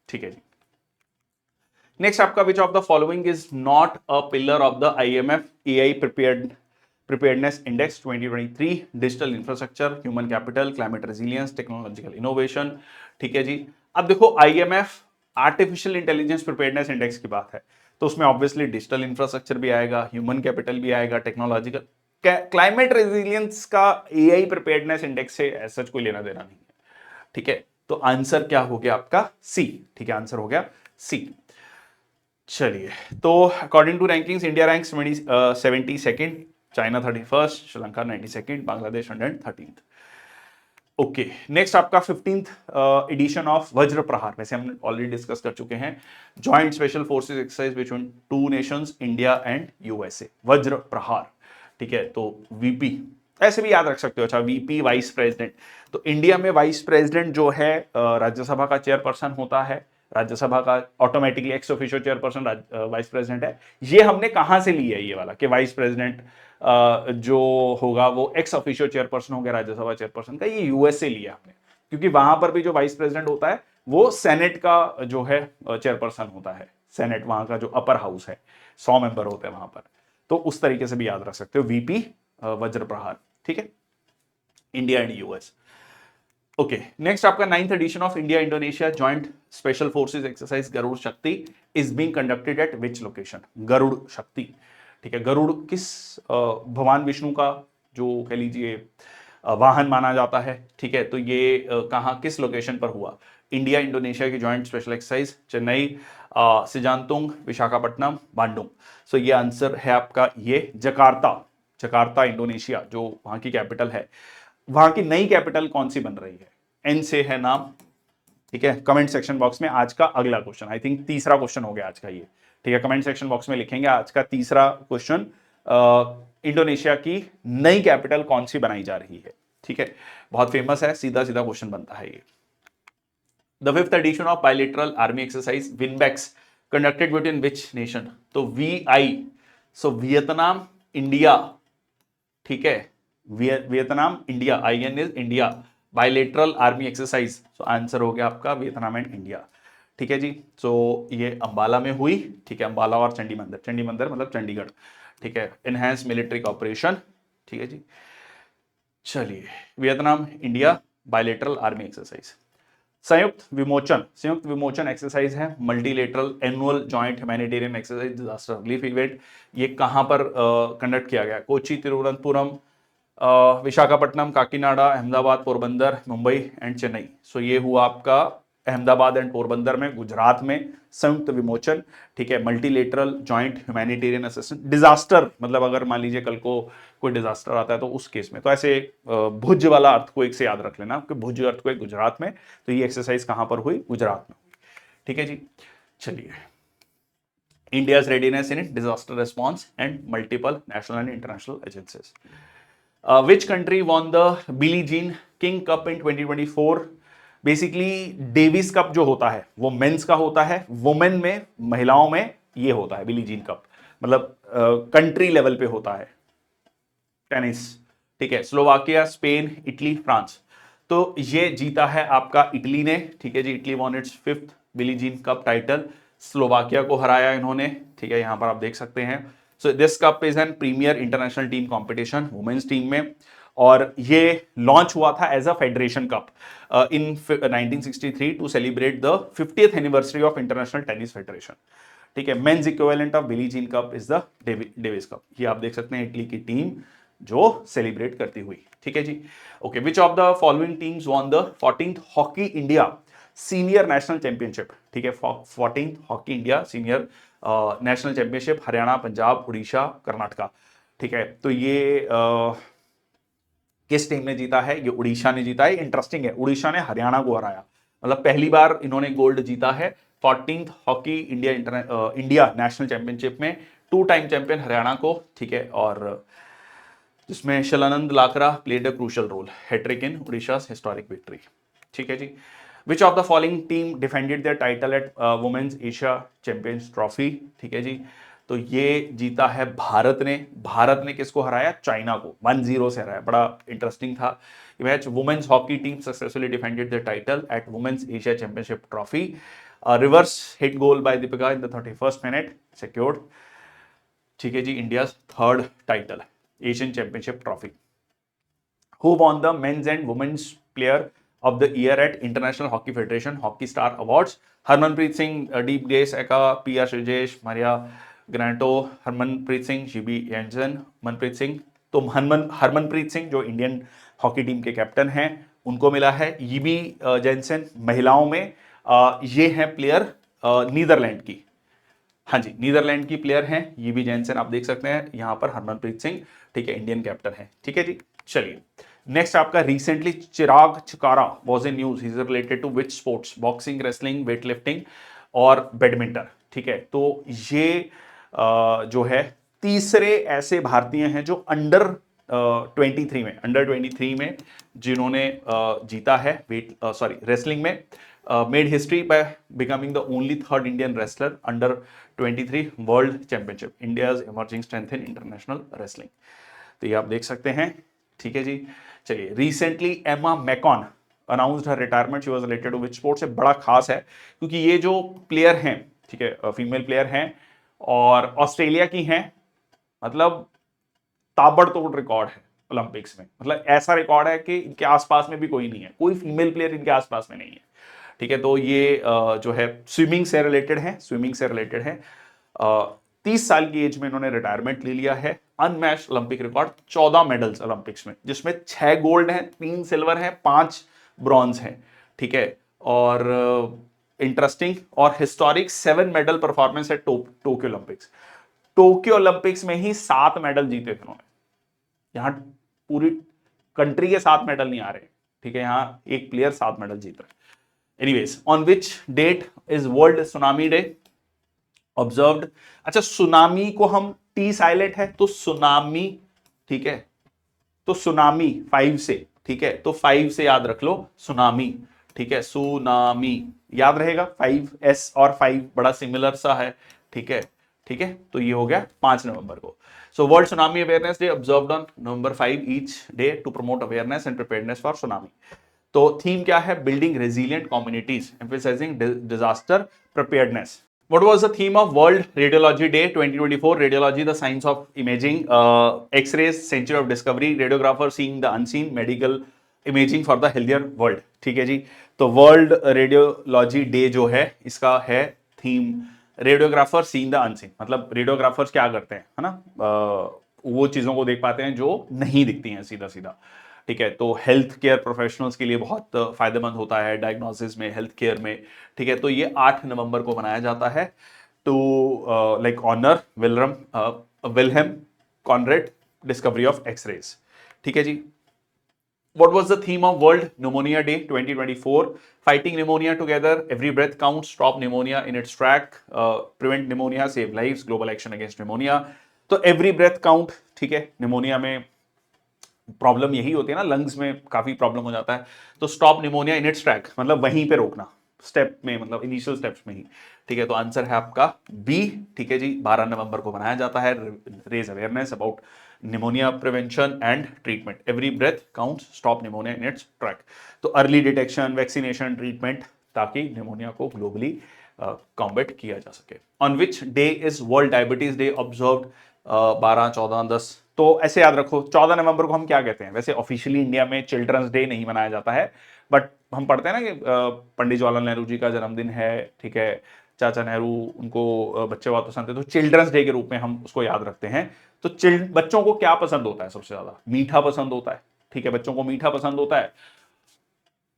Speaker 1: ठीक है जी। नेक्स्ट आपका विच of the following is not a pillar of the IMF AI preparedness index 2023, digital infrastructure, human capital, climate resilience, technological innovation. ठीक है जी। अब देखो IMF artificial intelligence preparedness index की बात है, तो उसमें ऑब्वियसली डिजिटल इंफ्रास्ट्रक्चर भी आएगा, ह्यूमन कैपिटल भी आएगा, टेक्नोलॉजिकल, क्लाइमेट रेजिलियंस का एआई प्रिपेयर्डनेस इंडेक्स से ऐसा कोई लेना देना नहीं है। ठीक है, तो आंसर क्या हो गया आपका? सी। ठीक है, आंसर हो गया सी। चलिए, तो according to rankings India ranks 72nd, China 31st, Sri Lanka 92nd, Bangladesh 113th। Okay, next आपका 15th एडिशन ऑफ वज्र प्रहार, वैसे हमने ऑलरेडी डिस्कस कर चुके हैं, joint special forces exercise between two nations India and USA, वज्र प्रहार। ठीक है, तो वीपी ऐसे भी याद रख सकते हो। अच्छा, वीपी वाइस प्रेसिडेंट, तो इंडिया में वाइस प्रेसिडेंट जो है राज्यसभा का चेयरपर्सन होता है, राज्यसभा का automatically ex officio chairperson vice president है। ये हमने कहां से लिया है ये वाला कि वाइस प्रेसिडेंट जो होगा वो एक्स ऑफिशियो चेयरपर्सन होगा राज्यसभा चेयरपर्सन का, ये यूएस से लिया हमने, क्योंकि वहां पर भी जो वाइस प्रेसिडेंट होता है वो सेनेट का जो है चेयरपर्सन होता है। सेनेट वहां का जो अपर हाउस है, 100 मेंबर होते हैं वहां पर, तो उस तरीके से भी याद रख सकते हो वीपी वज्र प्रहार। ठीक है, India and US. Okay, next आपका 9th edition of India Indonesia joint special forces exercise Garud Shakti is being conducted at which location? Garud Shakti. ठीक है, गरुड़ किस भगवान विष्णु का जो कह लीजिए वाहन माना जाता है। ठीक है, तो ये कहाँ किस लोकेशन पर हुआ? इंडिया इंडोनेशिया की joint special exercise Chennai, Sijantung, Visakhapatnam, Bandung. So ये आंसर है आपका ये जकार्ता, जकार्ता इंडोनेशिया जो वहां की कैपिटल है। वहां की नई कैपिटल कौन सी बन रही है? एन से है नाम। ठीक है, कमेंट सेक्शन बॉक्स में आज का अगला क्वेश्चन, आई थिंक तीसरा क्वेश्चन हो गया आज का ये। ठीक है, कमेंट सेक्शन बॉक्स में लिखेंगे आज का तीसरा क्वेश्चन, इंडोनेशिया की नई कैपिटल कौन सी बनाई जा रही है। ठीक है, बहुत फेमस है, सीधा सीधा क्वेश्चन बनता है ये। The 5th edition of bilateral army exercise VINBAX conducted between which nation? तो वीआई, सो वियतनाम इंडिया। ठीक है, Vietnam India, IN is India, bilateral army exercise, so answer हो गया आपका वियतनाम एंड इंडिया। ठीक है जी, सो ये अंबाला में हुई। ठीक है, अंबाला और चंडी मंदिर, चंडी मंदिर मतलब चंडीगढ़। ठीक है, एनहांस मिलिट्री कॉपरेशन। ठीक है जी, चलिए, Vietnam India bilateral army exercise. संयुक्त विमोचन एक्सरसाइज है multilateral annual joint humanitarian exercise disaster relief event. ये कहां पर कंडक्ट किया गया? कोची, तिरुवनंतपुरम, विशाखापट्टनम, काकीनाडा, अहमदाबाद, पोरबंदर, मुंबई एंड चेन्नई। सो ये हुआ आपका अहमदाबाद एंड पोरबंदर में, गुजरात में, संयुक्त विमोचन। ठीक है, multilateral joint humanitarian assistance disaster, मतलब अगर मान लीजिए कल को कोई डिजास्टर आता है तो उस केस में, तो ऐसे भुज वाला अर्थक्वेक से याद रख लेना कि भुज अर्थक्वेक गुजरात में, तो ये एक्सरसाइज कहां पर हुई? गुजरात में। ठीक है जी, चलिए, India's readiness in disaster response and multiple national and international agencies. Which country won the Billie Jean King cup in 2024? Basically Davis cup जो होता है वो मेंस का होता है, वुमेन में, महिलाओं में ये होता है बिली जीन कप, मतलब कंट्री लेवल पे होता है टेनिस। ठीक है, स्लोवाकिया, स्पेन, इटली, फ्रांस। तो ये जीता है आपका इटली ने। ठीक है जी, Italy won its 5th Billie Jean cup title, Slovakia को हराया इन्होंने। ठीक है, यहां पर आप देख सकते हैं। So this cup is an premier international team competition women's team में, और ये लॉन्च हुआ था as a federation cup in 1963 to celebrate the 50th anniversary of international tennis federation. ठीक है, men's equivalent of Billie Jean cup is the Davis cup. ये आप देख सकते हैं इटली की टीम जो सेलिब्रेट करती हुई। ठीक है जी, okay, which of the following teams won the 14th hockey India senior national championship, ठीक है, 14th hockey India senior national championship, Haryana, Punjab, Orissa, Karnataka, ठीक है। तो ये किस टीम ने जीता है? ये उड़ीसा ने जीता है। इंटरेस्टिंग है, उड़ीसा ने हरियाणा को हराया, मतलब पहली बार इन्होंने गोल्ड जीता है 14th hockey India national championship में। 2 टाइम चैंपियन हरियाणा को, ठीक है, और जिसमें Shilanand Lakra played a crucial role, hat trick in Orissa's historic victory, ठीक है जी। Which of the following team defended their title at women's Asia champions trophy, ठीक है जी। तो ये जीता है भारत ने। भारत ने किसको हराया? चाइना को 1-0 से हराया। बड़ा इंटरेस्टिंग था ये match. Women's hockey team successfully defended the title at women's Asia championship trophy. Reverse hit goal by Deepika in the 31st minute secured, ठीक है जी, India third title Asian championship trophy. Who won the men's and women's player of the year at International Hockey Federation Hockey Star Awards? Harmanpreet Singh, Deep Grace Ekka, P R Sreejesh, Maria Granatto, Harmanpreet Singh, Jip Janssen, Manpreet Singh. तो हरमनप्रीत सिंह जो Indian hockey team के captain हैं उनको मिला है। यीबी Jensen महिलाओं में ये हैं प्लेयर नीदरलैंड की, हाँ जी, नीदरलैंड की प्लेयर हैं ये भी जेंसन, आप देख सकते हैं यहां पर हरमनप्रीत सिंह, ठीक है, इंडियन कैप्टन है, ठीक है जी। चलिए नेक्स्ट आपका recently Chirag Chikara was in news, he is related to which sports? Boxing, wrestling, weightlifting और बैडमिंटन, ठीक है। तो ये जो है तीसरे ऐसे भारतीय हैं जो अंडर 23 में जिन्होंने जीता है वेट रेसलिंग में, made history by becoming the only third Indian wrestler under 23 world championship, India's emerging strength in international wrestling. तो ये आप देख सकते हैं, ठीक है जी। चलिए recently Emma McKeon announced her retirement, she was related to which sport? से बड़ा खास है क्योंकि ये जो प्लेयर हैं, ठीक है, फीमेल प्लेयर हैं और ऑस्ट्रेलिया की हैं, मतलब ताबड़तोड़ रिकॉर्ड है ओलंपिक्स में, मतलब ऐसा रिकॉर्ड है कि इनके आसपास में भी कोई नहीं है, कोई फीमेल प्लेयर इनके आसपास में नहीं है, ठीक है। तो ये जो है स्विमिंग से रिलेटेड है, 30 साल की एज में इन्होंने रिटायरमेंट ले लिया है। Unmatched Olympic record, 14 medals Olympics में, जिसमें 6 गोल्ड हैं, 3 सिल्वर हैं, 5 ब्रॉन्ज हैं, ठीक है। और इंटरेस्टिंग और हिस्टोरिक 7 मेडल परफॉर्मेंस है टोक्यो ओलंपिक्स। टोक्यो ओलंपिक्स में ही 7 मेडल जीते थे उन्होंने, यहां पूरी कंट्री के 7 मेडल नहीं आ रहे, ठीक है, यहां एक प्लेयर 7 मेडल जीत रहा है। Anyways, on which date is world tsunami day observed? अच्छा, सुनामी को हम टी साइलेंट है तो सुनामी, ठीक है, तो सुनामी 5 से, ठीक है, तो 5 से याद रख लो सुनामी, ठीक है, सुनामी याद रहेगा। 5S और 5 बड़ा सिमिलर सा है, ठीक है, ठीक है। तो ये हो गया 5 नवंबर को। So world tsunami awareness day observed on November 5 each day to promote awareness and preparedness for tsunami. तो थीम क्या है? Building resilient communities, emphasising disaster preparedness. What was the theme of World Radiology Day 2024? Radiology, the science of imaging, X-rays, century of discovery, radiographer seeing the unseen, medical imaging for the healthier world, ठीक है जी। तो world radiology day जो है इसका है theme radiographer seeing the unseen, मतलब radiographers क्या करते हैं, है ना, वो चीजों को देख पाते हैं जो नहीं दिखती हैं सीधा सीधा, ठीक है। तो हेल्थ केयर प्रोफेशनल्स के लिए बहुत फायदेमंद होता है, डायग्नोसिस में, हेल्थ केयर में, ठीक है। तो ये 8 नवंबर को मनाया जाता है to like honour Wilhelm Conrad discovery of X-rays, ठीक है जी। What was the theme of World Pneumonia Day 2024? Fighting pneumonia together, every breath counts, stop pneumonia in its track, prevent pneumonia, save lives, global action against pneumonia. तो every breath count, ठीक है, pneumonia में problem यही होती है ना, lungs में काफी प्रॉब्लम हो जाता है, तो stop pneumonia in its track, मतलब वहीं पे रोकना, स्टेप में, मतलब इनिशियल स्टेप्स में ही, ठीक है। तो आंसर है आपका बी, ठीक है जी। 12 नवंबर को मनाया जाता है, raise awareness about pneumonia prevention and treatment, every breath counts, stop pneumonia in its track. तो अर्ली डिटेक्शन, वैक्सीनेशन, ट्रीटमेंट, ताकि निमोनिया को ग्लोबली कॉम्बैट किया जा सके। On which day is world diabetes day observed? 12, 14, 10। तो ऐसे याद रखो, 14 नवंबर को हम क्या कहते हैं? वैसे ऑफिशियली इंडिया में चिल्ड्रंस डे नहीं मनाया जाता है, बट हम पढ़ते हैं ना कि पंडित जवाहरलाल नेहरू जी का जन्मदिन है, ठीक है, चाचा नेहरू, उनको बच्चे बहुत पसंद है, तो चिल्ड्रंस डे के रूप में हम उसको याद रखते हैं। तो बच्चों को क्या पसंद होता है? सबसे ज्यादा मीठा पसंद होता है, ठीक है, बच्चों को मीठा पसंद होता है।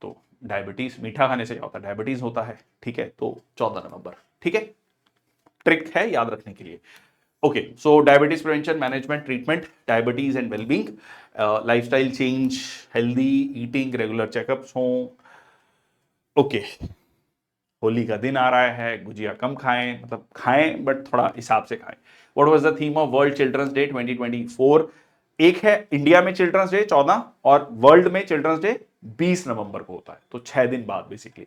Speaker 1: तो डायबिटीज, मीठा खाने से क्या होता है, डायबिटीज होता है, ठीक है। तो 14 नवंबर, ठीक है, ट्रिक है याद रखने के लिए। Okay, so diabetes prevention, management, treatment, diabetes and wellbeing, lifestyle change, healthy eating, regular checkups हों। ओके, होली का दिन आ रहा है, गुजिया कम खाएं, मतलब खाएं बट थोड़ा हिसाब से खाएं। What was the theme of world children's day 2024? एक है इंडिया में चिल्ड्रंस डे 14 और वर्ल्ड में चिल्ड्रंस डे 20 नवंबर को होता है, तो 6 दिन बाद basically.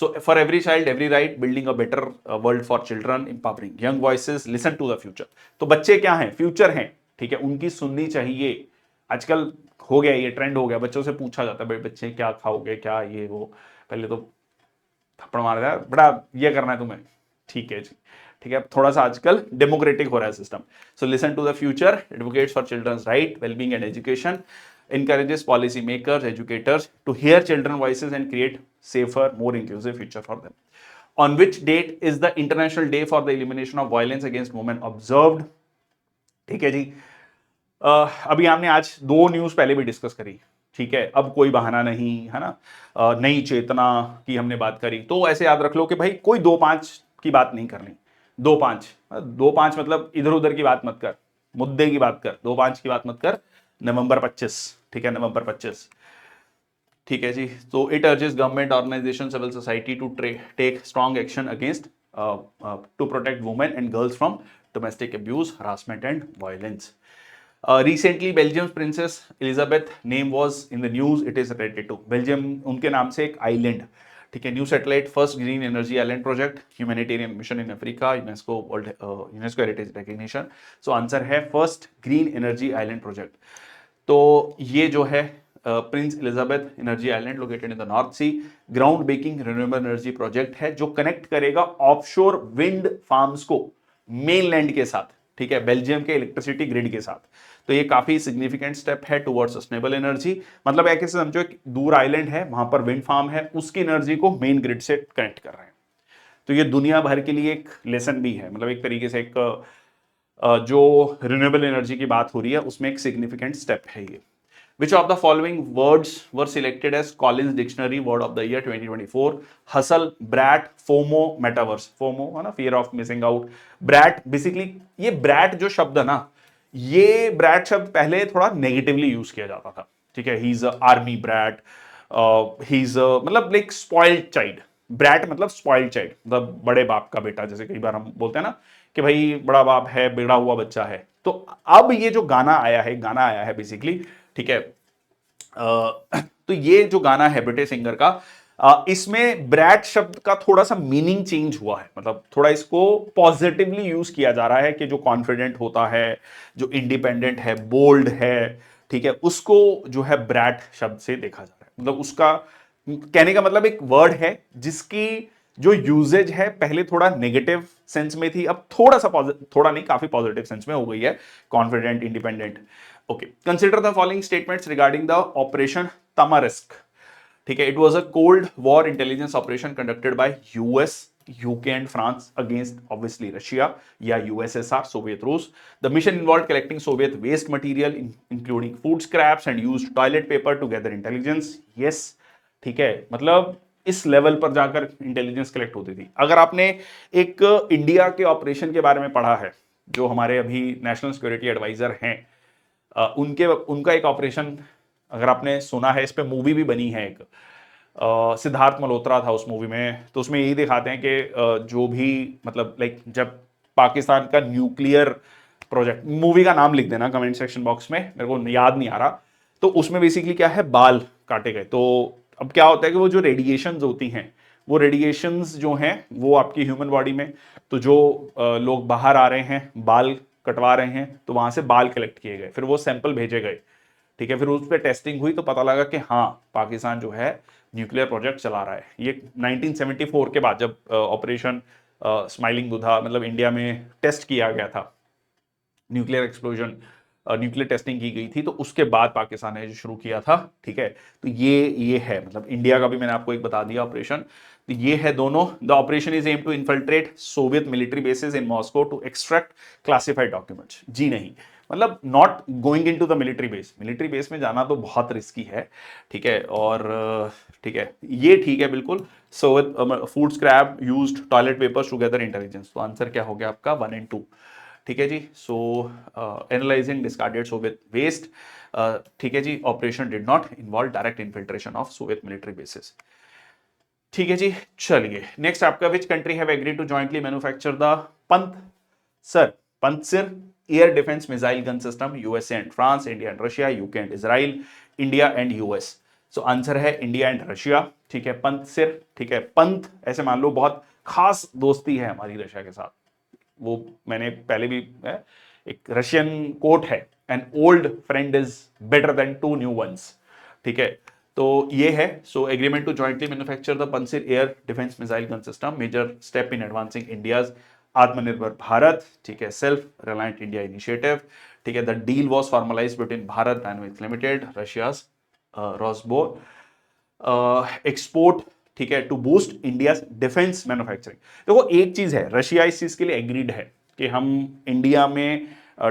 Speaker 1: So for every child every right, building a better world for children, empowering young voices, listen to the future. तो बच्चे क्या हैं, फ्यूचर हैं, ठीक है, उनकी सुननी चाहिए। आजकल हो गया ये ट्रेंड हो गया, बच्चों से पूछा जाता है भाई बच्चे क्या खाओगे, क्या ये वो, पहले तो थप्पड़ मार दिया, बड़ा ये करना है तुम्हें, ठीक है जी, ठीक है। थोड़ा सा आजकल डेमोक्रेटिक हो रहा है system. So listen to the future, advocates for children's right, wellbeing and education, encourages policy makers, educators to hear children voices and create safer, more inclusive future for them. On which date is the International Day for the Elimination of Violence Against Women observed? ठीक है जी। अभी हमने आज 2 news पहले भी discuss करी, ठीक है, अब कोई बहाना नहीं है ना। नई चेतना की हमने बात करी, तो ऐसे याद रख लो कि भाई कोई 2-5 की बात नहीं करनी। 2-5 मतलब इधर उधर की बात मत कर, मुद्दे की बात कर, 2-5 की बात मत कर। नवंबर 25, ठीक है, नवंबर 25, ठीक है जी। तो it urges government, organisation, civil society to take strong action against to protect women and girls from domestic abuse, harassment and violence. Recently, Belgium's Princess Elizabeth name was in the news. It is related to Belgium, उनके नाम से एक island, ठीक है, new satellite, first green energy island project, humanitarian mission in Africa, UNESCO world UNESCO heritage recognition. So answer है first green energy island project. तो ये जो है prince Elizabeth energy island located in the North Sea, groundbreaking renewable energy project है जो connect करेगा offshore wind farms को mainland के साथ, ठीक है, बेल्जियम के इलेक्ट्रिसिटी ग्रिड के साथ। तो ये काफी सिग्निफिकेंट स्टेप है टुवर्ड्स सस्टेनेबल एनर्जी। मतलब ऐसे समझो एक दूर आइलैंड है, वहां पर विंड फार्म है, उसकी एनर्जी को मेन ग्रिड से कनेक्ट कर रहे हैं। तो ये दुनिया भर के लिए एक लेसन भी है, मतलब एक तरीके से एक जो रिन्यूएबल एनर्जी की बात हो रही है उसमें एक सिग्निफिकेंट स्टेप है ये। Which of the following words were selected as Collins Dictionary Word of the Year 2024? Hustle, brat, FOMO, metaverse. FOMO है ना, fear of missing out. Brat basically, ये brat जो शब्द है ना, ये brat शब्द पहले थोड़ा नेगेटिवली यूज किया जाता था, ठीक है। He is army brat, he is मतलब लाइक स्पॉइल्ड चाइल्ड। ब्रैट मतलब स्पॉइल्ड चाइल्ड, मतलब बड़े बाप का बेटा, जैसे कई बार हम बोलते हैं ना कि भाई बड़ा बाप है, बिगड़ा हुआ बच्चा है। तो अब ये जो गाना आया है बेसिकली, ठीक है। तो ये जो गाना है ब्रिटिश सिंगर का, इसमें ब्रैट शब्द का थोड़ा सा मीनिंग चेंज हुआ है, मतलब थोड़ा इसको पॉजिटिवली यूज किया जा रहा है कि जो कॉन्फिडेंट होता है, जो इंडिपेंडेंट है, बोल्ड है, ठीक है, उसको जो है ब्रैट शब्द से देखा जा रहा है। मतलब उसका कहने का मतलब एक वर्ड है जिसकी जो यूजेज है पहले थोड़ा नेगेटिव सेंस में थी, अब थोड़ा सा थोड़ा नहीं, काफी पॉजिटिव सेंस में हो गई है, confident, independent. Okay, consider the following statements regarding the operation Tamarisk, ठीक है। It was a cold war intelligence operation conducted by US, UK and France against obviously Russia या यूएसएसआर, सोवियत रूस। The mission involve collecting Soviet waste material including food scraps and used toilet paper to gather intelligence. Yes, ठीक है, मतलब इस level पर जाकर intelligence collect होती थी। अगर आपने एक इंडिया के ऑपरेशन के बारे में पढ़ा है, जो हमारे अभी नेशनल सिक्योरिटी एडवाइजर हैं, उनका एक ऑपरेशन अगर आपने सुना है, इस पे मूवी भी बनी है एक, सिद्धार्थ मल्होत्रा था उस मूवी में। तो उसमें यही दिखाते हैं कि जो भी मतलब लाइक जब पाकिस्तान का न्यूक्लियर प्रोजेक्ट, मूवी का नाम लिख देना कमेंट सेक्शन बॉक्स में, मेरे को याद नहीं आ रहा। तो उसमें बेसिकली क्या है, बाल काटे गए। तो अब क्या होता है कि वो जो रेडिएशंस होती हैं, वो रेडिएशंस जो हैं वो आपकी ह्यूमन बॉडी में, तो जो लोग बाहर आ रहे हैं, बाल कटवा रहे हैं, तो वहां से बाल कलेक्ट किए गए, फिर वो सैंपल भेजे गए, ठीक है। फिर उस पर टेस्टिंग हुई तो पता लगा कि हाँ, पाकिस्तान जो है न्यूक्लियर प्रोजेक्ट चला रहा है। ये 1974 के बाद जब ऑपरेशन स्माइलिंग बुधा मतलब इंडिया में टेस्ट किया गया था, न्यूक्लियर एक्सप्लोजन, न्यूक्लियर टेस्टिंग की गई थी, तो उसके बाद पाकिस्तान ने जो शुरू किया था, ठीक है। तो ये है मतलब इंडिया का भी मैंने आपको एक बता दिया ऑपरेशन। तो ये है दोनों। The operation is aim to infiltrate Soviet military bases in Moscow to extract classified documents. जी नहीं, मतलब not going into the military base में जाना तो बहुत रिस्की है, ठीक है। और ठीक है, ये ठीक है बिल्कुल। Soviet food scrap used toilet papers together intelligence, तो आंसर क्या हो गया आपका 1 एंड 2, ठीक है जी। So analysing discarded Soviet waste, ठीक है जी। Operation did not involve direct infiltration of Soviet military bases, ठीक है जी। चलिए नेक्स्ट आपका, which country have agreed to jointly manufacture the Pantsir Pantsir air defence missile gun system, USA and France, India and Russia, UK and Israel, India and US. So answer है India and Russia, ठीक है। पंत्सिर, ठीक है। पंत ऐसे मान लो बहुत खास दोस्ती है हमारी रशिया के साथ, वो मैंने पहले भी एक रशियन कोट है, an old friend is better than two new ones, ठीक है। तो ये है, so agreement to jointly manufacture the Pantsir air defence missile gun system, major step in advancing India's Atmanirbhar Bharat, ठीक है, सेल्फ रिलायंट इंडिया इनिशिएटिव, ठीक है। The deal was formalised between Bharat Dynamics Limited, Russia's Rosoboronexport, ठीक है, to boost India defence manufacturing. देखो एक चीज है, रशिया इस चीज के लिए एग्रीड है कि हम इंडिया में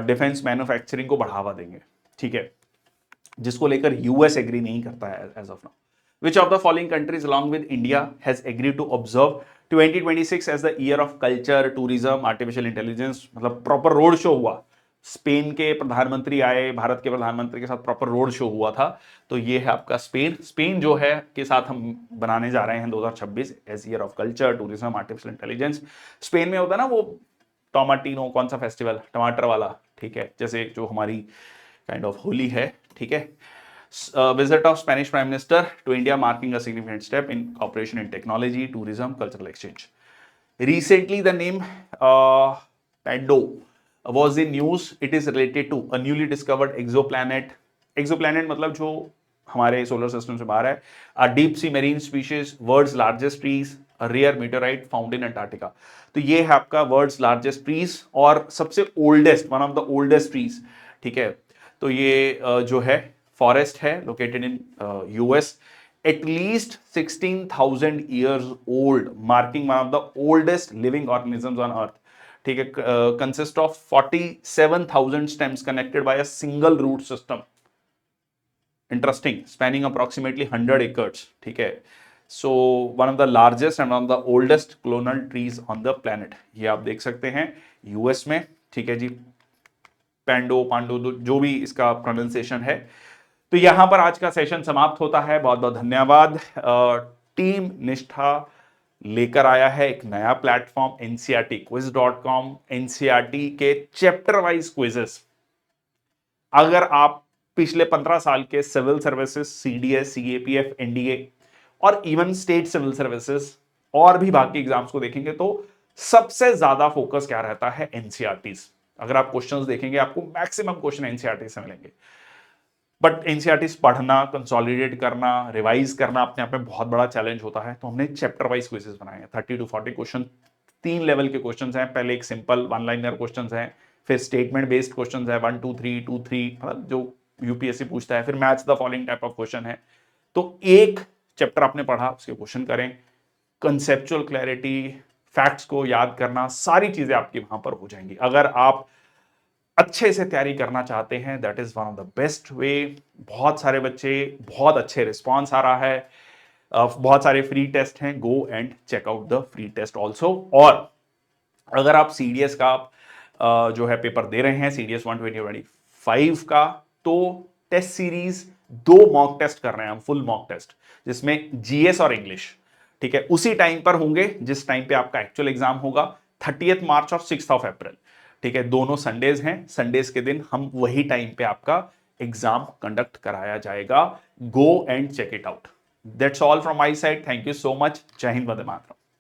Speaker 1: डिफेंस मैन्युफैक्चरिंग को बढ़ावा देंगे, ठीक है, जिसको लेकर यूएस एग्री नहीं करता है as of now. Which of the following countries along with India has agreed to observe 2026 as the year of culture tourism artificial intelligence, मतलब प्रॉपर रोड शो हुआ, स्पेन के प्रधानमंत्री आए, भारत के प्रधानमंत्री के साथ प्रॉपर रोड शो हुआ था। तो ये है आपका स्पेन, स्पेन जो है के साथ हम बनाने जा रहे हैं 2026 as year of culture tourism artificial intelligence. Spain में होता है ना वो टोमाटिनो, कौन सा फेस्टिवल, टमाटर वाला, ठीक है, जैसे जो हमारी काइंड ऑफ होली है, ठीक है। Visit of Spanish Prime Minister to India marking a significant step in cooperation in technology, tourism, cultural exchange. Recently, the name Pando was in news. It is related to a newly discovered exoplanet. Exoplanet मतलब जो हमारे solar system से बाहर है. A deep sea marine species, world's largest trees, a rare meteorite found in Antarctica. तो ये है आपका वर्ल्ड्स लार्जेस्ट ट्रीज और सबसे oldest, one of the oldest trees, ठीक है। तो ये जो है फॉरेस्ट है located in US, at least 16,000 years old, marking one of the oldest living organisms on earth, ठीक है। Consist of 47,000 stems connected by a single root system. Interesting, spanning approximately 100 acres, ठीक है। So one of the largest and one of the oldest clonal trees on the planet, ये आप देख सकते हैं US में, ठीक है जी। पैंडो पांडो जो भी इसका प्रोनाउंसिएशन है। तो यहां पर आज का सेशन समाप्त होता है, बहुत बहुत धन्यवाद। टीम निष्ठा लेकर आया है एक नया प्लेटफॉर्म ncrtquiz.com, एनसीईआरटी के चैप्टर वाइज क्विजेस। अगर आप पिछले 15 साल के civil services, CDS, CAPF, NDA और इवन स्टेट सिविल सर्विसेज और भी बाकी एग्जाम्स को देखेंगे तो सबसे ज्यादा फोकस क्या रहता है, एनसीईआरटीज। अगर आप क्वेश्चंस देखेंगे आपको मैक्सिमम क्वेश्चन एनसीईआरटी से मिलेंगे। बट एनसीईआरटीज पढ़ना, कंसोलिडेट करना, रिवाइज करना अपने आप में बहुत बड़ा चैलेंज होता है। तो हमने चैप्टर वाइज क्विजेस बनाए हैं, 30 to 40 क्वेश्चन, 3 लेवल के क्वेश्चंस हैं। पहले एक सिंपल वन लाइनर क्वेश्चंस हैं, फिर स्टेटमेंट बेस्ड क्वेश्चंस है 1 2 3 2 3, मतलब जो यूपीएससी पूछता है, फिर match the following type of question है। तो एक चैप्टर आपने पढ़ा, उसके क्वेश्चन करें, कंसेप्चुअल क्लैरिटी, फैक्ट्स को याद करना, सारी चीजें आपकी वहां पर हो जाएंगी। अगर आप अच्छे से तैयारी करना चाहते हैं, that is one of the best वे। बहुत सारे बच्चे, बहुत अच्छे रिस्पॉन्स आ रहा है, बहुत सारे फ्री टेस्ट हैं, go and check out the free test also. और अगर आप सीडीएस का जो है पेपर दे रहे हैं, सीडीएस 120-25 का, तो टेस्ट सीरीज 2 मॉक टेस्ट कर रहे हैं हम, फुल मॉक टेस्ट, जिसमें जीएस और इंग्लिश, ठीक है, उसी टाइम पर होंगे जिस टाइम पे आपका एक्चुअल एग्जाम होगा, 30 मार्च और 6 अप्रैल, ठीक है। दोनों संडेज हैं, संडेज के दिन हम वही टाइम पे आपका एग्जाम कंडक्ट कराया जाएगा। Go and check it out. That's all from my side, thank you so much. जय हिंद, वंदे मातरम।